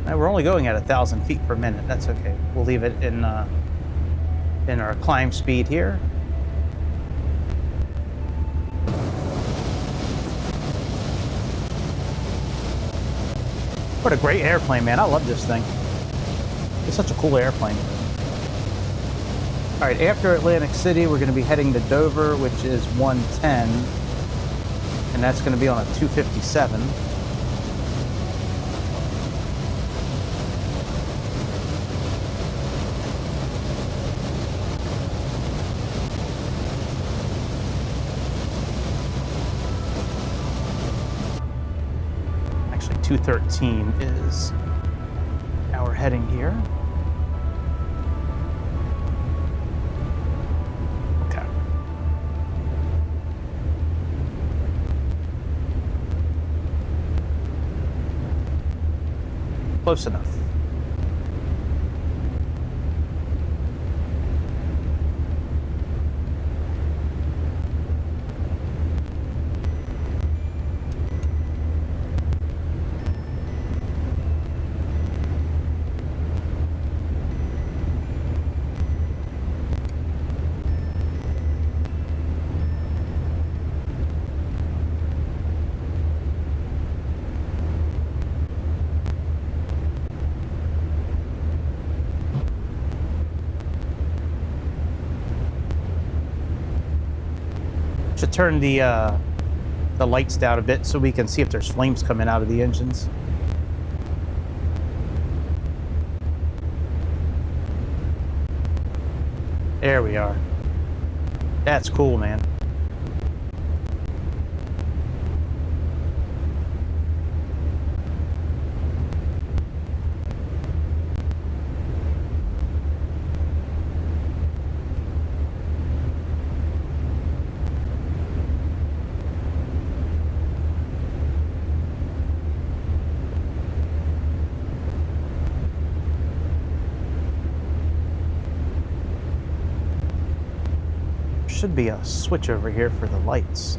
We're only going at 1,000 feet per minute. That's okay. We'll leave it in our climb speed here. What a great airplane, man. I love this thing. It's such a cool airplane. All All right, after Atlantic City, we're going to be heading to Dover, which is 110, and that's going to be on a 257. Actually, 213 is our heading here. Close enough. To turn the lights down a bit so we can see if there's flames coming out of the engines. There we are. That's cool, man. Should be a switch over here for the lights.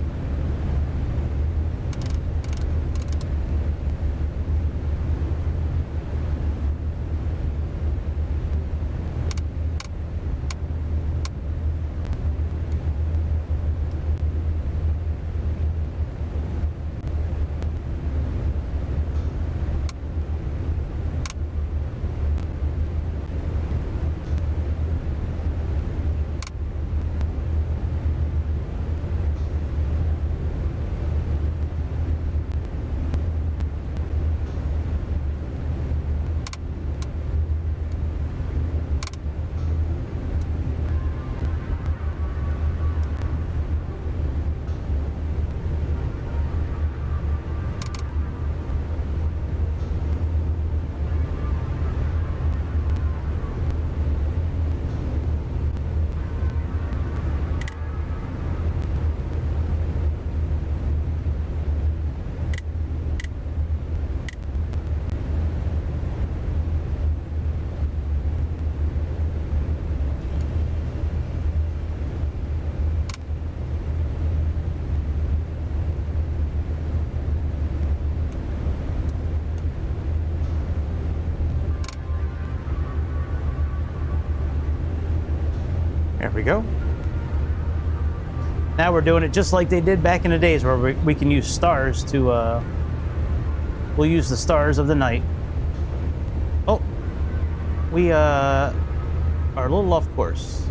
There we go. Now we're doing it just like they did back in the days where we can use stars to, we'll use the stars of the night. Oh, we are a little off course.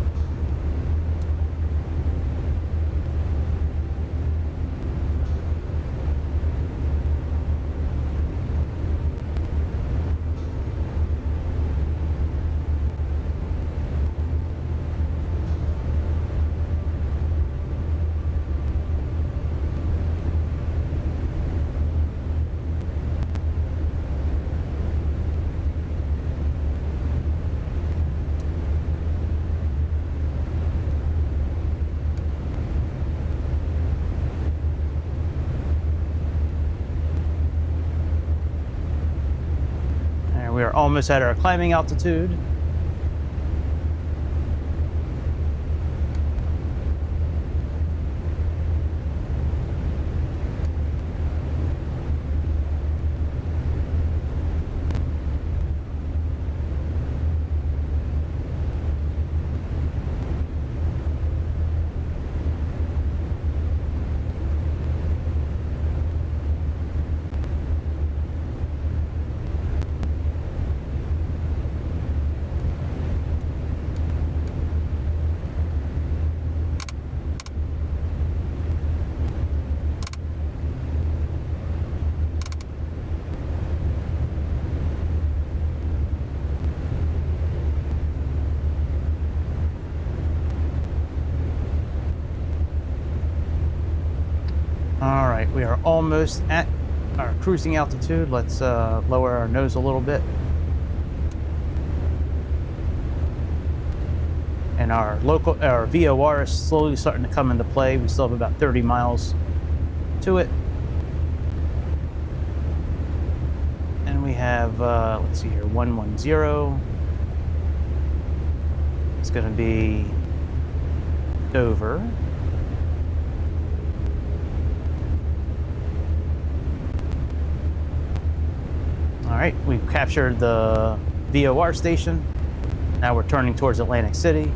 We are almost at our climbing altitude. All right, we are almost at our cruising altitude. Let's lower our nose a little bit. And our VOR is slowly starting to come into play. We still have about 30 miles to it. And we have, let's see here, 110. It's going to be Dover. All right, we've captured the VOR station. Now we're turning towards Atlantic City.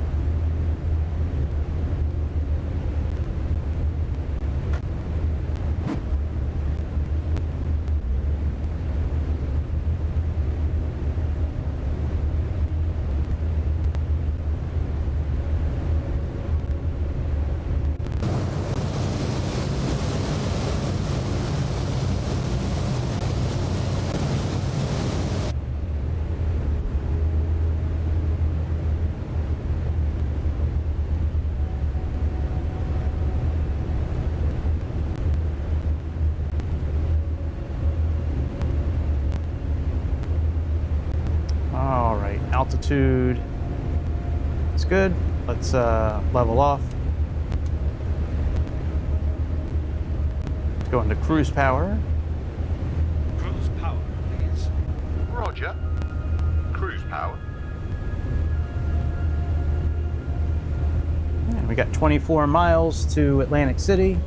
Altitude is good. Let's level off. Let's go into cruise power. Cruise power, please. Roger. Cruise power. And we got 24 miles to Atlantic City,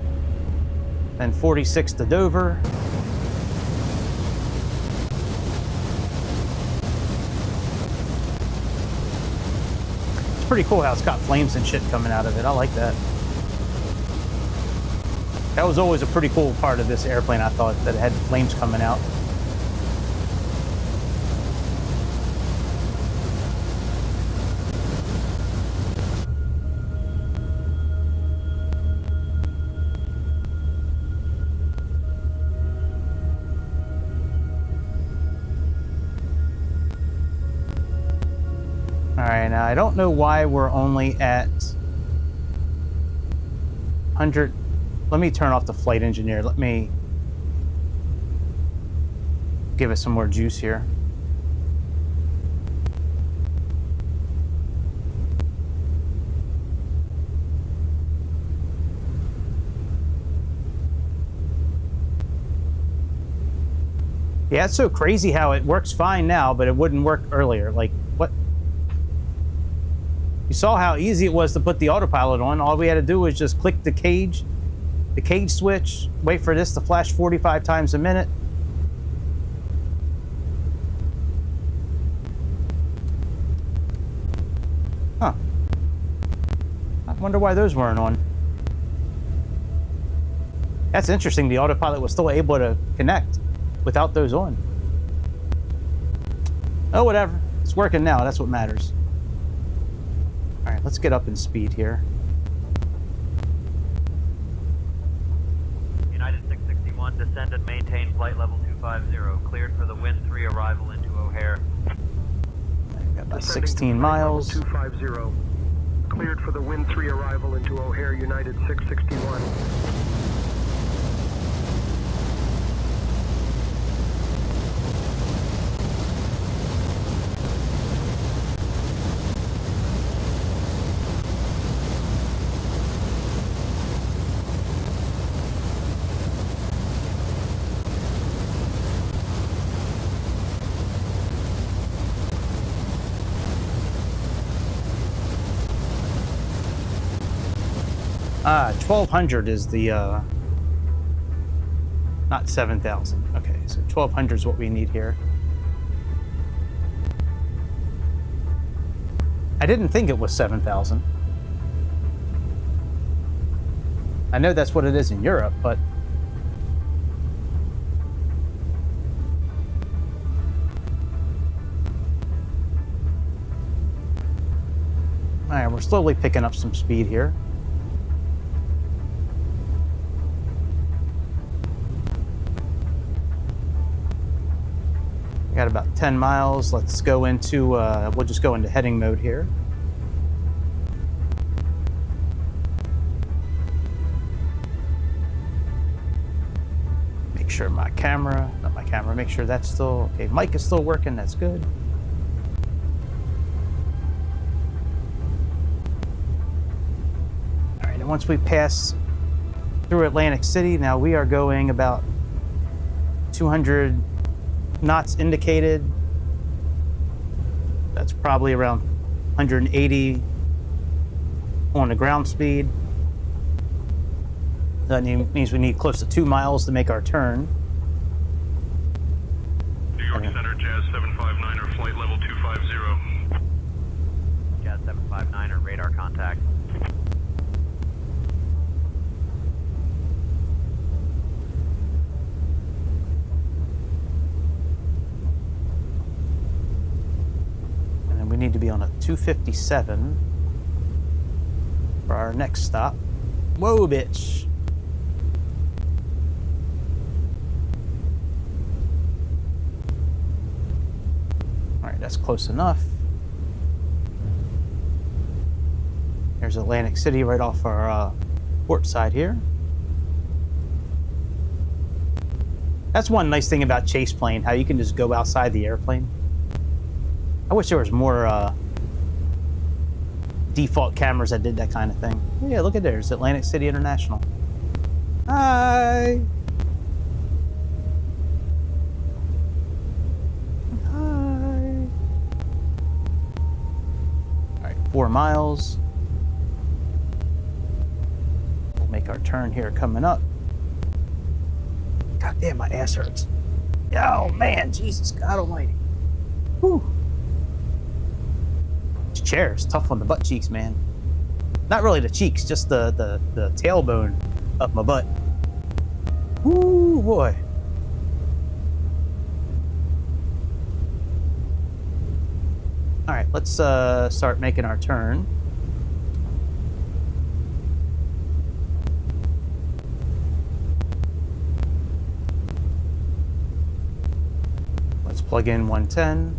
then 46 to Dover. Pretty cool how it's got flames and shit coming out of it. I like that. That was always a pretty cool part of this airplane, I thought, that it had flames coming out. All right, now I don't know why we're only at 100. Let me turn off the flight engineer. Let me give it some more juice here. Yeah, it's so crazy how it works fine now, but it wouldn't work earlier. Like, what? You saw how easy it was to put the autopilot on. All we had to do was just click the cage switch, wait for this to flash 45 times a minute. Huh. I wonder why those weren't on. That's interesting. The autopilot was still able to connect without those on. Oh, whatever. It's working now. That's what matters. All right, let's get up in speed here. United 661, descend and maintain flight level 250. Cleared for the Wind 3 arrival into O'Hare. I've got about 16 miles. 250. Cleared for the Wind 3 arrival into O'Hare, United 661. Ah, 1200 is the, not 7,000. Okay, so 1200 is what we need here. I didn't think it was 7,000. I know that's what it is in Europe, but all right, we're slowly picking up some speed here. Got about 10 miles. Let's go into, we'll just go into heading mode here. sure make sure that's still, okay, mic is still working, that's good. All right, and once we pass through Atlantic City, now we are going about 200 knots indicated. That's probably around 180 on the ground speed. That means we need close to 2 miles to make our turn. New York Center, Jazz 759er, flight level 250. Jazz 759er, radar contact. And then we need to be on a 257 for our next stop. Whoa, bitch. That's close enough. There's Atlantic City right off our port side here. That's one nice thing about chase plane, how you can just go outside the airplane. I wish there was more default cameras that did that kind of thing. Oh, yeah, look at there's Atlantic City International. Hi. Hi. All right, 4 miles. We'll make our turn here coming up. God damn, my ass hurts. Oh man, Jesus God Almighty. Whew. This chair is tough on the butt cheeks, man. Not really the cheeks, just the tailbone up my butt. Whoo, boy. All right, let's start making our turn. Let's plug in 110.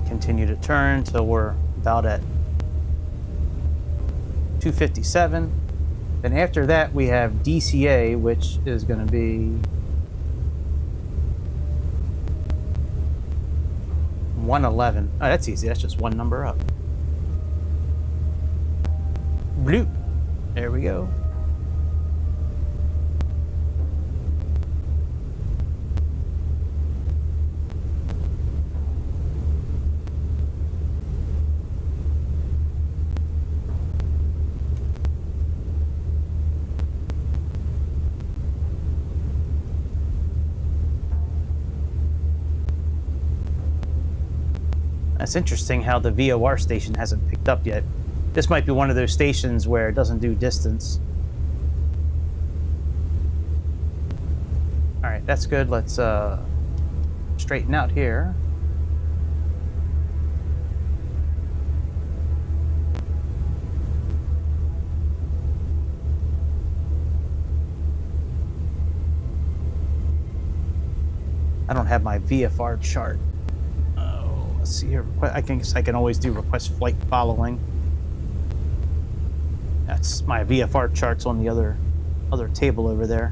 Continue to turn till we're about at 257. Then after that we have DCA, which is going to be 111. Oh, that's easy. That's just one number up. Bloop. There we go. It's interesting how the VOR station hasn't picked up yet. This might be one of those stations where it doesn't do distance. All right, that's good. Let's straighten out here. I don't have my VFR chart. Let's see here. I guess I can always do request flight following. That's my VFR charts on the other table over there.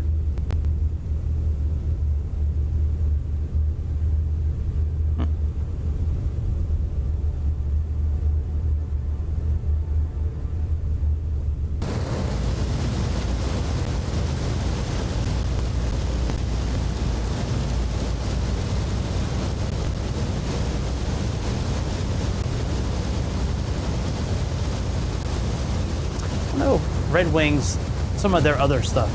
Redwing's, some of their other stuff.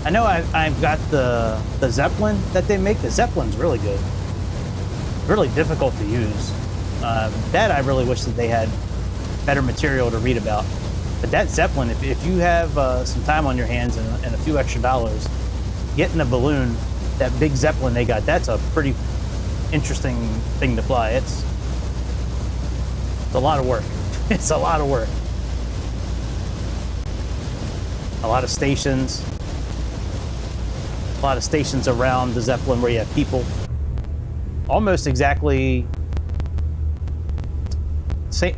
I know I've got the Zeppelin that they make. The Zeppelin's really good. Really difficult to use. That I really wish that they had better material to read about. But that Zeppelin, if you have some time on your hands and a few extra dollars, getting a balloon, that big Zeppelin they got, that's a pretty interesting thing to fly. It's a lot of work. It's a lot of work. A lot of stations, A lot of stations around the Zeppelin where you have people. Almost exactly...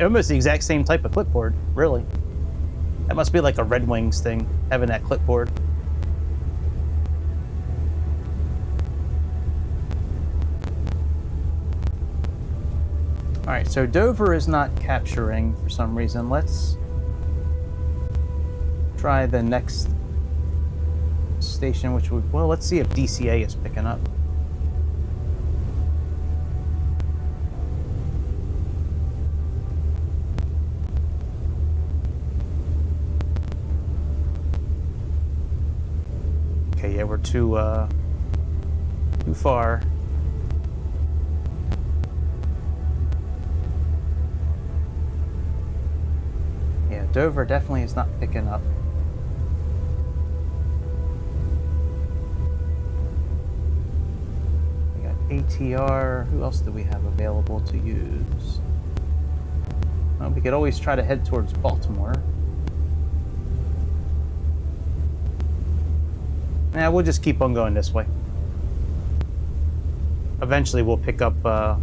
almost the exact same type of clipboard, really. That must be like a Redwings thing, having that clipboard. All right, so Dover is not capturing for some reason. Let's try the next station, which would, well, let's see if DCA is picking up. Okay, yeah, we're too far. Yeah, Dover definitely is not picking up. We got ATR. Who else do we have available to use? Well, we could always try to head towards Baltimore. Nah, we'll just keep on going this way. Eventually we'll pick up the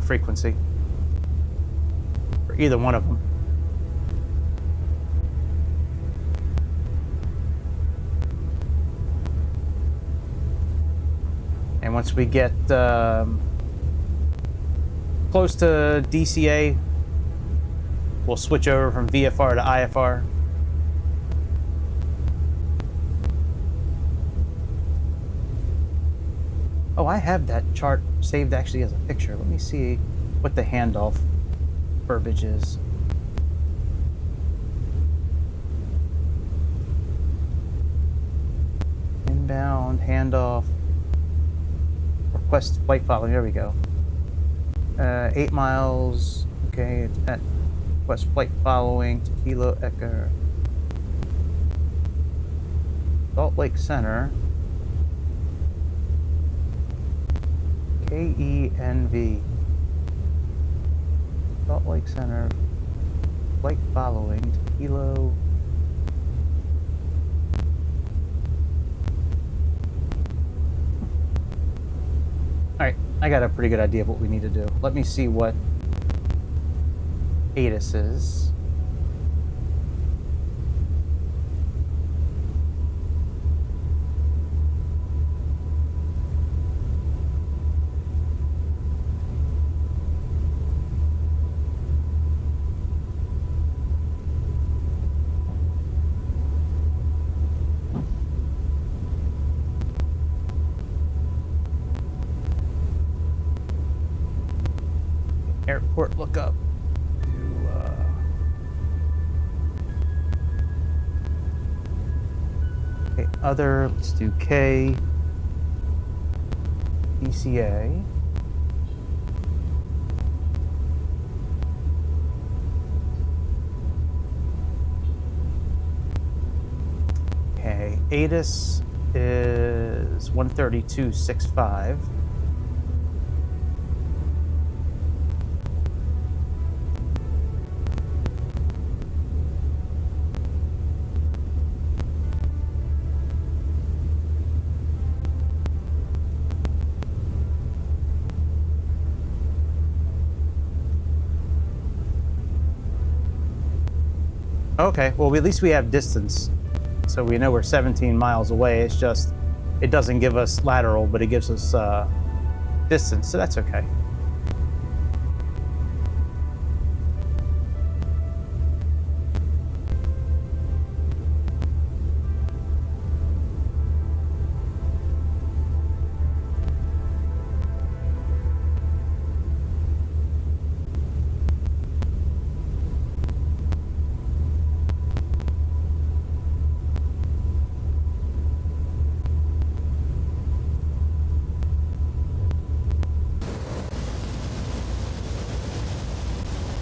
frequency. Either one of them. And once we get close to DCA, we'll switch over from VFR to IFR. Oh, I have that chart saved actually as a picture. Let me see what the handoff verbiage is. Inbound, handoff, request flight following. There we go. 8 miles. Okay, it's at request flight following to Kilo Echo. Salt Lake Center. KENV. Salt Lake Center, flight following to Kilo. Alright, I got a pretty good idea of what we need to do. Let me see what ATIS is. Airport lookup. Okay, other, let's do K, DCA. Okay, ATIS is 132.65. Okay, well at least we have distance. So we know we're 17 miles away. It's just, it doesn't give us lateral, but it gives us distance, so that's okay.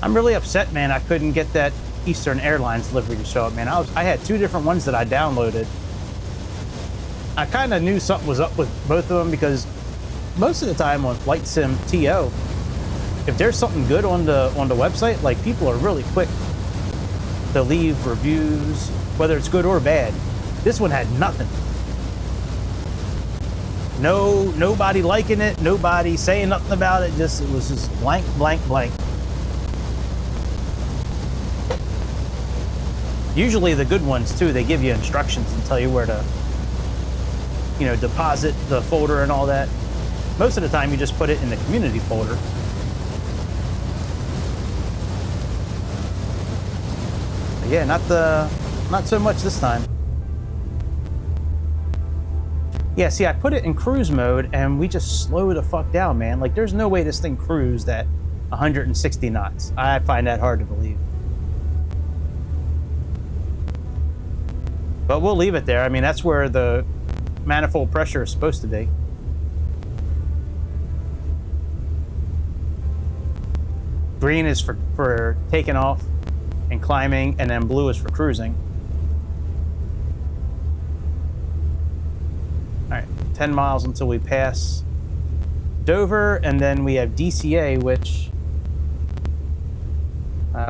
I'm really upset, man. I couldn't get that Eastern Airlines delivery to show up, man. I had 2 different ones that I downloaded. I kind of knew something was up with both of them because most of the time on Flight Sim TO, if there's something good on the website, like people are really quick to leave reviews, whether it's good or bad. This one had nothing. Nobody liking it, nobody saying nothing about it. It was just blank, blank, blank. Usually the good ones too, they give you instructions and tell you where to, you know, deposit the folder and all that. Most of the time you just put it in the community folder. But yeah, not so much this time. Yeah, see, I put it in cruise mode and we just slow the fuck down, man. Like, there's no way this thing cruised at 160 knots. I find that hard to believe. But we'll leave it there. I mean, that's where the manifold pressure is supposed to be. Green is for taking off and climbing, and then blue is for cruising. All right, 10 miles until we pass Dover, and then we have DCA, which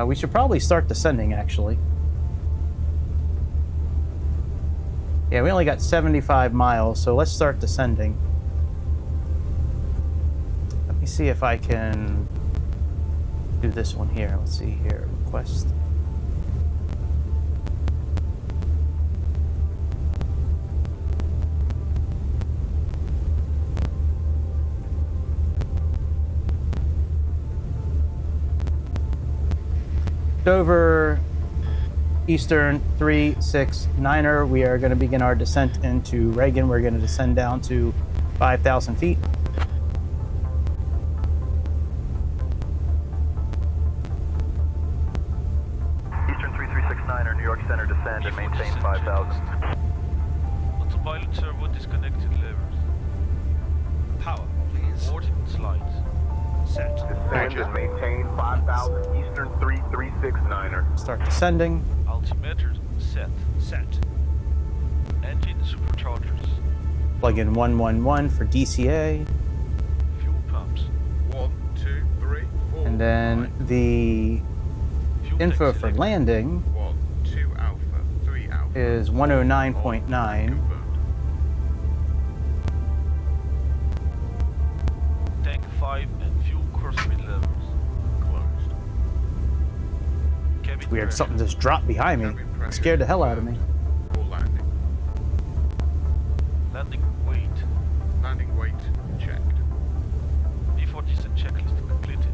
we should probably start descending, actually. Yeah, we only got 75 miles, so let's start descending. Let me see if I can do this one here. Let's see here, request. Dover, Eastern 369er. We are going to begin our descent into Reagan. We're going to descend down to 5,000 feet. Eastern 3369er, New York Center, descend and maintain 5,000. Autopilot servo disconnected levers. Power, please. Vortex slides. Set. Descend and maintain 5,000. Eastern 3369er. Start descending. Altimeters set. Set. Engine superchargers. Plug in 111 for DCA. Fuel pumps. 1, 2, 3, 4. And then the info for landing 1, 2 Alpha, 3 Alpha. is 109.9. Tank 5 and fuel crossfit levers. Closed. Cabin Weird, pressure. something just dropped behind me. It scared the hell out of me. For landing. Landing weight. Landing weight checked. Before descent checklist completed.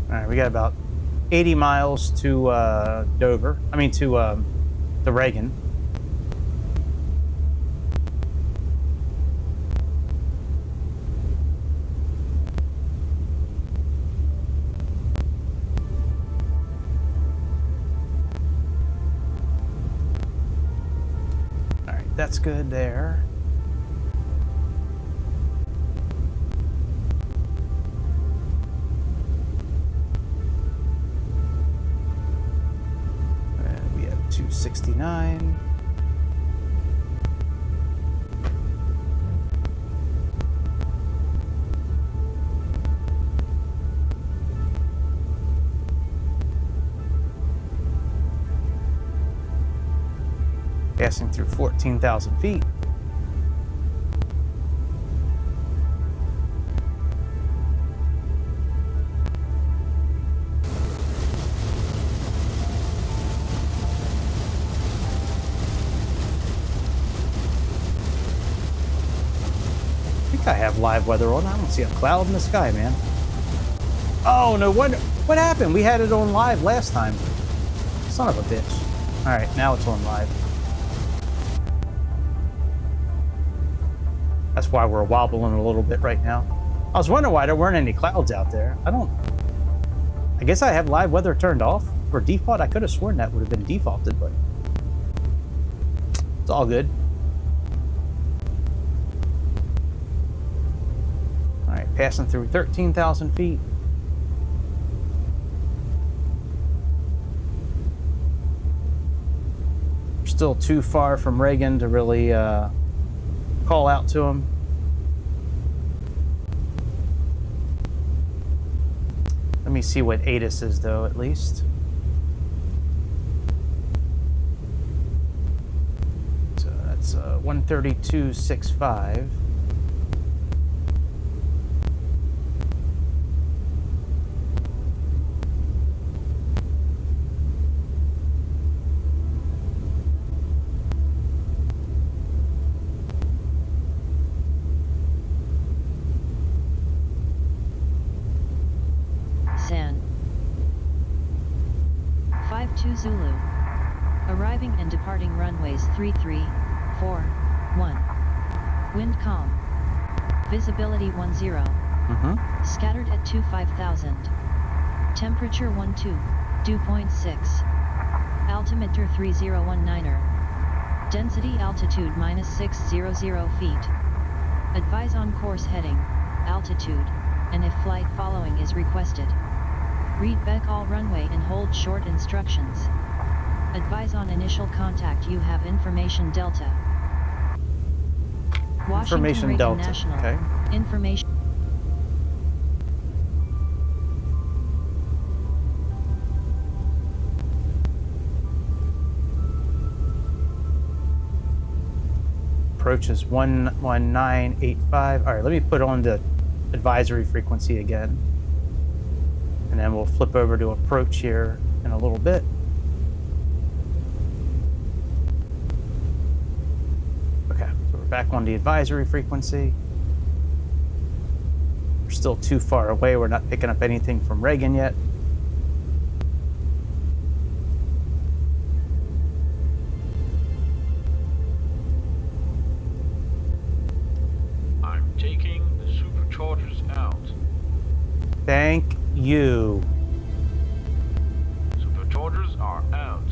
All right, we got about 80 miles to Dover. I mean, to the Reagan. All right, that's good there. We have 269. Passing through 14,000 feet. I think I have live weather on. I don't see a cloud in the sky, man. Oh, no wonder. What happened? We had it on live last time. Son of a bitch. All right, now it's on live. That's why we're wobbling a little bit right now. I was wondering why there weren't any clouds out there. I guess I have live weather turned off for default. I could have sworn that would have been defaulted, but it's all good. All right, passing through 13,000 feet. still too far from Reagan to really call out to him. Let me see what ATIS is, though, at least. So that's 132.65. San 52 Zulu. Arriving and departing runways 33, 4, 1. Wind calm. Visibility 10. Scattered at 25,000. Temperature 12, dew point 6. Altimeter 3019er. Density altitude -600 feet. Advise on course heading, altitude, and if flight following is requested. Read back all runway and hold short instructions. Advise on initial contact you have information Delta. Information Reagan Delta, National. okay. Information. Approach is 11985. All right, let me put on the advisory frequency again. And then we'll flip over to approach here in a little bit. Okay, so we're back on the advisory frequency. We're still too far away. We're not picking up anything from Reagan yet. I'm taking the superchargers out. Thank you. Superchargers are out.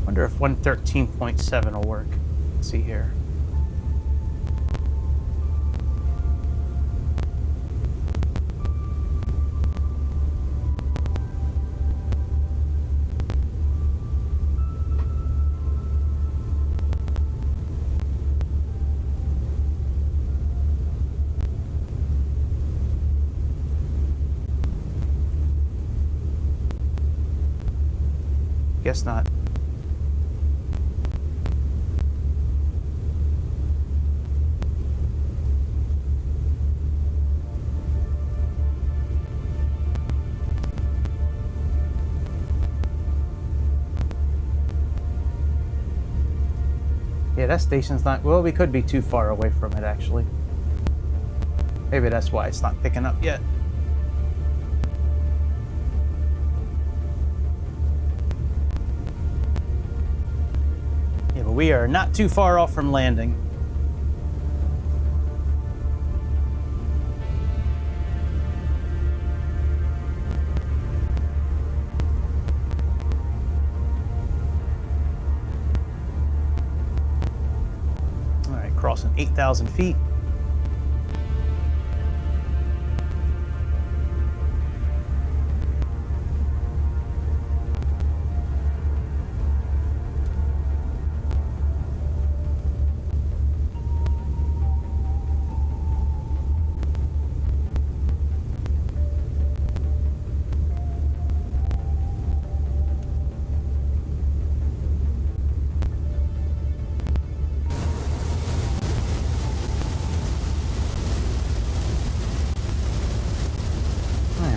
Wonder if 113.7 will work. Let's see here. Guess not. Yeah, that station's not, well, we could be too far away from it, actually. Maybe that's why it's not picking up yet. Yeah, but we are not too far off from landing. Crossing 8,000 feet.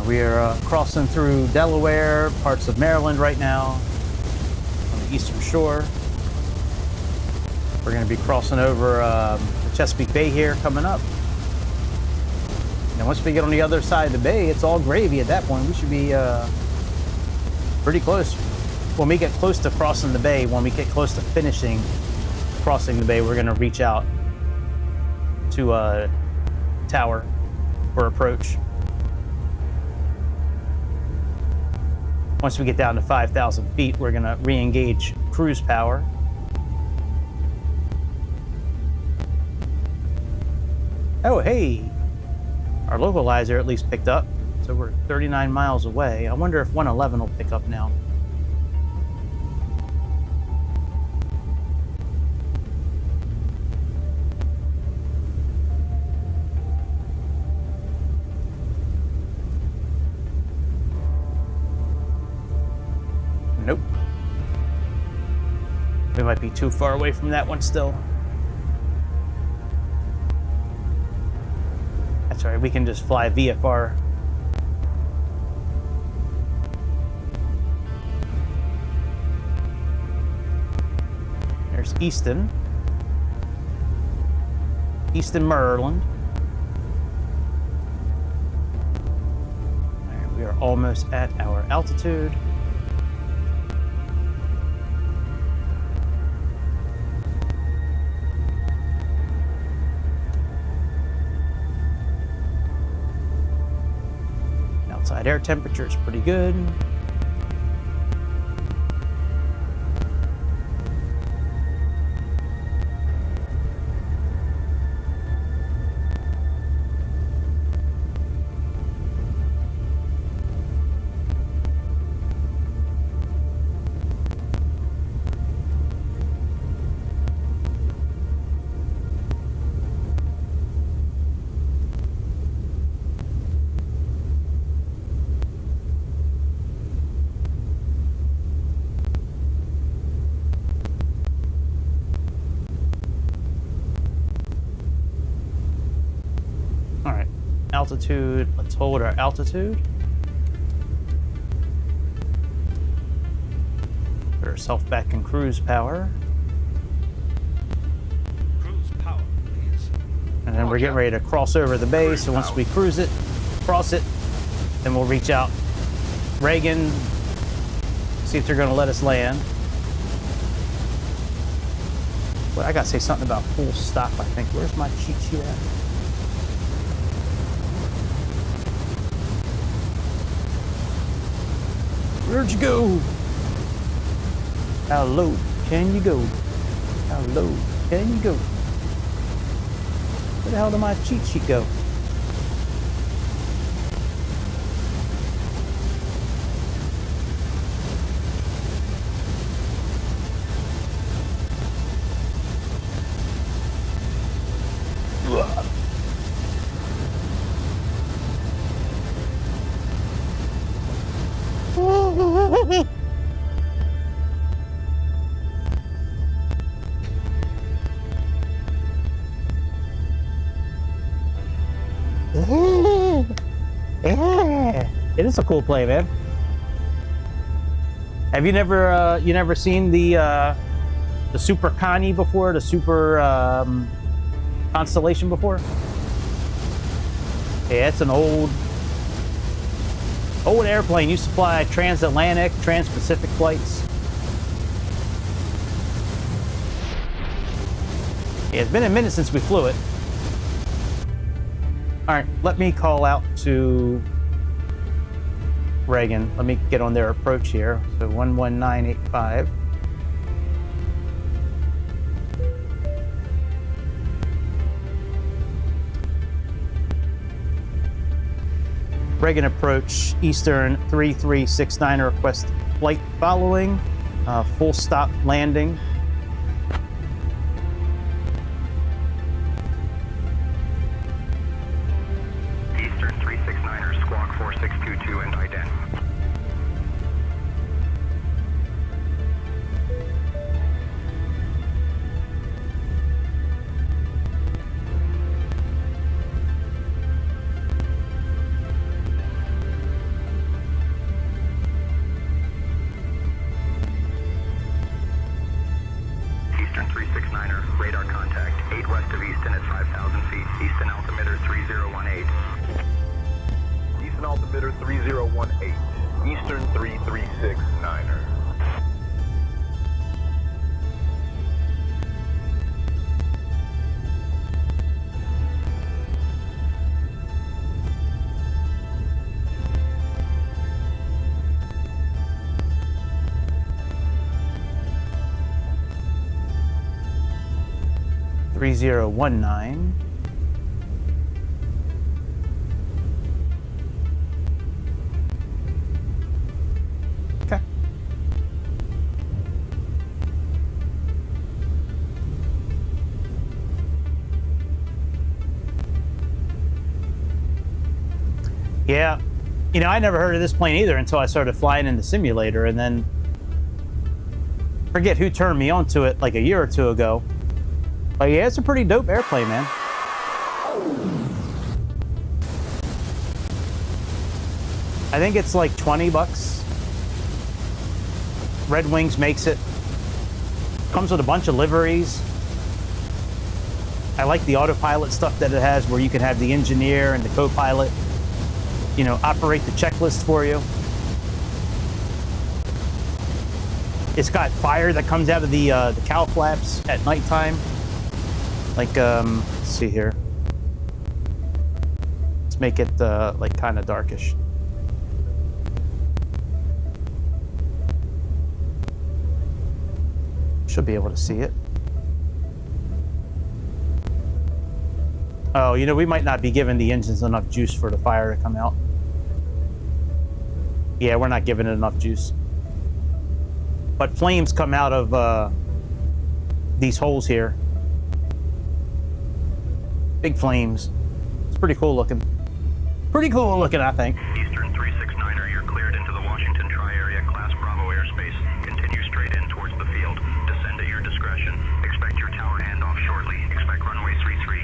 We are crossing through Delaware, parts of Maryland right now, on the eastern shore. We're going to be crossing over the Chesapeake Bay here coming up. And once we get on the other side of the bay, it's all gravy at that point. We should be pretty close. When we get close to crossing the bay, when we get close to finishing crossing the bay, we're going to reach out to Tower for approach. Once we get down to 5,000 feet, we're gonna re-engage cruise power. Oh, hey! Our localizer at least picked up, so we're 39 miles away. I wonder if 111 will pick up now. Nope. We might be too far away from that one still. That's all right, we can just fly VFR. There's Easton. Easton, Maryland. All right, we are almost at our altitude. Outside air temperature is pretty good. Altitude, let's hold our altitude. Put ourselves back in cruise power. Cruise power, please. And then we're getting ready to cross over the bay, so once we cruise it, cross it, then we'll reach out Reagan, see if they're gonna let us land. Well, I gotta say something about full stop, I think. Where's my cheat sheet at? Where'd you go? How low can you go? How low can you go? Where the hell did my cheat sheet go? It is a cool play, man. Have you never seen the Super Connie before? The Super Constellation before? Yeah, it's an old airplane. Used to fly transatlantic, trans-Pacific flights. Yeah, it's been a minute since we flew it. All right, let me call out to Reagan. Let me get on their approach here. So 11985. Reagan approach, Eastern 3369, request flight following, full stop landing. Eastern 369er, squawk 4622 and ident. 3019. Okay. Yeah, you know, I never heard of this plane either until I started flying in the simulator, and then forget who turned me onto it like a year or two ago. But yeah, it's a pretty dope airplane, man. I think it's like 20 bucks. Red Wings makes it. Comes with a bunch of liveries. I like the autopilot stuff that it has, where you can have the engineer and the co-pilot, you know, operate the checklist for you. It's got fire that comes out of the cowl flaps at nighttime. Like, let's see here. Let's make it like kind of darkish. Should be able to see it. Oh, you know, we might not be giving the engines enough juice for the fire to come out. Yeah, we're not giving it enough juice. But flames come out of these holes here. Big flames. It's pretty cool looking. Pretty cool looking, I think. Eastern 369er, you're cleared into the Washington Tri-Area Class Bravo airspace. Continue straight in towards the field. Descend at your discretion. Expect your tower handoff shortly. Expect runway 33.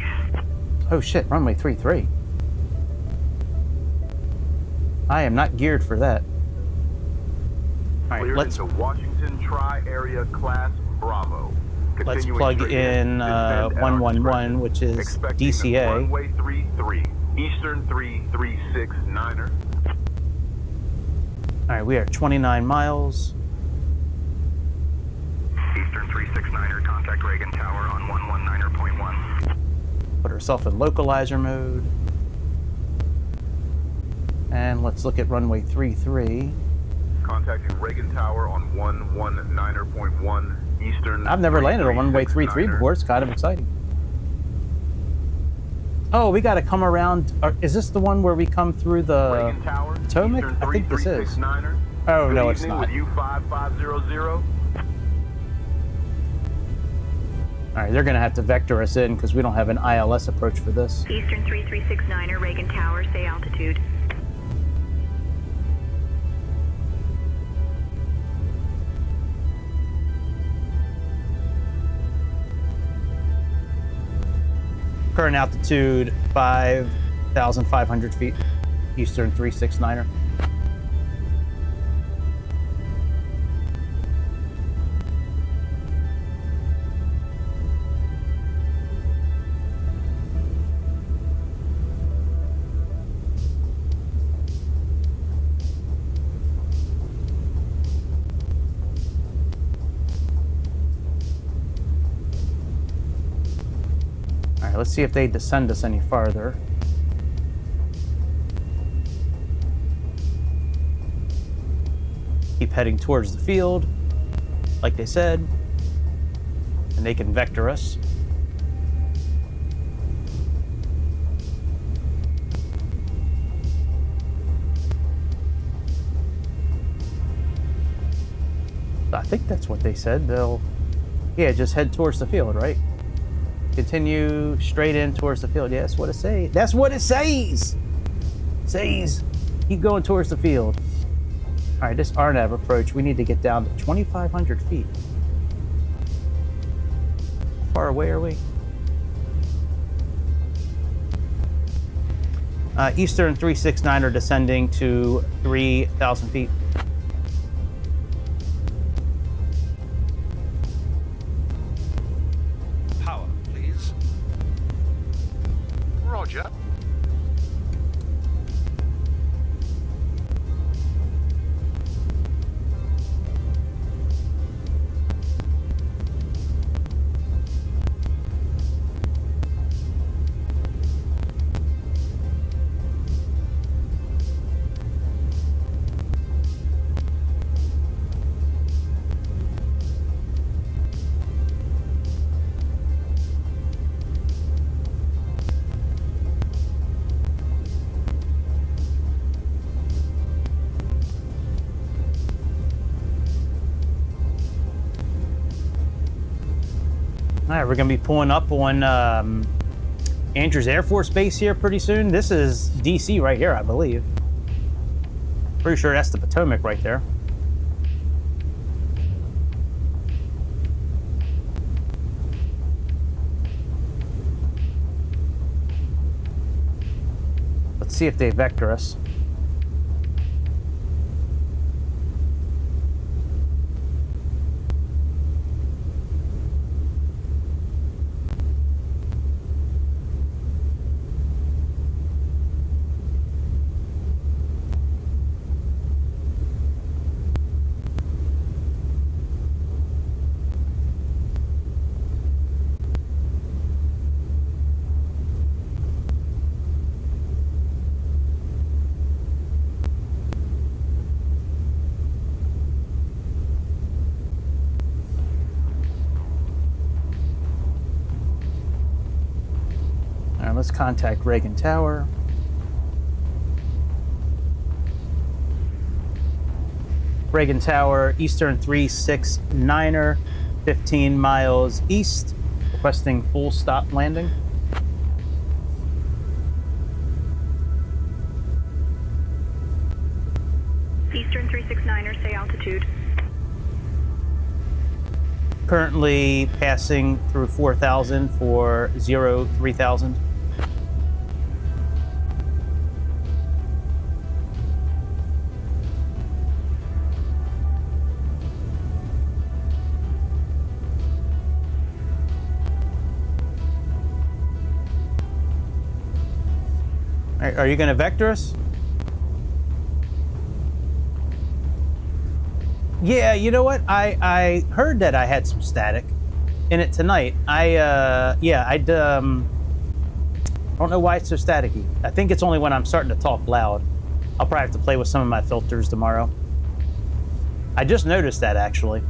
Oh shit, runway 33. I am not geared for that. All right, let's Washington Tri-Area Class Bravo. Let's plug in 111, which is DCA. Runway 33, Eastern 369er. All right, we are 29 miles. Eastern 369er, contact Reagan Tower on 119.1. Put ourselves in localizer mode. And let's look at runway 33. Contacting Reagan Tower on 119.1. Eastern. I've never landed on runway 33 before. It's kind of exciting. Oh, we got to come around. Is this the one where we come through the Potomac? I think this is. Oh, no, it's not. U5500. All right, they're going to have to vector us in because we don't have an ILS approach for this. Eastern 3369er, Reagan Tower, say altitude. Current altitude 5,500 feet. Eastern 369er. Let's see if they descend us any farther. Keep heading towards the field, like they said, and they can vector us. I think that's what they said. They'll, yeah, just head towards the field, right? Continue straight in towards the field. Yeah, that's what it says. That's what it says. Says, keep going towards the field. All right, this RNAV approach, we need to get down to 2,500 feet. How far away are we? Eastern 369er descending to 3,000 feet. Roger. right, we're going to be pulling up on Andrews Air Force Base here pretty soon. This is DC right here, I believe. Pretty sure that's the Potomac right there. Let's see if they vector us. Let's contact Reagan Tower. Reagan Tower, Eastern 369er, 15 miles east, requesting full stop landing. Eastern 369er, say altitude. Currently passing through 4,000 for 03,000. Are you going to vector us? Yeah, you know what? I heard that I had some static in it tonight. I don't know why it's so staticky. I think it's only when I'm starting to talk loud. I'll probably have to play with some of my filters tomorrow. I just noticed that, actually.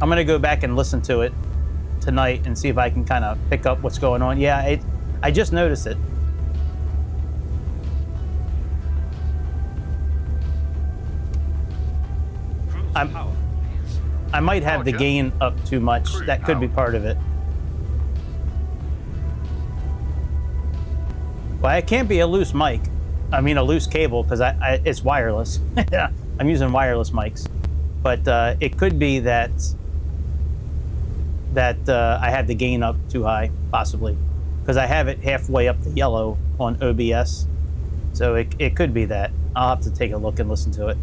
I'm going to go back and listen to it tonight and see if I can kind of pick up what's going on. Yeah, I just noticed it. I might have the gain up too much. That could be part of it. Well, it can't be a loose mic. I mean, a loose cable, because it's wireless. I'm using wireless mics. But it could be that I had the gain up too high, possibly, because I have it halfway up the yellow on OBS. So it could be that. I'll have to take a look and listen to it.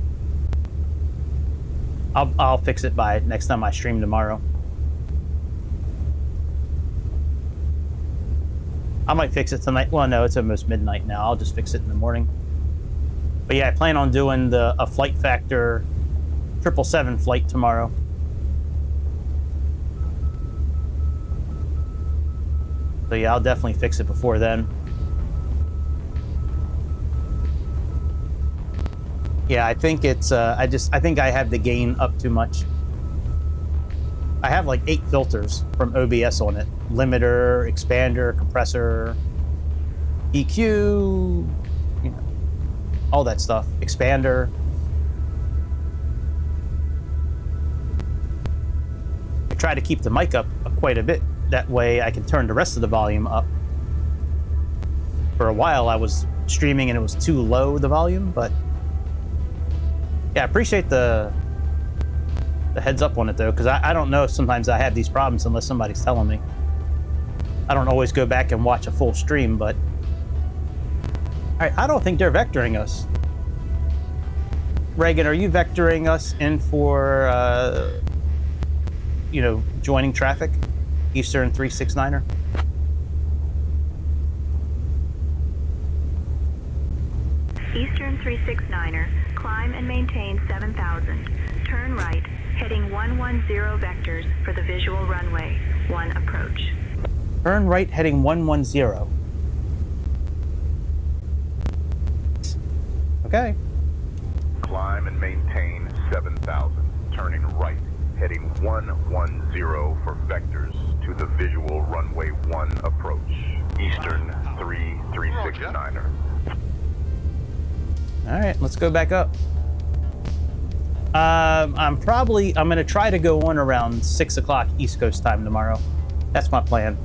I'll fix it by next time I stream tomorrow. I might fix it tonight. Well, no, it's almost midnight now. I'll just fix it in the morning. But yeah, I plan on doing a Flight Factor 777 flight tomorrow. So yeah, I'll definitely fix it before then. Yeah, I think it's, I think I have the gain up too much. I have like 8 filters from OBS on it. Limiter, expander, compressor, EQ, you know, all that stuff. Expander. I try to keep the mic up quite a bit. That way I can turn the rest of the volume up. For a while I was streaming and it was too low, the volume, but yeah, I appreciate the heads up on it though, because I don't know if sometimes I have these problems unless somebody's telling me. I don't always go back and watch a full stream, but I don't think they're vectoring us. Reagan, are you vectoring us in for you know, joining traffic? Eastern 369er? Eastern 369er, climb and maintain 7,000. Turn right, heading 110 vectors for the visual runway, 1 approach. Turn right, heading 110. Okay. Climb and maintain 7,000. Turning right, heading 110 for vectors to the visual runway 1 approach. Eastern 369er. All right, let's go back up. I'm going to try to go on around 6 o'clock East Coast time tomorrow. That's my plan.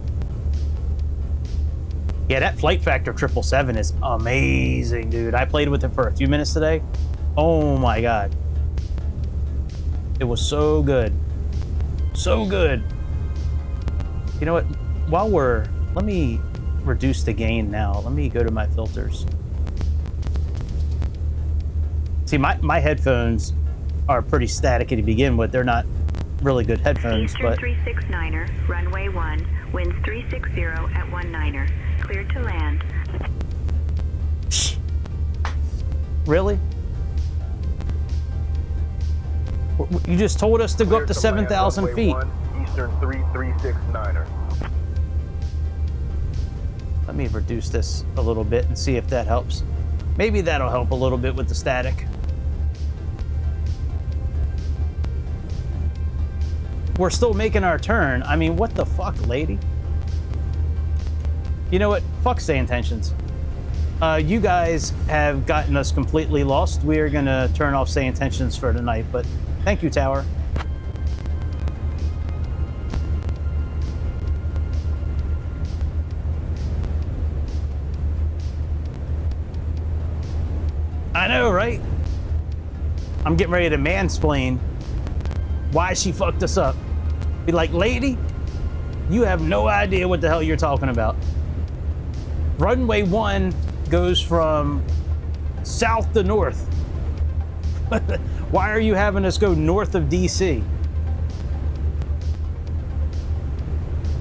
Yeah, that Flight Factor 777 is amazing, dude. I played with it for a few minutes today. Oh my God. It was so good. So good. You know what? Let me reduce the gain now. Let me go to my filters. See, my headphones are pretty staticky to begin with. They're not really good headphones, Eastern but 369er, runway 1, winds 360 at 19er, cleared to land. really? You just told us to go up to 7,000 feet. Eastern 3369er. Let me reduce this a little bit and see if that helps. Maybe that'll help a little bit with the static. We're still making our turn. I mean, what the fuck, lady? You know what? Fuck Say Intentions. You guys have gotten us completely lost. We are gonna turn off Say Intentions for tonight, but thank you, Tower. I know, right? I'm getting ready to mansplain why she fucked us up. Be like, lady, you have no idea what the hell you're talking about. Runway 1 goes from south to north. Why are you having us go north of DC?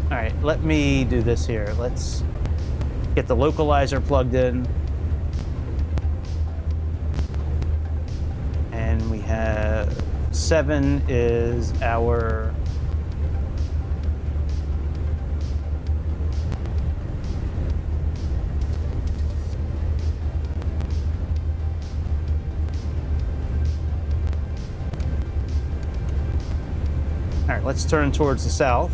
All right, let me do this here. Let's get the localizer plugged in. And we have 7 is our all right, let's turn towards the south.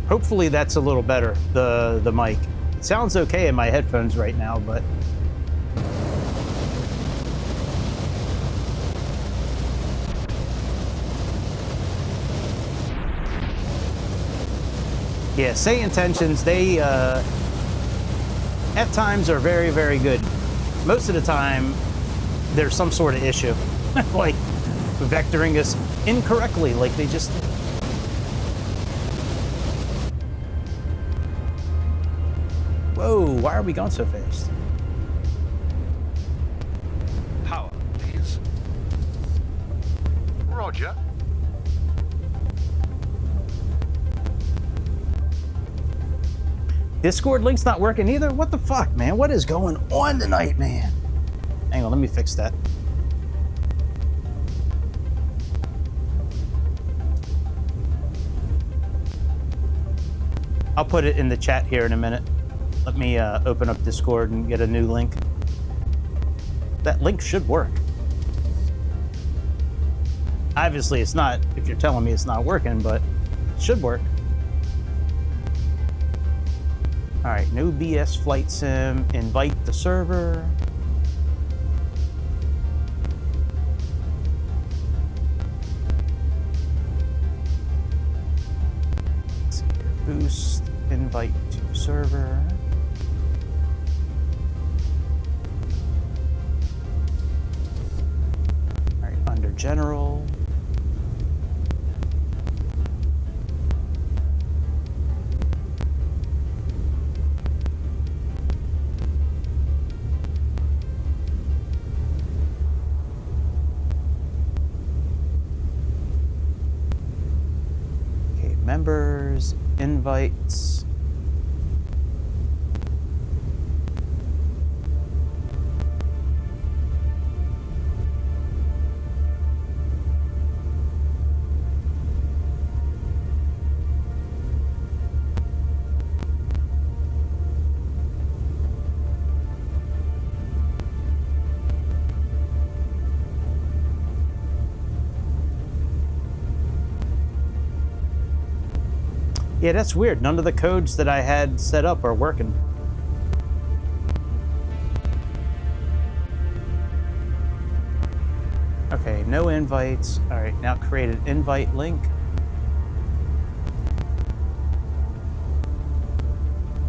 Hopefully that's a little better, the mic. It sounds okay in my headphones right now, but yeah, Say Intentions, they at times are very, very good. Most of the time, there's some sort of issue, like vectoring us incorrectly, like they just did. Whoa, why are we going so fast? Power, please. Roger. Discord link's not working either? What the fuck, man? What is going on tonight, man? Hang on, let me fix that. I'll put it in the chat here in a minute. Let me open up Discord and get a new link. That link should work. Obviously, it's not, if you're telling me it's not working, but it should work. All right, no BS flight sim, invite the server. Let's see here. Boost, invite to server. All right, under general. Members, invites. Yeah, that's weird. None of the codes that I had set up are working. Okay, no invites. All right, now create an invite link.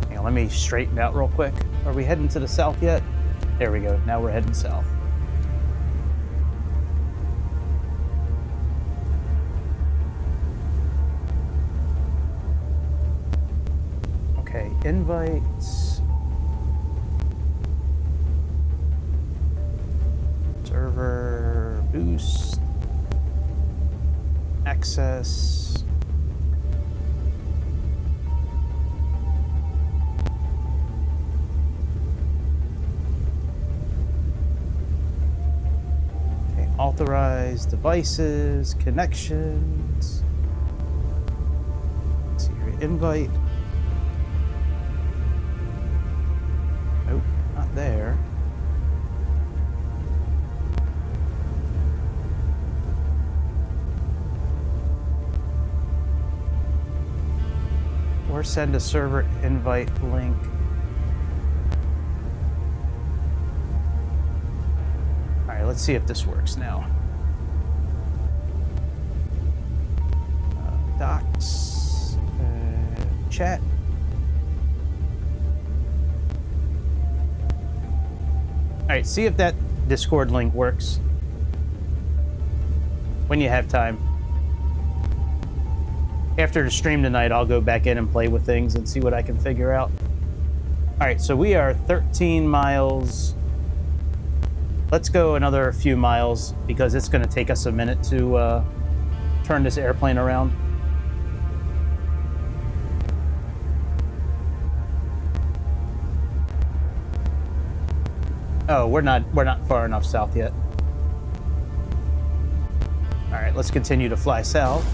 Hang on, let me straighten out real quick. Are we heading to the south yet? There we go. Now we're heading south. Okay, invites. Server boost. Access. Okay, authorize devices, connections. Let's see here, invite. Nope, not there. Or send a server invite link. All right, let's see if this works now. Docs, chat. All right, see if that Discord link works when you have time. After the stream tonight, I'll go back in and play with things and see what I can figure out. All right, so we are 13 miles. Let's go another few miles because it's going to take us a minute to turn this airplane around. Oh, we're not far enough south yet. All right, let's continue to fly south.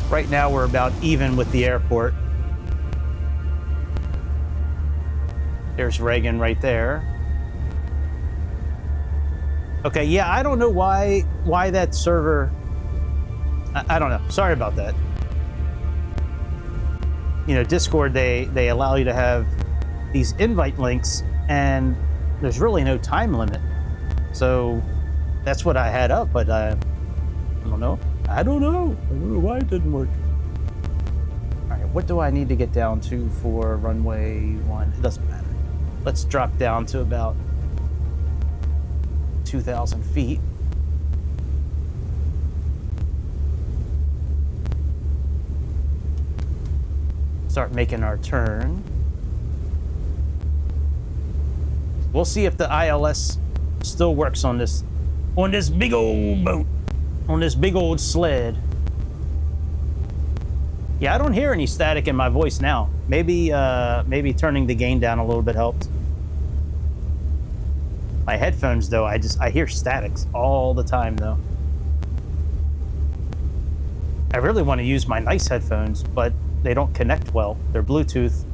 Right now, we're about even with the airport. There's Reagan right there. Okay, yeah, I don't know why that server... I don't know. Sorry about that. You know, Discord, they allow you to have these invite links, and there's really no time limit. So that's what I had up, but I don't know. I don't know why it didn't work. All right, what do I need to get down to for runway 1? It doesn't matter. Let's drop down to about 2,000 feet. Start making our turn. We'll see if the ILS still works on this big old boat. On this big old sled. Yeah, I don't hear any static in my voice now. Maybe turning the gain down a little bit helped. My headphones, though, I hear statics all the time, though. I really want to use my nice headphones, but they don't connect well. They're Bluetooth.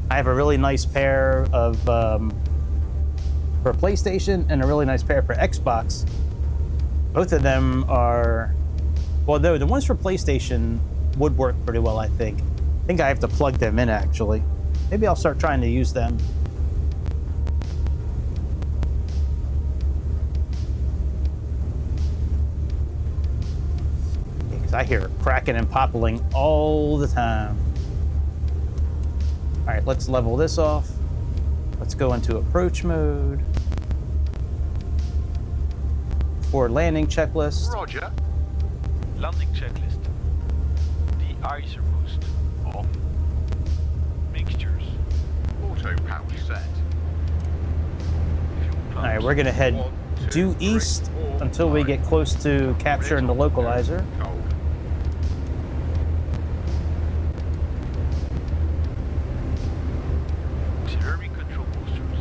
I have a really nice pair of for PlayStation and a really nice pair for Xbox. Both of them are, well, no, the ones for PlayStation would work pretty well, I think. I think I have to plug them in, actually. Maybe I'll start trying to use them. Because I hear it cracking and popping all the time. All right, let's level this off. Let's go into approach mode. For landing checklist. Roger. Landing checklist. De-icer boost. Off. Mixtures. Auto power set. All right, we're gonna head due east until we get close to capturing the localizer. Auxiliary control boosters.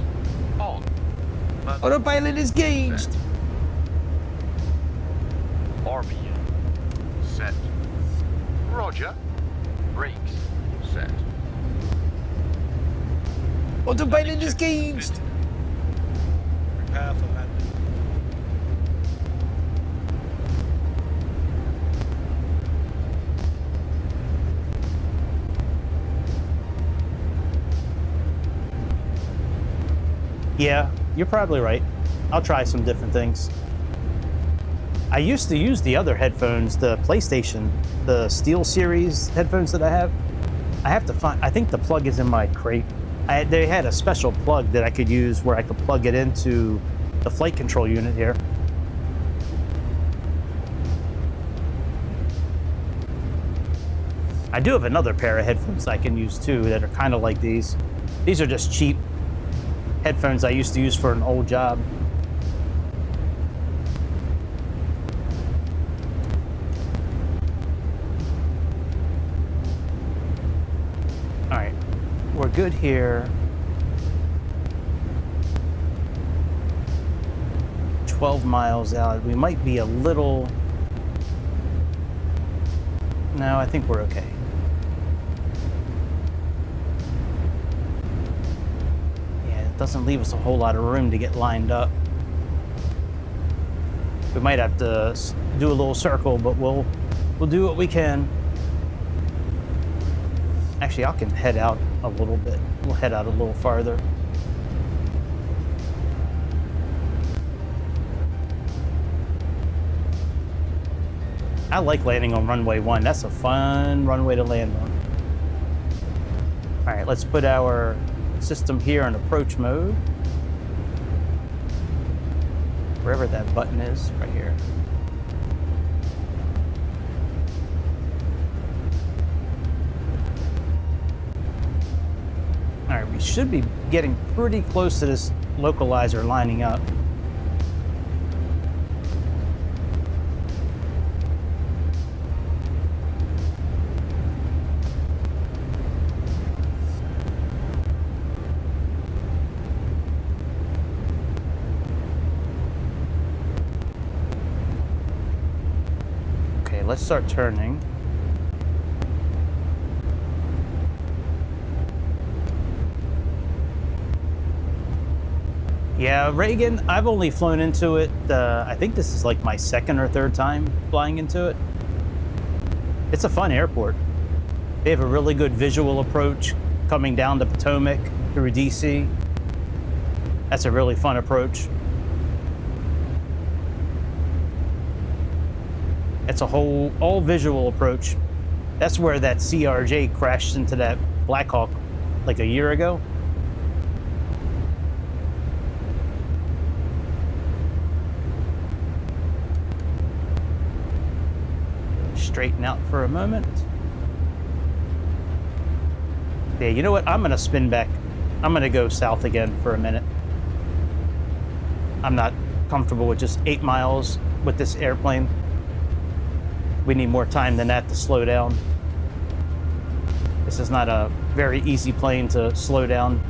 On. Autopilot is gauged. Army. Set. Roger. Brakes. Set. Autopilot is caged. Prepare for landing. Yeah, you're probably right. I'll try some different things. I used to use the other headphones, the PlayStation, the Steel Series headphones that I have. I have to find, I think the plug is in my crate. They had a special plug that I could use where I could plug it into the flight control unit here. I do have another pair of headphones I can use too that are kind of like these. These are just cheap headphones I used to use for an old job. All right, we're good here. 12 miles out. We might be a little... No, I think we're okay. Doesn't leave us a whole lot of room to get lined up. We might have to do a little circle, but we'll do what we can. Actually, I can head out a little bit. We'll head out a little farther. I like landing on runway 1. That's a fun runway to land on. All right, let's put our system here in approach mode. Wherever that button is, right here. All right, we should be getting pretty close to this localizer lining up. Let's start turning. Yeah, Reagan, I've only flown into it, I think this is like my second or third time flying into it. It's a fun airport. They have a really good visual approach coming down to Potomac through DC. That's a really fun approach. It's a whole, all visual approach. That's where that CRJ crashed into that Black Hawk like a year ago. Straighten out for a moment. Yeah, you know what? I'm gonna spin back. I'm gonna go south again for a minute. I'm not comfortable with just 8 miles with this airplane. We need more time than that to slow down. This is not a very easy plane to slow down.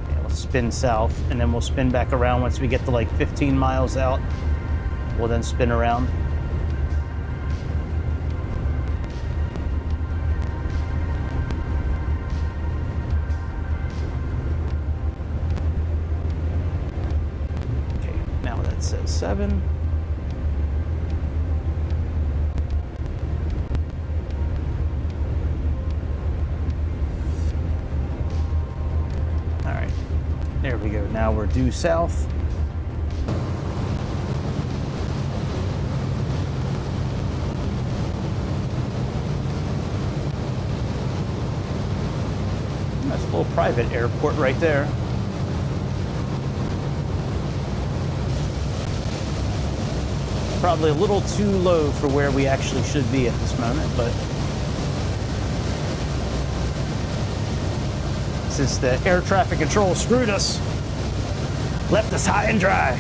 Yeah, let's spin south, and then we'll spin back around once we get to like 15 miles out. We'll then spin around. Says 7. All right, there we go. Now we're due south. That's a little private airport right there. Probably a little too low for where we actually should be at this moment, but since the air traffic control screwed us, left us high and dry.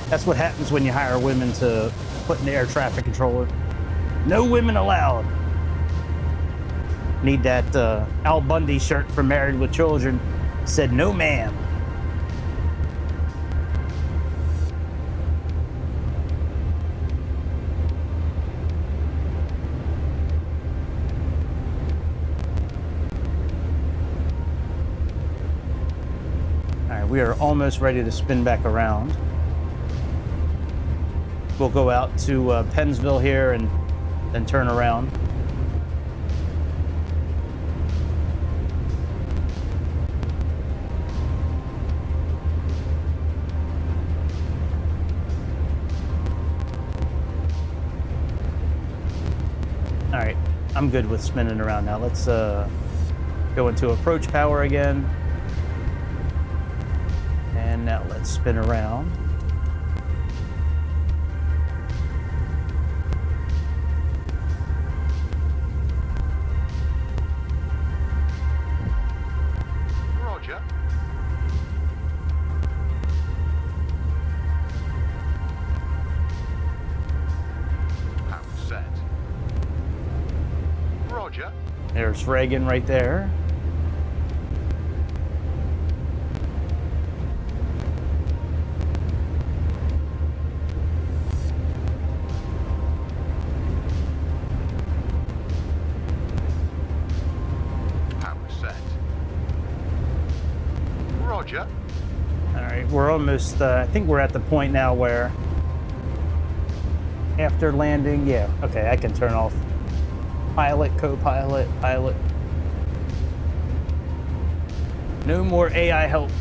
That's what happens when you hire women to put in the air traffic controller. No women allowed. Need that Al Bundy shirt from Married with Children. Said no ma'am. we are almost ready to spin back around. We'll go out to Pennsville here and then turn around. All right, I'm good with spinning around now. Let's go into approach power again. And now let's spin around. Roger. Power set. Roger. There's Reagan right there. Roger. All right, we're almost, I think we're at the point now where after landing, yeah, okay, I can turn off pilot, co-pilot, pilot. No more AI help.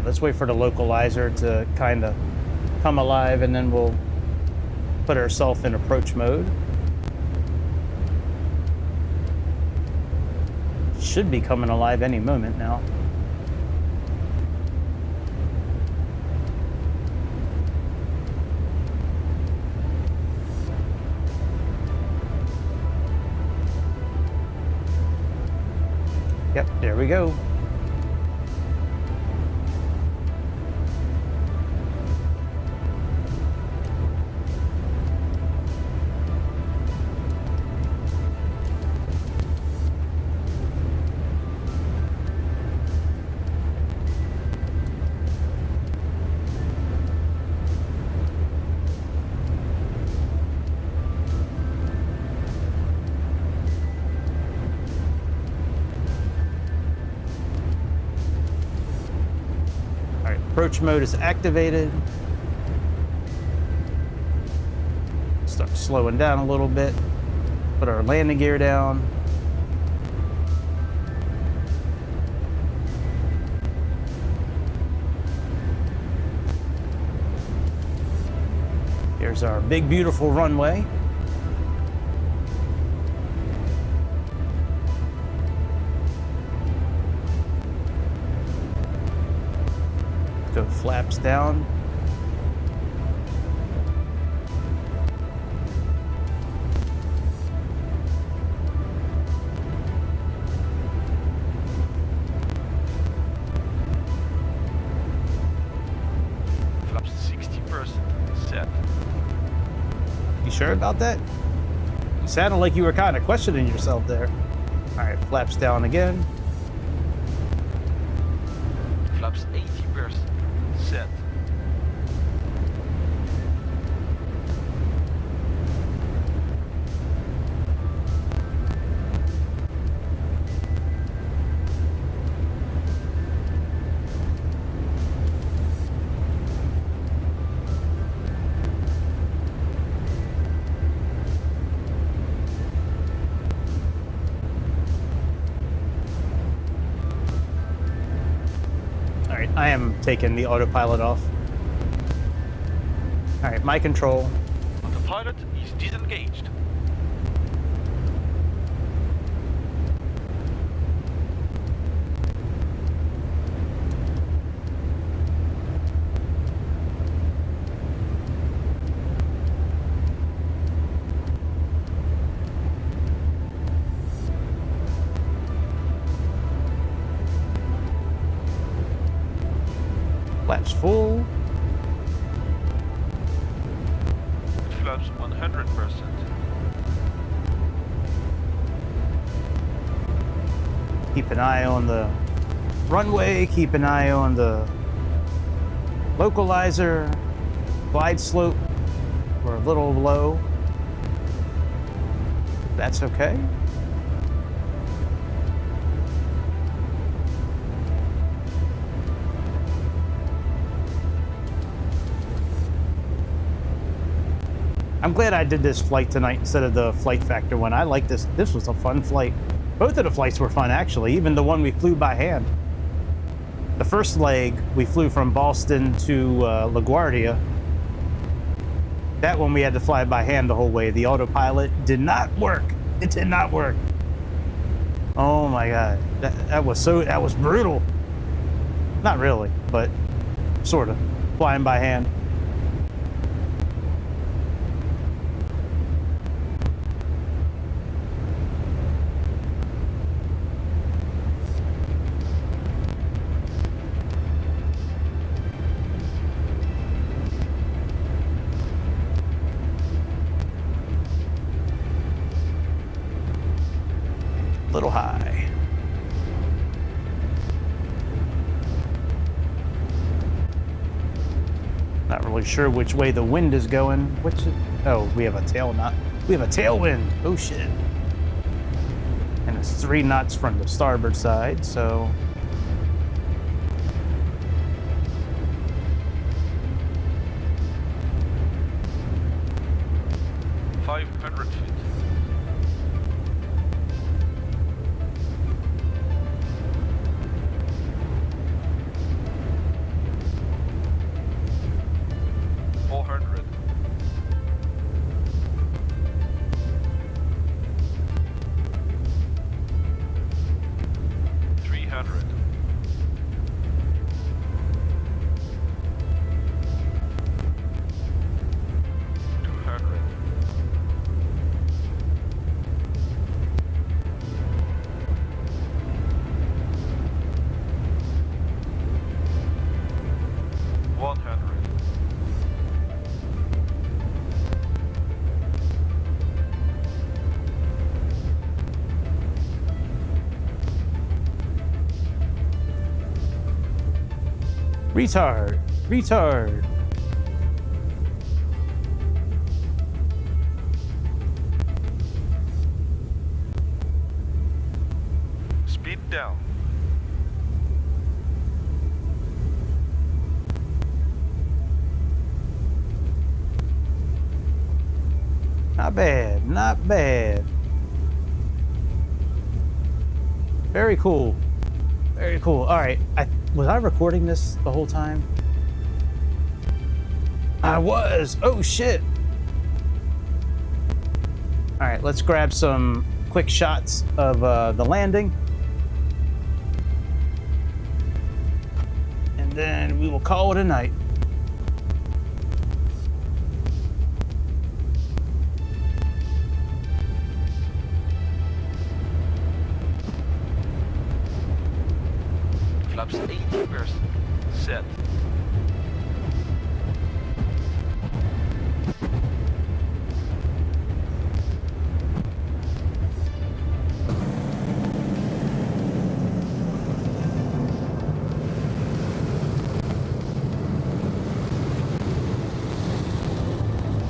Let's wait for the localizer to kind of come alive, and then we'll put ourselves in approach mode. Should be coming alive any moment now. Yep, there we go. Approach mode is activated. Start slowing down a little bit. Put our landing gear down. Here's our big, beautiful runway. Go flaps down. Flaps 60% set. You sure about that? You sounded like you were kind of questioning yourself there. All right, flaps down again. Flaps 80% set. I am taking the autopilot off. All right, my control. Autopilot is disengaged. Flaps full. Flaps 100%. Keep an eye on the runway, keep an eye on the localizer, glide slope. We're a little low. That's okay. I'm glad I did this flight tonight instead of the flight factor one. I like this. This was a fun flight. Both of the flights were fun, actually, even the one we flew by hand. The first leg, we flew from Boston to LaGuardia. That one we had to fly by hand the whole way. The autopilot did not work. It did not work. Oh my God. That was brutal. Not really, but sort of. Flying by hand. Little high. Not really sure which way the wind is going. Oh, we have a tail knot. We have a tailwind. Oh shit. And it's 3 knots from the starboard side, so. Retard. Retard. Speed down. Not bad. Not bad. Very cool. Very cool. All right. Was I recording this the whole time? I was. Oh, shit. All right, let's grab some quick shots of the landing. And then we will call it a night. Flaps 80% set.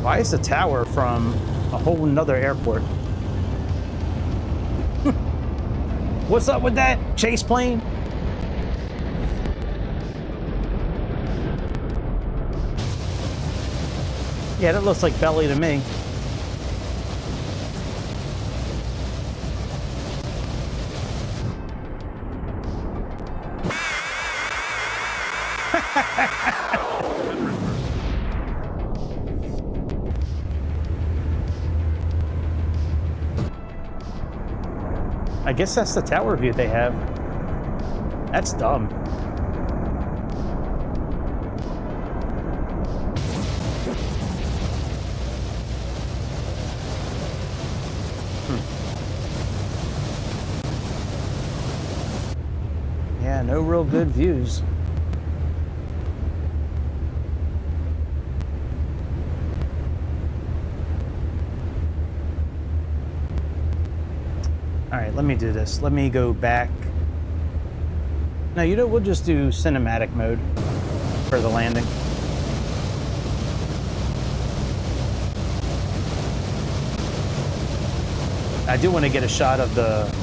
Why is the tower from a whole nother airport? What's up with that chase plane? Yeah, that looks like belly to me. I guess that's the tower view they have. That's dumb. Yeah, no real good views. All right, let me do this. Let me go back. No, you know, we'll just do cinematic mode for the landing. I do want to get a shot of the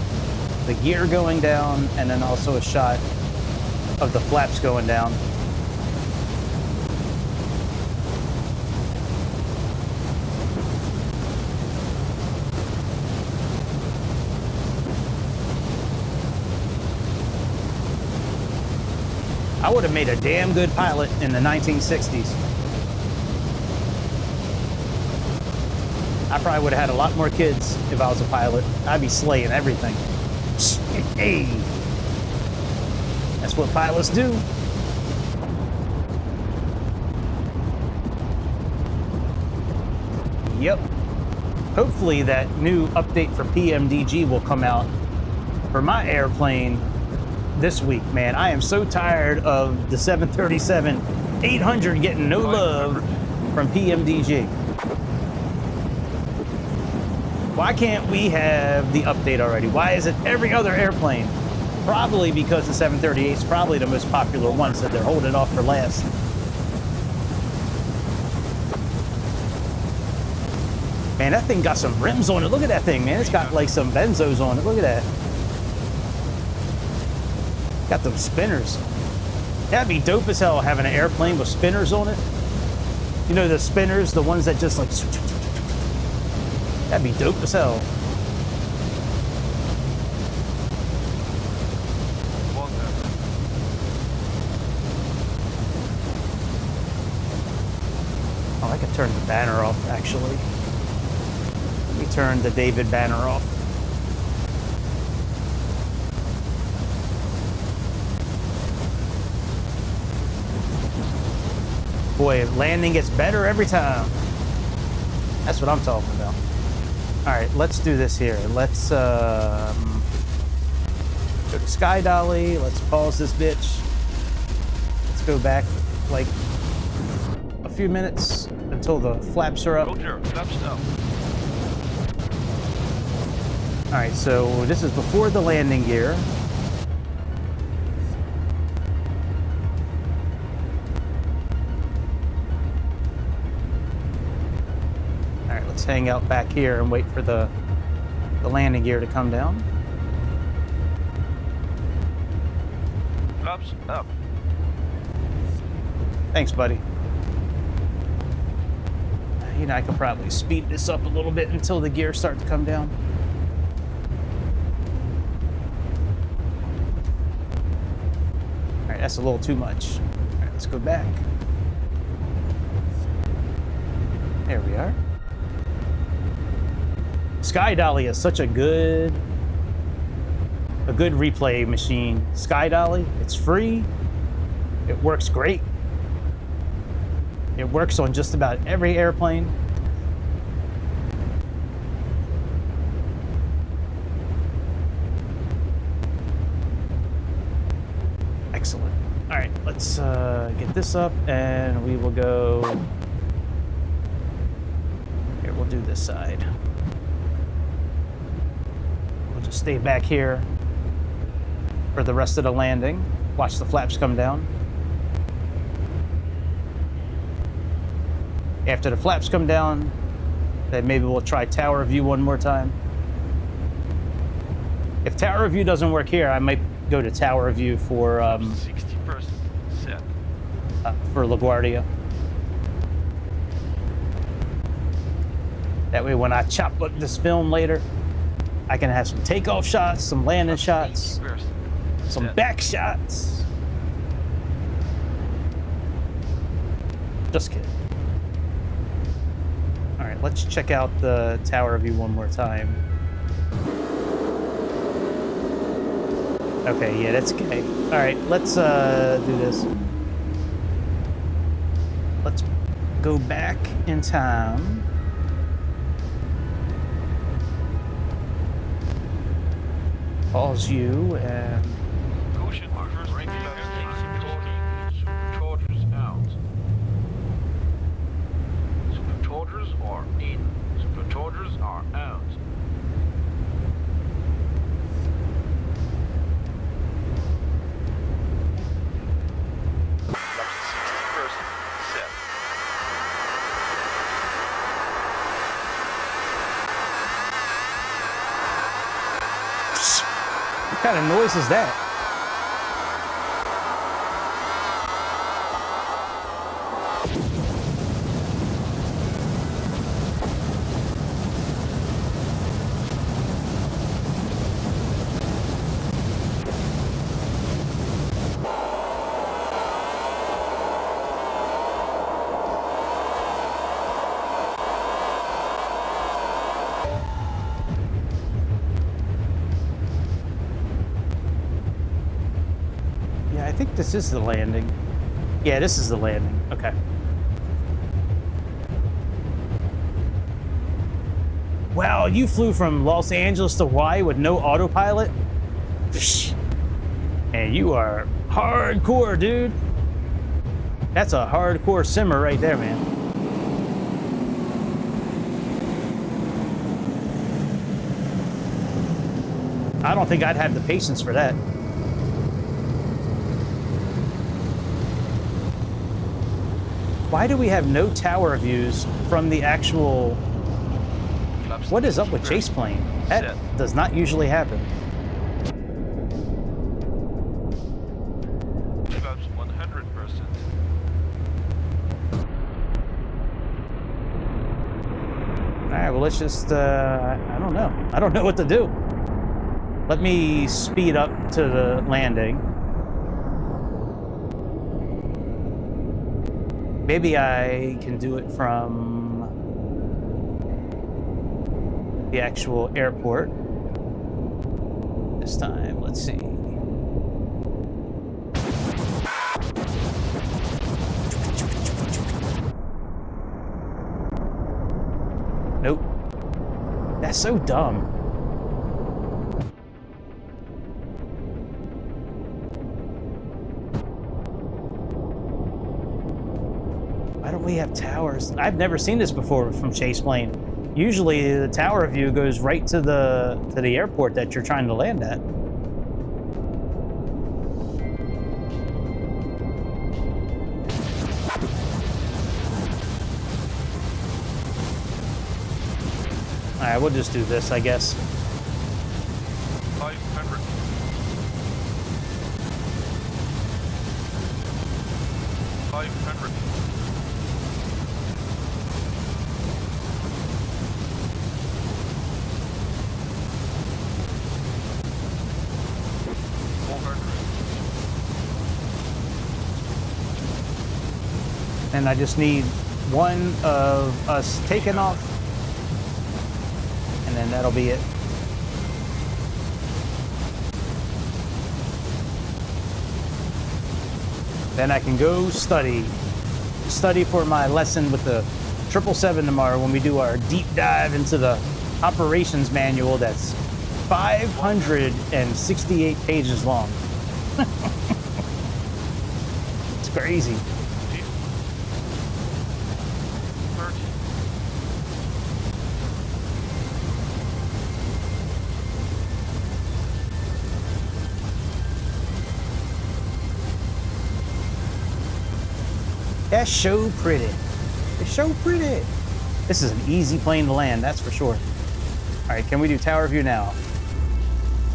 gear going down, and then also a shot of the flaps going down. I would have made a damn good pilot in the 1960s. I probably would have had a lot more kids if I was a pilot. I'd be slaying everything. Hey, that's what pilots do. Yep. Hopefully that new update for PMDG will come out for my airplane this week, man. I am so tired of the 737-800 getting no love from PMDG. Why can't we have the update already? Why is it every other airplane? Probably because the 738 is probably the most popular one, so they're holding off for last. Man, that thing got some rims on it. Look at that thing, man. It's got like some benzos on it. Look at that. Got them spinners. That'd be dope as hell, having an airplane with spinners on it. You know, the spinners, the ones that just like... That'd be dope as hell. Oh, I could turn the banner off, actually. Let me turn the David banner off. Boy, landing gets better every time. That's what I'm talking about. All right, let's do this here. Let's go to Sky Dolly. Let's pause this bitch. Let's go back like a few minutes until the flaps are up. Roger, flaps up. All right, so this is before the landing gear. Hang out back here and wait for the landing gear to come down. Flaps up. Thanks, buddy. You know, I could probably speed this up a little bit until the gears start to come down. All right, that's a little too much. All right, let's go back. There we are. Sky Dolly is such a good replay machine. Sky Dolly, it's free. It works great. It works on just about every airplane. Excellent. All right, let's get this up and we will go. Here, we'll do this side. Just stay back here for the rest of the landing. Watch the flaps come down. After the flaps come down, then maybe we'll try tower view one more time. If tower view doesn't work here, I might go to tower view for 60% set. For LaGuardia. That way, when I chop up this film later, I can have some takeoff shots, some landing shots, some back shots. Just kidding. All right, let's check out the tower view one more time. Okay, yeah, that's gay. All right, let's do this. Let's go back in time. Pause you and... Caution, first regular superchargers out. Superchargers are in. Superchargers are out. What kind of noise is that? I think this is the landing. Yeah, this is the landing. Okay. Wow, you flew from Los Angeles to Hawaii with no autopilot? And you are hardcore, dude. That's a hardcore simmer right there, man. I don't think I'd have the patience for that. Why do we have no tower views from the actual... What is up with chase plane? That does not usually happen. Flaps 100%. Alright, well let's just, I don't know. I don't know what to do. Let me speed up to the landing. Maybe I can do it from the actual airport this time. Let's see. Nope. That's so dumb. Why don't we have towers? I've never seen this before from chase plane. Usually the tower view goes right to the airport that you're trying to land at. All right, we'll just do this, I guess. 500. 500. And I just need one of us taking off, and then that'll be it. Then I can go study for my lesson with the 777 tomorrow when we do our deep dive into the operations manual that's 568 pages long. It's crazy. That's so pretty. It's so pretty. This is an easy plane to land, that's for sure. All right, can we do tower view now?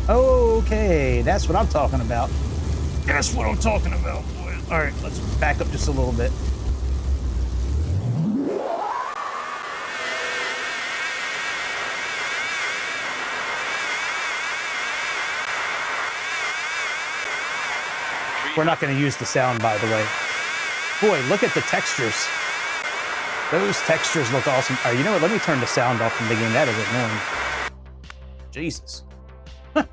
Okay, that's what I'm talking about. That's what I'm talking about, boys. All right, let's back up just a little bit. We're not going to use the sound, by the way. Boy, look at the textures. Those textures look awesome. All right, you know what? Let me turn the sound off from the game. That is annoying. Jesus. I'm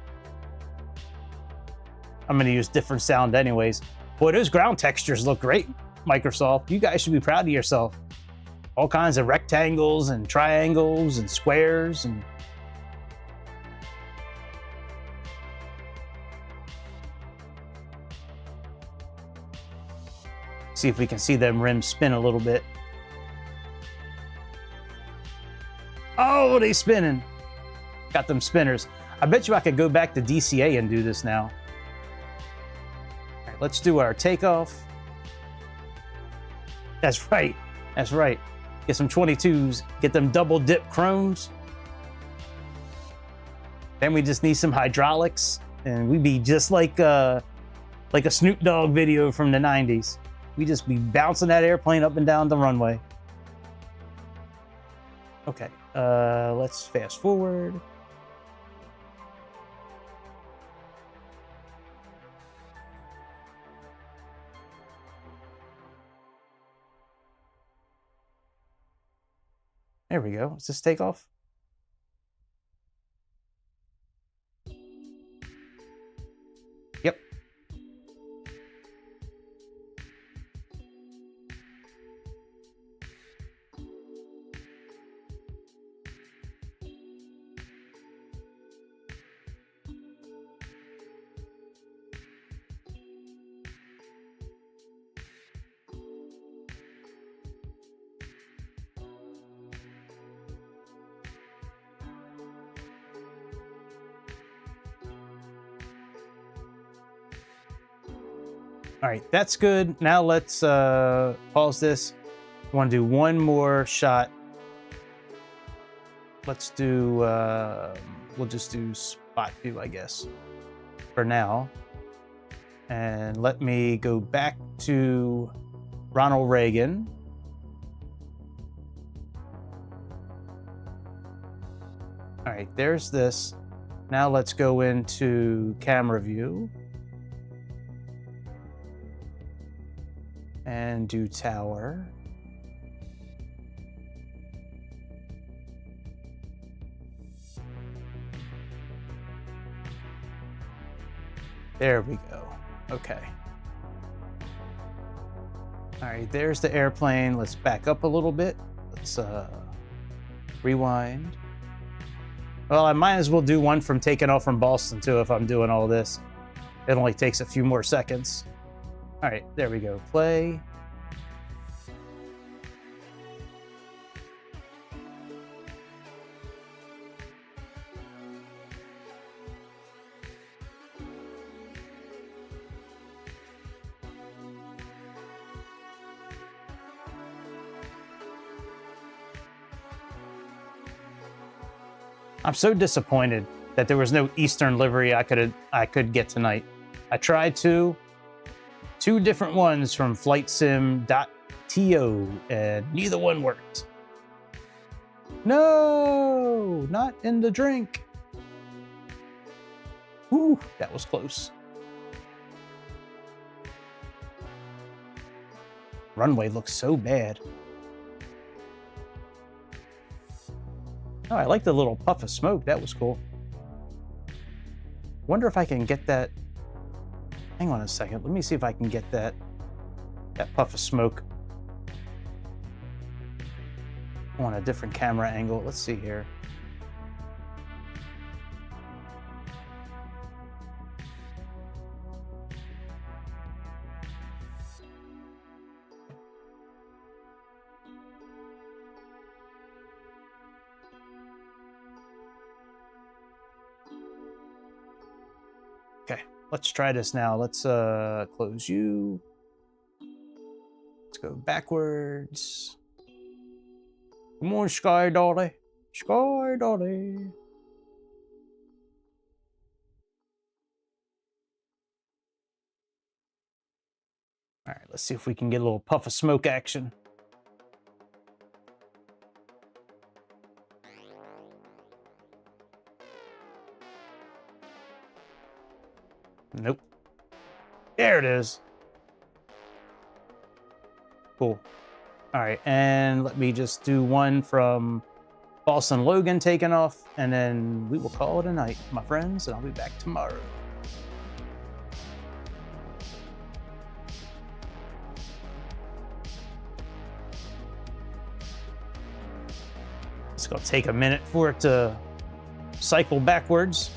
going to use different sound anyways. Boy, those ground textures look great, Microsoft. You guys should be proud of yourself. All kinds of rectangles and triangles and squares and... See if we can see them rims spin a little bit. Oh, they spinning. Got them spinners. I bet you I could go back to DCA and do this now. All right, let's do our takeoff. That's right. That's right. Get some 22s. Get them double dip chromes. Then we just need some hydraulics. And we'd be just like a Snoop Dogg video from the 90s. We just be bouncing that airplane up and down the runway. Okay, let's fast forward. There we go. Is this takeoff? Yep. All right, that's good. Now let's pause this. I want to do one more shot. Let's do, we'll just do spot view, I guess, for now. And let me go back to Ronald Reagan. All right, there's this. Now let's go into camera view. And do tower. There we go. Okay. All right, there's the airplane. Let's back up a little bit. Let's rewind. Well, I might as well do one from taking off from Boston too if I'm doing all this. It only takes a few more seconds. All right, there we go. Play. I'm so disappointed that there was no Eastern livery I could get tonight. I tried two different ones from FlightSim.to, and neither one worked. No, not in the drink. Ooh, that was close. Runway looks so bad. Oh, I like the little puff of smoke. That was cool. Wonder if I can get that. Hang on a second. Let me see if I can get that puff of smoke on a different camera angle. Let's see here. Okay, let's try this now. Let's close you. Let's go backwards. Come on, Sky Dolly. Sky Dolly. All right, let's see if we can get a little puff of smoke action. Nope. There it is. Cool. All right, and let me just do one from Boston Logan taking off, and then we will call it a night, my friends, and I'll be back tomorrow. It's gonna take a minute for it to cycle backwards.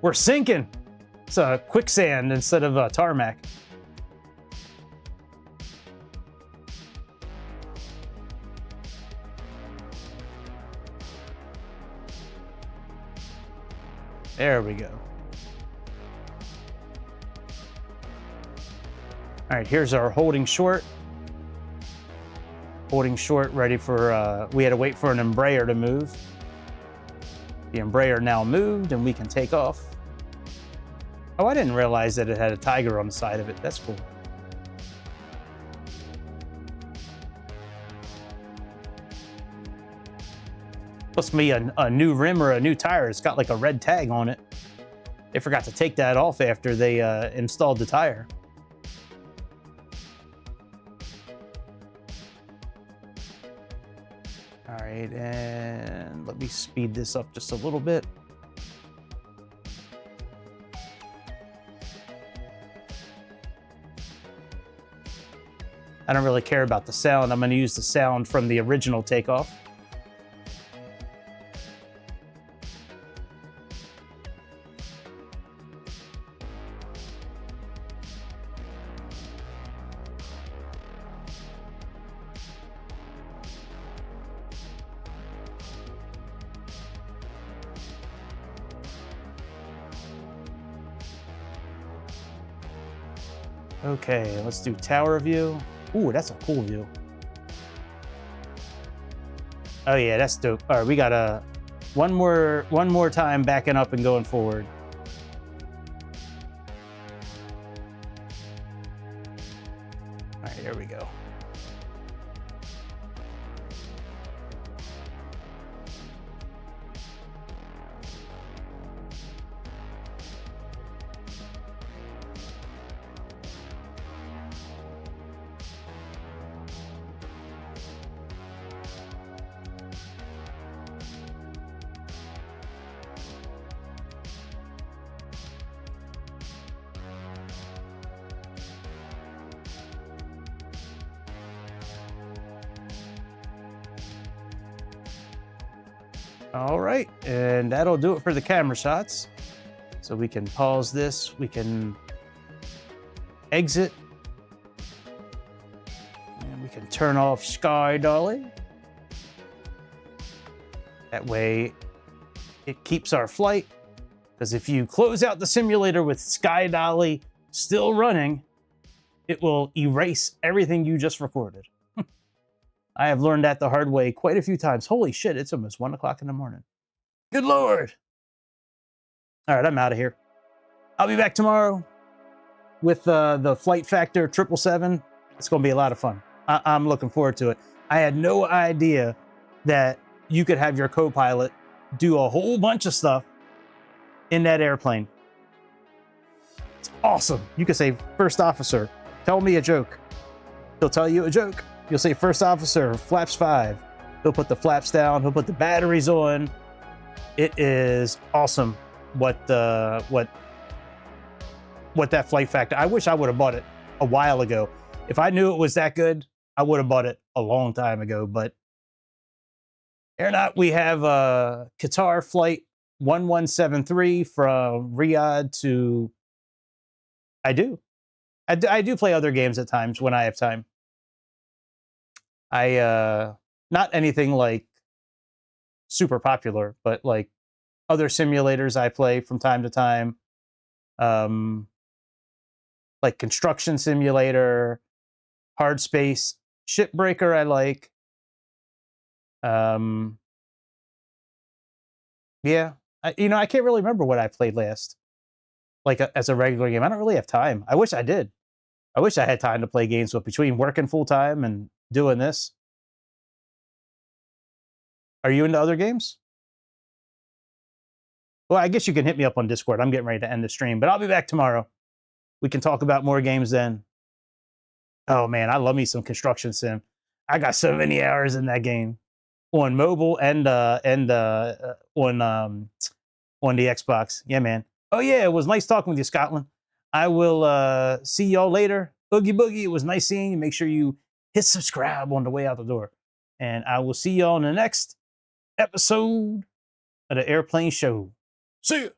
We're sinking. It's a quicksand instead of a tarmac. There we go. All right, here's our holding short. Holding short, ready for, we had to wait for an Embraer to move. The Embraer now moved and we can take off. Oh, I didn't realize that it had a tiger on the side of it. That's cool. Must be a new rim or a new tire. It's got like a red tag on it. They forgot to take that off after they installed the tire. All right, and let me speed this up just a little bit. I don't really care about the sound. I'm going to use the sound from the original takeoff. Okay, let's do tower view. Ooh, that's a cool view. Oh yeah, that's dope. All right, we got one more time backing up and going forward. All right, here we go. All right, and that'll do it for the camera shots. So we can pause this, we can exit, and we can turn off Sky Dolly. That way it keeps our flight, because if you close out the simulator with Sky Dolly still running, it will erase everything you just recorded. I have learned that the hard way quite a few times. Holy shit, it's almost 1 o'clock in the morning. Good Lord. All right, I'm out of here. I'll be back tomorrow with the Flight Factor 777. It's going to be a lot of fun. I'm looking forward to it. I had no idea that you could have your co-pilot do a whole bunch of stuff in that airplane. It's awesome. You can say, first officer, tell me a joke. He'll tell you a joke. You'll say, first officer, flaps 5. He'll put the flaps down. He'll put the batteries on. It is awesome what that Flight Factor. I wish I would have bought it a while ago. If I knew it was that good, I would have bought it a long time ago. But or not, we have a Qatar flight 1173 from Riyadh to. I do play other games at times when I have time. Not anything like super popular, but like other simulators I play from time to time. Like Construction Simulator, Hard Space, Shipbreaker I like. Yeah, I can't really remember what I played last, like as a regular game. I don't really have time. I wish I did. I wish I had time to play games, but between working full time and doing this. Are you into other games? Well, I guess you can hit me up on Discord. I'm getting ready to end the stream, but I'll be back tomorrow. We can talk about more games then. Oh man, I love me some construction sim. I got so many hours in that game on mobile and on the Xbox. Yeah, man. Oh yeah, it was nice talking with you, Scotland. I will see y'all later. Oogie boogie. It was nice seeing you. Make sure you hit subscribe on the way out the door, and I will see y'all in the next episode of the Airplane Show. See ya.